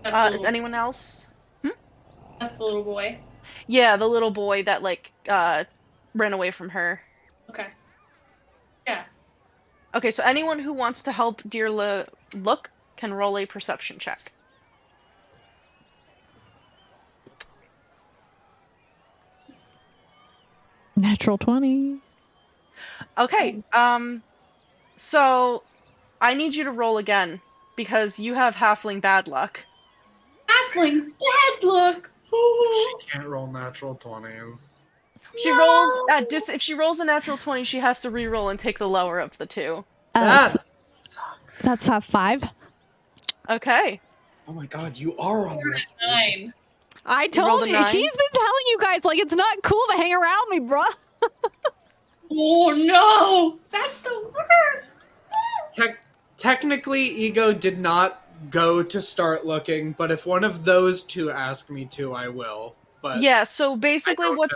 [SPEAKER 1] Is anyone else?
[SPEAKER 6] That's the little boy.
[SPEAKER 1] Yeah, the little boy that like ran away from her.
[SPEAKER 6] Okay. Yeah.
[SPEAKER 1] Okay, so anyone who wants to help Dearla look can roll a perception check.
[SPEAKER 3] Natural 20.
[SPEAKER 1] Okay, so I need you to roll again because you have halfling bad luck.
[SPEAKER 6] Halfling bad luck.
[SPEAKER 2] She can't roll natural 20s.
[SPEAKER 1] She rolls at if she rolls a natural 20, she has to re-roll and take the lower of the two.
[SPEAKER 2] That's...
[SPEAKER 3] That's a 5.
[SPEAKER 1] Okay.
[SPEAKER 2] Oh my god, you are on the
[SPEAKER 6] 9.
[SPEAKER 3] I told
[SPEAKER 1] rolled a
[SPEAKER 3] you.
[SPEAKER 1] 9?
[SPEAKER 3] She's been telling you guys like it's not cool to hang around me, bruh.
[SPEAKER 6] Oh no! That's the worst!
[SPEAKER 2] Technically, Ego did not go to start looking, but if one of those two ask me to, I will. But
[SPEAKER 1] yeah, so basically
[SPEAKER 2] know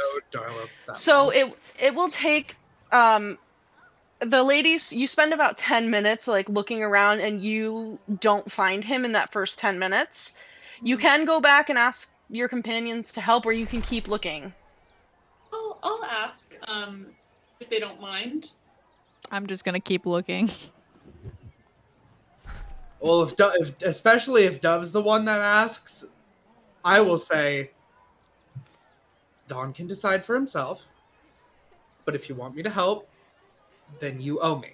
[SPEAKER 1] so it will take the ladies, you spend about 10 minutes like looking around and you don't find him in that first 10 minutes. You can go back and ask your companions to help, or you can keep looking.
[SPEAKER 6] I'll ask, if they don't mind.
[SPEAKER 3] I'm just gonna keep looking.
[SPEAKER 2] Well, especially if Dove's the one that asks, I will say, Don can decide for himself. But if you want me to help, then you owe me.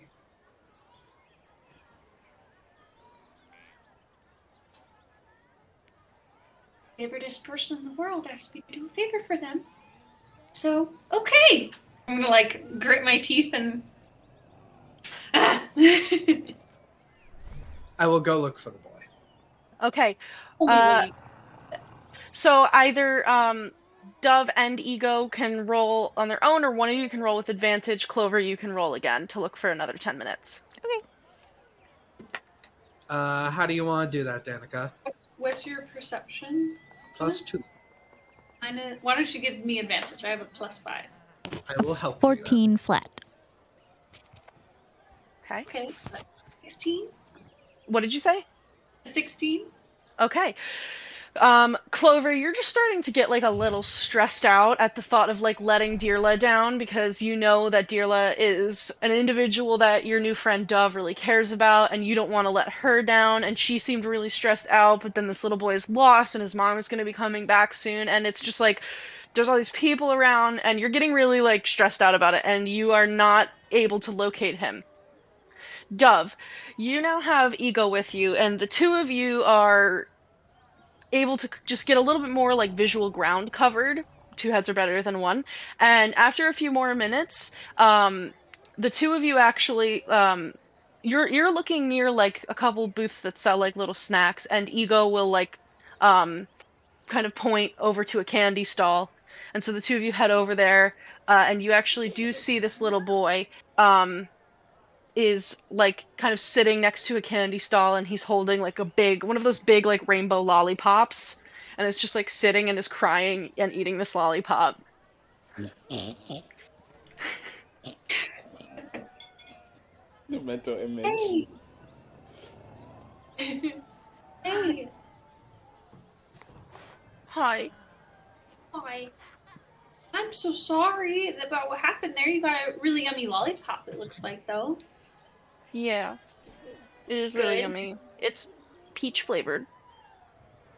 [SPEAKER 6] Favoriteest person in the world asked me to do a favor for them. So, okay! I'm gonna, like, grit my teeth and...
[SPEAKER 2] I will go look for the boy.
[SPEAKER 1] Okay.
[SPEAKER 6] Holy lady.
[SPEAKER 1] So either Dove and Ego can roll on their own, or one of you can roll with advantage. Clover, you can roll again to look for another 10 minutes.
[SPEAKER 3] Okay.
[SPEAKER 2] How do you want to do that, Danica?
[SPEAKER 6] What's your perception?
[SPEAKER 2] +2.
[SPEAKER 6] Why don't you give me advantage? I have a +5.
[SPEAKER 2] I will help you.
[SPEAKER 3] 14 flat.
[SPEAKER 1] Okay.
[SPEAKER 6] Okay. 16?
[SPEAKER 1] What did you say?
[SPEAKER 6] 16?
[SPEAKER 1] Okay. Clover, you're just starting to get, like, a little stressed out at the thought of, like, letting Dearla down, because you know that Dearla is an individual that your new friend Dove really cares about, and you don't want to let her down, and she seemed really stressed out, but then this little boy is lost, and his mom is going to be coming back soon, and it's just, like, there's all these people around, and you're getting really, like, stressed out about it, and you are not able to locate him. Dove, you now have Ego with you, and the two of you are able to just get a little bit more, like, visual ground covered. Two heads are better than one. And after a few more minutes, the two of you actually, you're looking near, like, a couple booths that sell, like, little snacks, and Ego will, like, kind of point over to a candy stall. And so the two of you head over there, and you actually do see this little boy, is, like, kind of sitting next to a candy stall, and he's holding, like, one of those big, like, rainbow lollipops, and it's just, like, sitting and is crying and eating this lollipop.
[SPEAKER 5] The mental image.
[SPEAKER 6] Hey! Hey!
[SPEAKER 1] Hi.
[SPEAKER 6] Hi. I'm so sorry about what happened there. You got a really yummy lollipop, it looks like, though.
[SPEAKER 1] Yeah. It is really
[SPEAKER 6] Good.
[SPEAKER 1] yummy. It's peach flavored.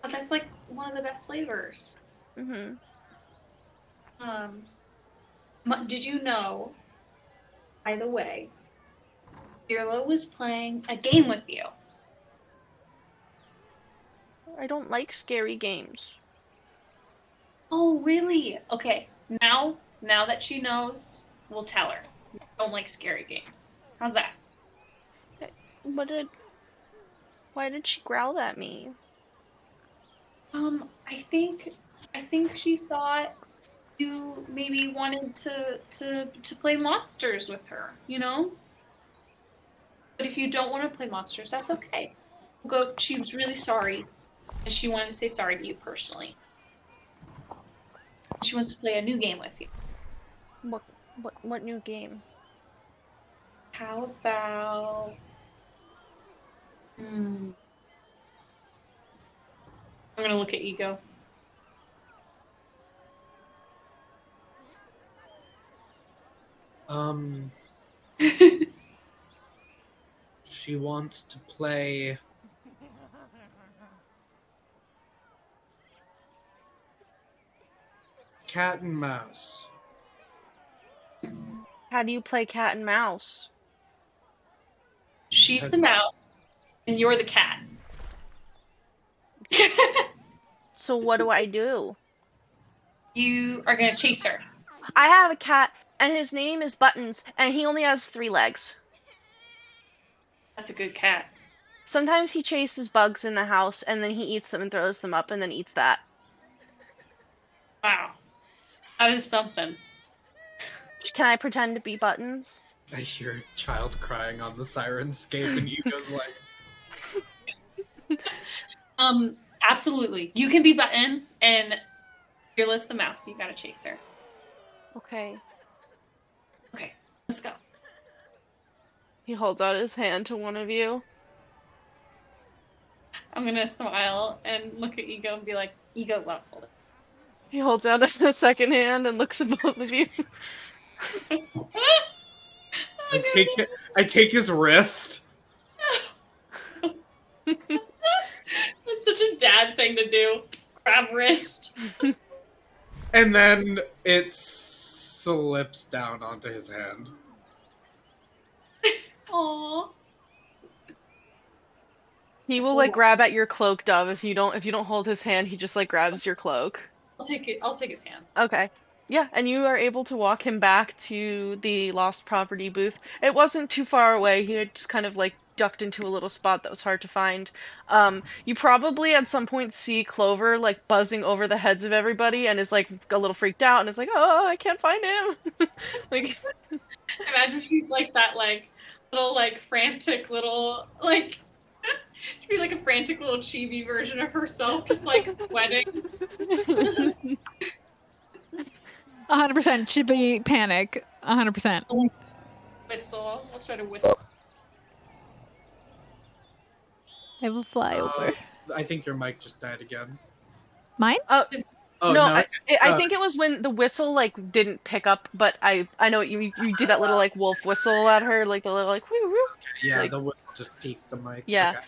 [SPEAKER 6] But that's like one of the best flavors.
[SPEAKER 1] Mm-hmm.
[SPEAKER 6] Did you know, by the way, Dearla was playing a game with you?
[SPEAKER 1] I don't like scary games.
[SPEAKER 6] Oh, really? Okay, now that she knows, we'll tell her. I don't like scary games. How's that?
[SPEAKER 1] Why did she growl at me?
[SPEAKER 6] I think she thought you maybe wanted to play monsters with her, you know? But if you don't want to play monsters, that's okay. She was really sorry, and she wanted to say sorry to you personally. She wants to play a new game with you.
[SPEAKER 1] What new game?
[SPEAKER 6] How about... I'm gonna look at Ego.
[SPEAKER 2] She wants to play cat and mouse.
[SPEAKER 1] How do you play cat and mouse?
[SPEAKER 6] She's the mouse, and you're the cat.
[SPEAKER 1] So what do I do?
[SPEAKER 6] You are gonna chase her.
[SPEAKER 1] I have a cat, and his name is Buttons, and he only has 3 legs.
[SPEAKER 6] That's a good cat.
[SPEAKER 1] Sometimes he chases bugs in the house, and then he eats them and throws them up, and then eats that.
[SPEAKER 6] Wow. That is something.
[SPEAKER 1] Can I pretend to be Buttons?
[SPEAKER 2] I hear a child crying on the Sirenscape, and Ego's like...
[SPEAKER 6] Absolutely. You can be Buttons, and Fearless the mouse. You gotta chase her.
[SPEAKER 1] Okay.
[SPEAKER 6] Okay, let's go.
[SPEAKER 1] He holds out his hand to one of you.
[SPEAKER 6] I'm gonna smile and look at Ego and be like, Ego loves holding.
[SPEAKER 1] He holds out a second hand and looks at both of you.
[SPEAKER 2] I take his wrist.
[SPEAKER 6] That's such a dad thing to do. Grab wrist.
[SPEAKER 2] And then it slips down onto his hand.
[SPEAKER 6] Aww.
[SPEAKER 1] He will, like, grab at your cloak, Dove. If you don't hold his hand, he just, like, grabs your cloak.
[SPEAKER 6] I'll take his hand.
[SPEAKER 1] Okay. Yeah, and you are able to walk him back to the lost property booth. It wasn't too far away. He had just kind of, like, ducked into a little spot that was hard to find. You probably at some point see Clover like buzzing over the heads of everybody and is like a little freaked out and is like, "Oh, I can't find him." Like,
[SPEAKER 6] Imagine she's like that, like little, like frantic little, like she'd be like a frantic little chibi version of herself, just like sweating.
[SPEAKER 3] 100% should be panic. 100%.
[SPEAKER 6] Whistle. I'll try to whistle.
[SPEAKER 3] I will fly over.
[SPEAKER 2] I think your mic just died again.
[SPEAKER 3] Mine?
[SPEAKER 2] Oh
[SPEAKER 1] no,
[SPEAKER 2] no!
[SPEAKER 1] I think it was when the whistle like didn't pick up, but I know you do that little like wolf whistle at her, like the little like woo woo.
[SPEAKER 2] Yeah,
[SPEAKER 1] like,
[SPEAKER 2] the whistle just peaked the mic.
[SPEAKER 1] Yeah.
[SPEAKER 2] Okay.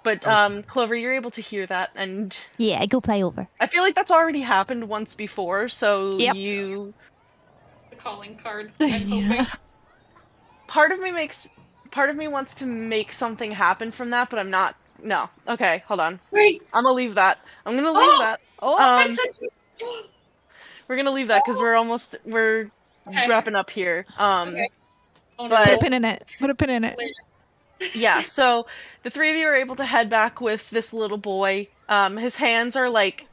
[SPEAKER 1] But Clover, you're able to hear that, and
[SPEAKER 3] Yeah, I go fly over.
[SPEAKER 1] I feel like that's already happened once before, so
[SPEAKER 3] Yep.
[SPEAKER 1] you.
[SPEAKER 6] The calling card. I'm hoping.
[SPEAKER 3] Yeah.
[SPEAKER 1] Part of me wants to make something happen from that, but I'm not. No. Okay, hold on.
[SPEAKER 6] Wait.
[SPEAKER 1] I'm gonna leave that. I'm gonna leave that.
[SPEAKER 3] Oh,
[SPEAKER 6] I said
[SPEAKER 1] We're gonna leave that because we're
[SPEAKER 6] Okay.
[SPEAKER 1] wrapping up here.
[SPEAKER 6] Okay. Oh, no.
[SPEAKER 1] But-
[SPEAKER 3] put a pin in it. Put a pin in it.
[SPEAKER 1] Yeah, so the three of you are able to head back with this little boy. His hands are like,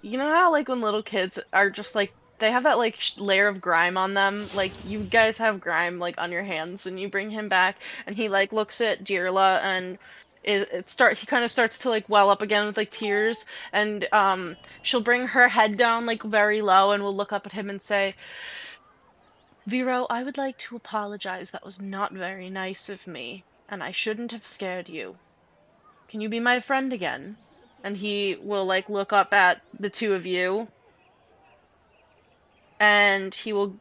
[SPEAKER 1] you know how like when little kids are just like they have that like layer of grime on them. Like you guys have grime like on your hands, and you bring him back, and he like looks at Dirla, and he kind of starts to like well up again with like tears, and she'll bring her head down like very low, and will look up at him and say, "Vero, I would like to apologize. That was not very nice of me. And I shouldn't have scared you. Can you be my friend again?" And he will like look up at the two of you, and he will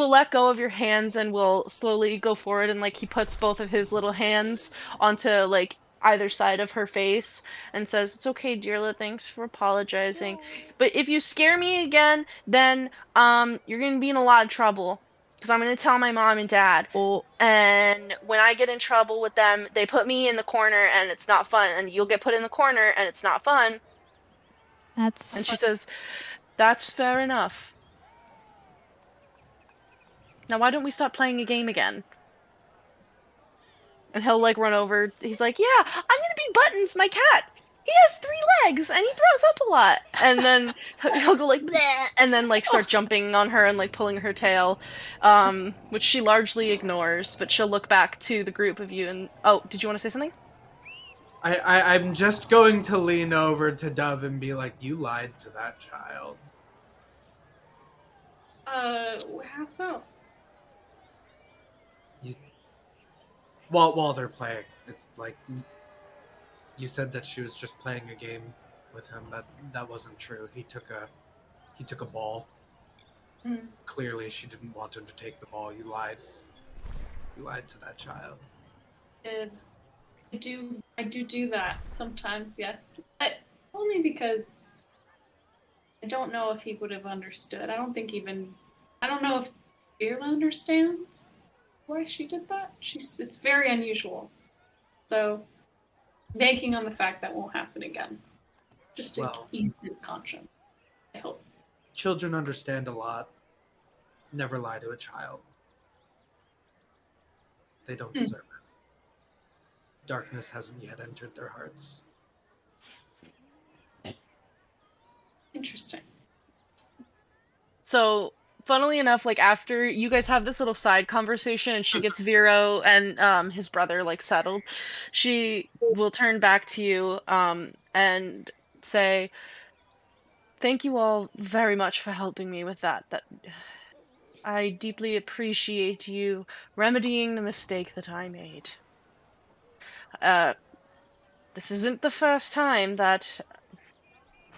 [SPEAKER 1] let go of your hands and will slowly go forward, and like he puts both of his little hands onto like either side of her face and says, "It's okay, Dirla, thanks for apologizing. But if you scare me again, then you're gonna be in a lot of trouble. Because I'm going to tell my mom and dad.
[SPEAKER 3] Oh,
[SPEAKER 1] And when I get in trouble with them, they put me in the corner and it's not fun. And you'll get put in the corner and it's not fun."
[SPEAKER 3] that's.
[SPEAKER 1] And she says, "That's fair enough. Now why don't we stop playing a game again?" And he'll like run over. He's like, "Yeah, I'm going to be Buttons, my cat. He has 3 legs and he throws up a lot." And then he'll go like, "Bleh," and then like start jumping on her and like pulling her tail, which she largely ignores. But she'll look back to the group of you and, oh, did you want to say something?
[SPEAKER 2] I'm just going to lean over to Dove and be like, "You lied to that child."
[SPEAKER 6] How so?
[SPEAKER 2] While they're playing, it's like you said that she was just playing a game with him. That wasn't true. He took a ball.
[SPEAKER 6] Mm.
[SPEAKER 2] Clearly, she didn't want him to take the ball. You lied. You lied to that child.
[SPEAKER 6] I do that sometimes, yes. But only because I don't know if he would have understood. I don't know if Dirla understands why she did that. It's very unusual. So banking on the fact that won't happen again. Just to ease his conscience, I hope.
[SPEAKER 2] Children understand a lot. Never lie to a child. They don't deserve it. Darkness hasn't yet entered their hearts.
[SPEAKER 6] Interesting.
[SPEAKER 1] So, funnily enough, like after you guys have this little side conversation and she gets Vero and his brother like settled, she will turn back to you and say, "Thank you all very much for helping me with that. I deeply appreciate you remedying the mistake that I made. This isn't the first time that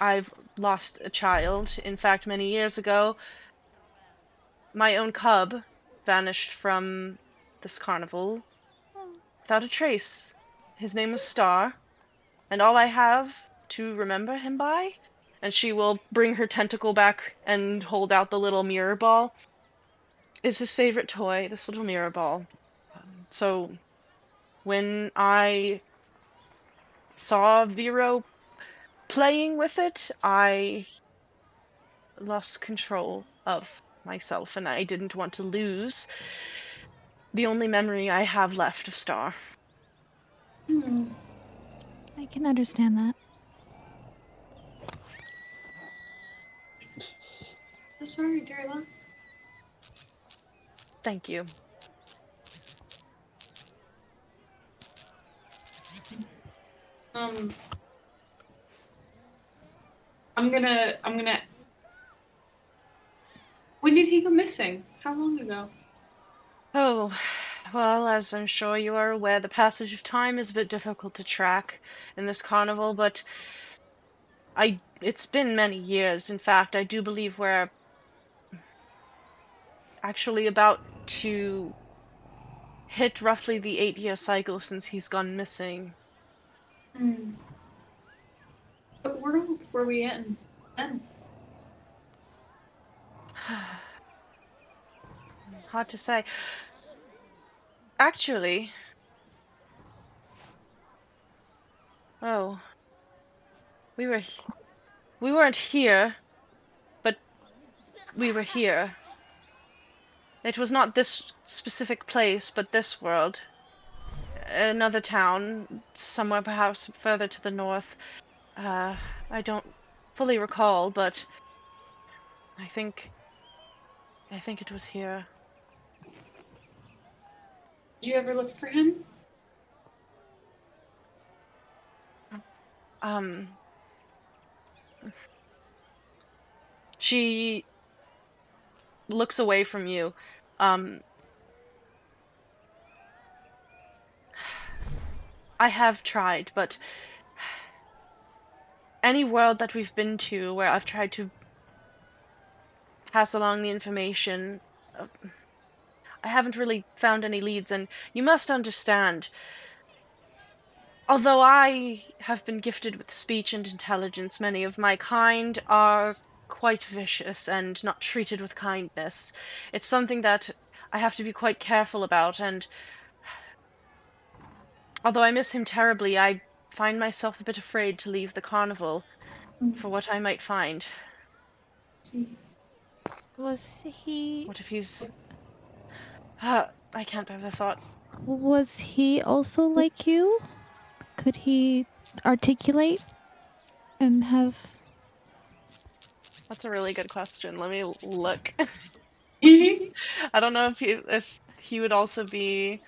[SPEAKER 1] I've lost a child. In fact, many years ago, my own cub vanished from this carnival without a trace. His name was Star, and all I have to remember him by," and she will bring her tentacle back and hold out the little mirror ball, "is his favorite toy, this little mirror ball. So when I saw Vero playing with it, I lost control of myself, and I didn't want to lose the only memory I have left of Star.
[SPEAKER 3] I can understand that.
[SPEAKER 6] I'm sorry, Darla.
[SPEAKER 1] Thank you.
[SPEAKER 6] I'm gonna. When did he go missing? How long ago?
[SPEAKER 1] Oh, well, as I'm sure you are aware, the passage of time is a bit difficult to track in this carnival, but it's been many years. In fact, I do believe we're actually about to hit roughly the 8-year cycle since he's gone missing.
[SPEAKER 6] What world were we in then?
[SPEAKER 1] Hard to say. Actually, oh, we weren't here, but we were here. It was not this specific place, but this world. Another town, somewhere perhaps further to the north. I don't fully recall, but I think it was here.
[SPEAKER 6] Did you ever look for him?
[SPEAKER 1] She looks away from you. I have tried, but any world that we've been to where I've tried to pass along the information, I haven't really found any leads, and you must understand, although I have been gifted with speech and intelligence, many of my kind are quite vicious and not treated with kindness. It's something that I have to be quite careful about, and although I miss him terribly, I find myself a bit afraid to leave the carnival for what I might find.
[SPEAKER 3] Was he...
[SPEAKER 1] What if he's... I can't bear the thought.
[SPEAKER 3] Was he also like you? Could he articulate and have...
[SPEAKER 1] That's a really good question. Let me look. I don't know if he would also be...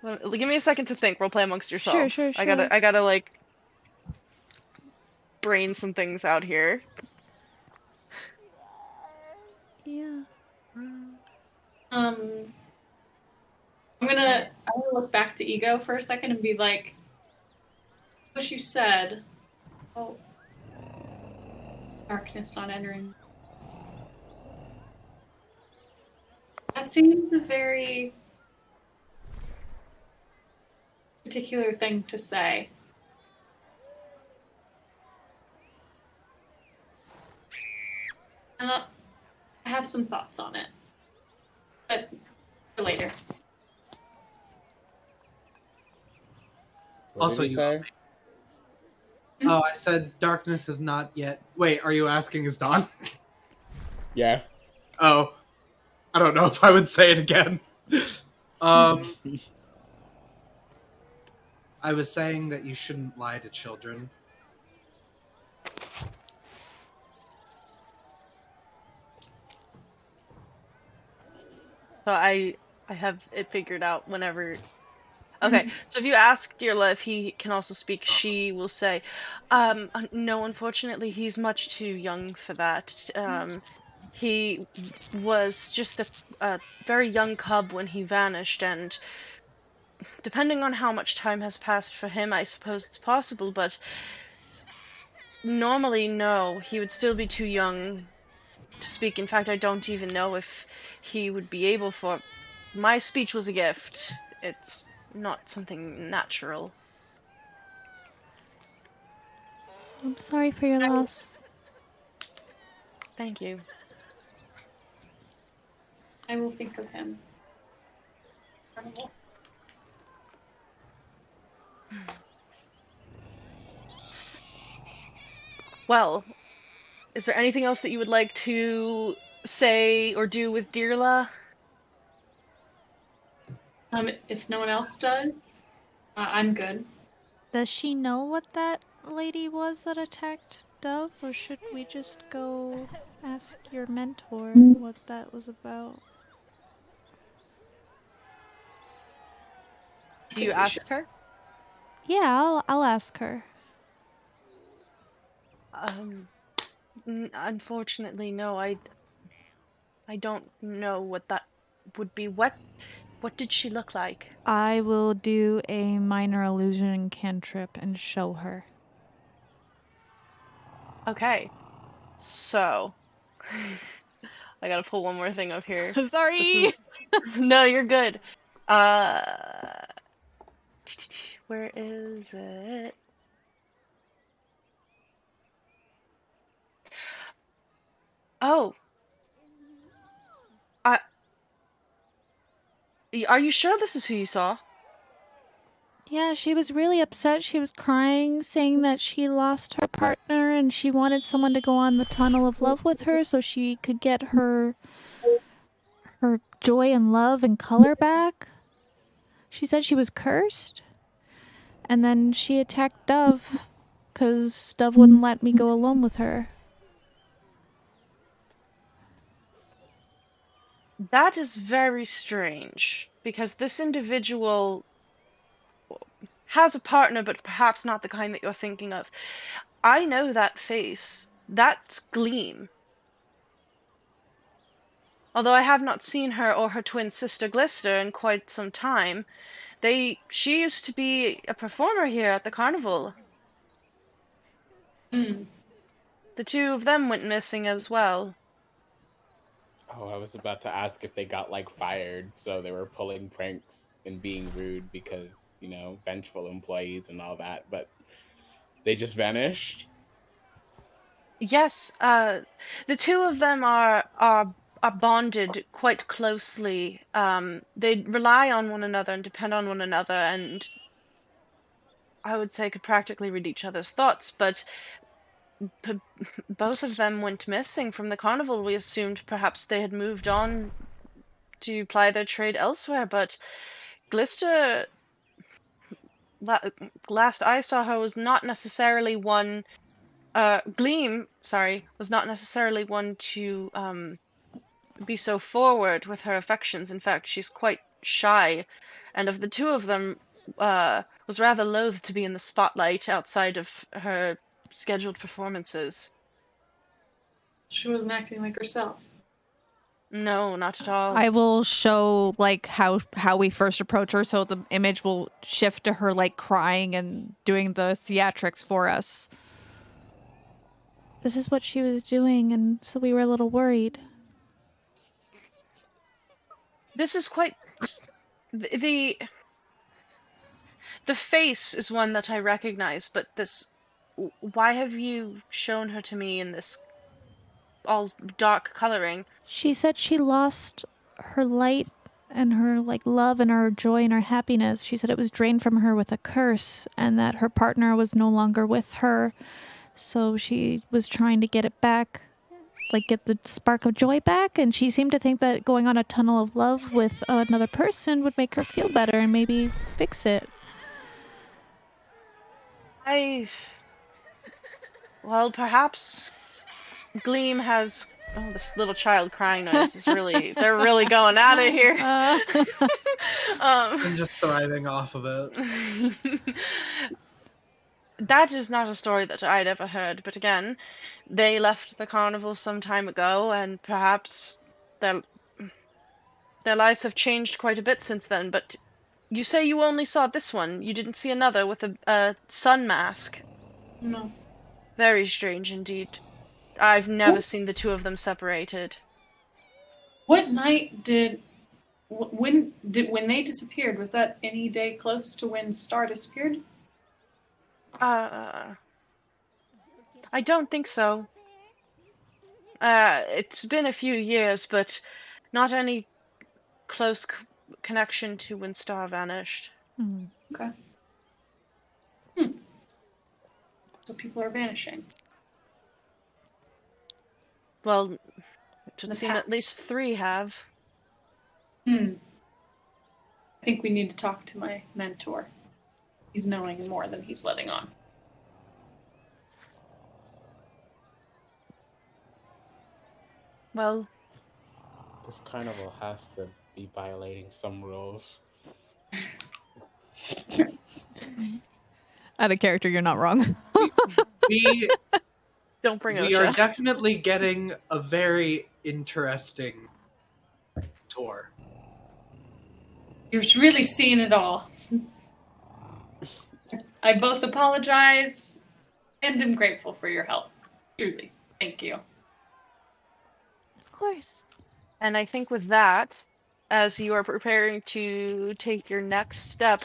[SPEAKER 1] Give me a second to think. We'll play amongst yourselves.
[SPEAKER 3] Sure.
[SPEAKER 1] I gotta like brain some things out here.
[SPEAKER 3] Yeah.
[SPEAKER 6] I'm gonna look back to Ego for a second and be like, what you said. Oh, darkness not entering. That seems a very particular thing to say. And I have some thoughts on it, but for later.
[SPEAKER 5] What
[SPEAKER 2] Also,
[SPEAKER 5] did
[SPEAKER 2] you.
[SPEAKER 5] say?
[SPEAKER 2] Oh, I said darkness is not yet. Wait, are you asking is dawn?
[SPEAKER 5] Yeah.
[SPEAKER 2] Oh, I don't know if I would say it again. I was saying that you shouldn't lie to children.
[SPEAKER 1] So I have it figured out whenever. Okay, so if you ask Dirla if he can also speak, she will say, no, unfortunately, he's much too young for that. He was just a very young cub when he vanished, and depending on how much time has passed for him, I suppose it's possible, but normally, no, he would still be too young to speak. In fact, I don't even know if he would be able for... My speech was a gift. It's not something natural.
[SPEAKER 3] I'm sorry for your loss.
[SPEAKER 1] Thank you.
[SPEAKER 6] I will think of him.
[SPEAKER 1] Well, is there anything else that you would like to say or do with Dirla?
[SPEAKER 6] If no one else does, I'm good.
[SPEAKER 3] Does she know what that lady was that attacked Dove, or should we just go ask your mentor what that was about?
[SPEAKER 1] Do you ask her?
[SPEAKER 3] Yeah, I'll ask her.
[SPEAKER 1] Unfortunately, no. I don't know what that would be. What did she look like?
[SPEAKER 3] I will do a minor illusion cantrip and show her.
[SPEAKER 1] Okay. So, I gotta pull one more thing up here.
[SPEAKER 3] Sorry.
[SPEAKER 1] This is no, you're good. Uh, where is it? Oh, I. Are you sure this is who you saw?
[SPEAKER 3] Yeah, she was really upset. She was crying, saying that she lost her partner and she wanted someone to go on the tunnel of love with her so she could get her joy and love and color back. She said she was cursed. And then she attacked Dove because Dove wouldn't let me go alone with her.
[SPEAKER 1] That is very strange because this individual has a partner, but perhaps not the kind that you're thinking of. I know that face. That's Gleam. Although I have not seen her or her twin sister Glister in quite some time, she used to be a performer here at the carnival.
[SPEAKER 6] Hmm.
[SPEAKER 1] The two of them went missing as well.
[SPEAKER 5] Oh, I was about to ask if they got like fired, so they were pulling pranks and being rude because, vengeful employees and all that, but they just vanished.
[SPEAKER 1] Yes, the two of them are bonded quite closely. They rely on one another and depend on one another, and I would say could practically read each other's thoughts, but both of them went missing from the carnival. We assumed perhaps they had moved on to ply their trade elsewhere, but Glister, last I saw her, was not necessarily one. Gleam, sorry, was not necessarily one to be so forward with her affections. In fact, she's quite shy, and of the two of them, was rather loath to be in the spotlight outside of her scheduled performances.
[SPEAKER 6] She wasn't acting like herself.
[SPEAKER 1] No, not at all.
[SPEAKER 3] I will show like how we first approach her, so the image will shift to her like crying and doing the theatrics for us. This is what she was doing, and so we were a little worried.
[SPEAKER 1] This is quite the face is one that I recognize, but this, why have you shown her to me in this all dark coloring?
[SPEAKER 3] She said she lost her light and her like love and her joy and her happiness. She said it was drained from her with a curse and that her partner was no longer with her. So she was trying to get it back, like get the spark of joy back, and she seemed to think that going on a tunnel of love with another person would make her feel better and maybe fix it.
[SPEAKER 1] Well, perhaps Gleam has. Oh, this little child crying noise is really. They're really going at it here.
[SPEAKER 2] And just thriving off of it.
[SPEAKER 1] That is not a story that I'd ever heard, but again, they left the carnival some time ago, and perhaps their lives have changed quite a bit since then. But you say you only saw this one. You didn't see another with a sun mask.
[SPEAKER 6] No.
[SPEAKER 1] Very strange indeed. I've never seen the two of them separated.
[SPEAKER 6] What night when they disappeared? Was that any day close to when Star disappeared?
[SPEAKER 1] I don't think so. It's been a few years, but not any close connection to when Star vanished.
[SPEAKER 6] Okay. So people are vanishing.
[SPEAKER 1] Well, it would seem at least 3 have.
[SPEAKER 6] I think we need to talk to my mentor. He's knowing more than he's letting on.
[SPEAKER 1] Well,
[SPEAKER 5] This carnival has to be violating some rules.
[SPEAKER 3] Out of character, you're not wrong.
[SPEAKER 2] We
[SPEAKER 1] don't bring
[SPEAKER 2] we are
[SPEAKER 1] OSHA.
[SPEAKER 2] definitely getting a very interesting tour.
[SPEAKER 6] You're really seeing it all. I both apologize and am grateful for your help. Truly. Thank you.
[SPEAKER 3] Of course.
[SPEAKER 1] And I think with that, as you are preparing to take your next step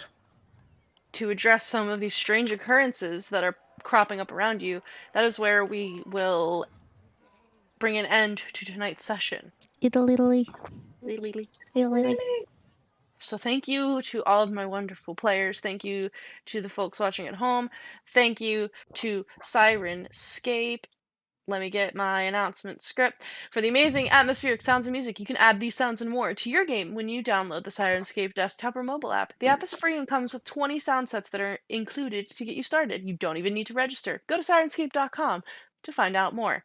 [SPEAKER 1] to address some of these strange occurrences that are cropping up around you, that is where we will bring an end to tonight's session.
[SPEAKER 3] Italy.
[SPEAKER 1] So thank you to all of my wonderful players. Thank you to the folks watching at home. Thank you to Sirenscape. Let me get my announcement script. For the amazing atmospheric sounds and music, you can add these sounds and more to your game when you download the Sirenscape desktop or mobile app. The app is free and comes with 20 sound sets that are included to get you started. You don't even need to register. Go to Sirenscape.com to find out more.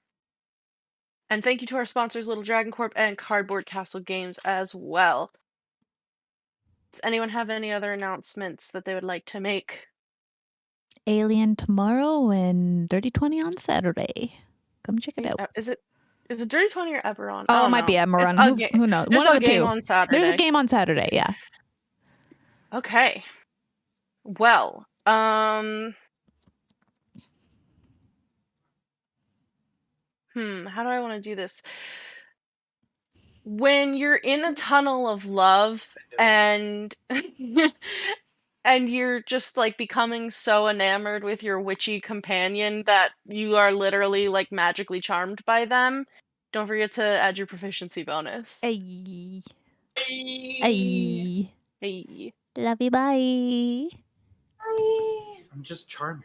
[SPEAKER 1] And thank you to our sponsors, Little Dragon Corp and Cardboard Castle Games as well. Does anyone have any other announcements that they would like to make?
[SPEAKER 3] Alien tomorrow and Dirty 20 on Saturday. Come check it out.
[SPEAKER 1] Is it Dirty 20 or Eberron?
[SPEAKER 3] Oh, it might be Eberron. Who knows?
[SPEAKER 1] There's
[SPEAKER 3] One of
[SPEAKER 1] a
[SPEAKER 3] the
[SPEAKER 1] game
[SPEAKER 3] two.
[SPEAKER 1] on Saturday.
[SPEAKER 3] There's a game on Saturday, yeah.
[SPEAKER 1] Okay. Well, how do I want to do this? When you're in a tunnel of love and and you're just like becoming so enamored with your witchy companion that you are literally like magically charmed by them, don't forget to add your proficiency bonus.
[SPEAKER 3] Hey. Hey.
[SPEAKER 1] Hey.
[SPEAKER 3] Love you, bye.
[SPEAKER 1] Bye.
[SPEAKER 2] I'm just charming.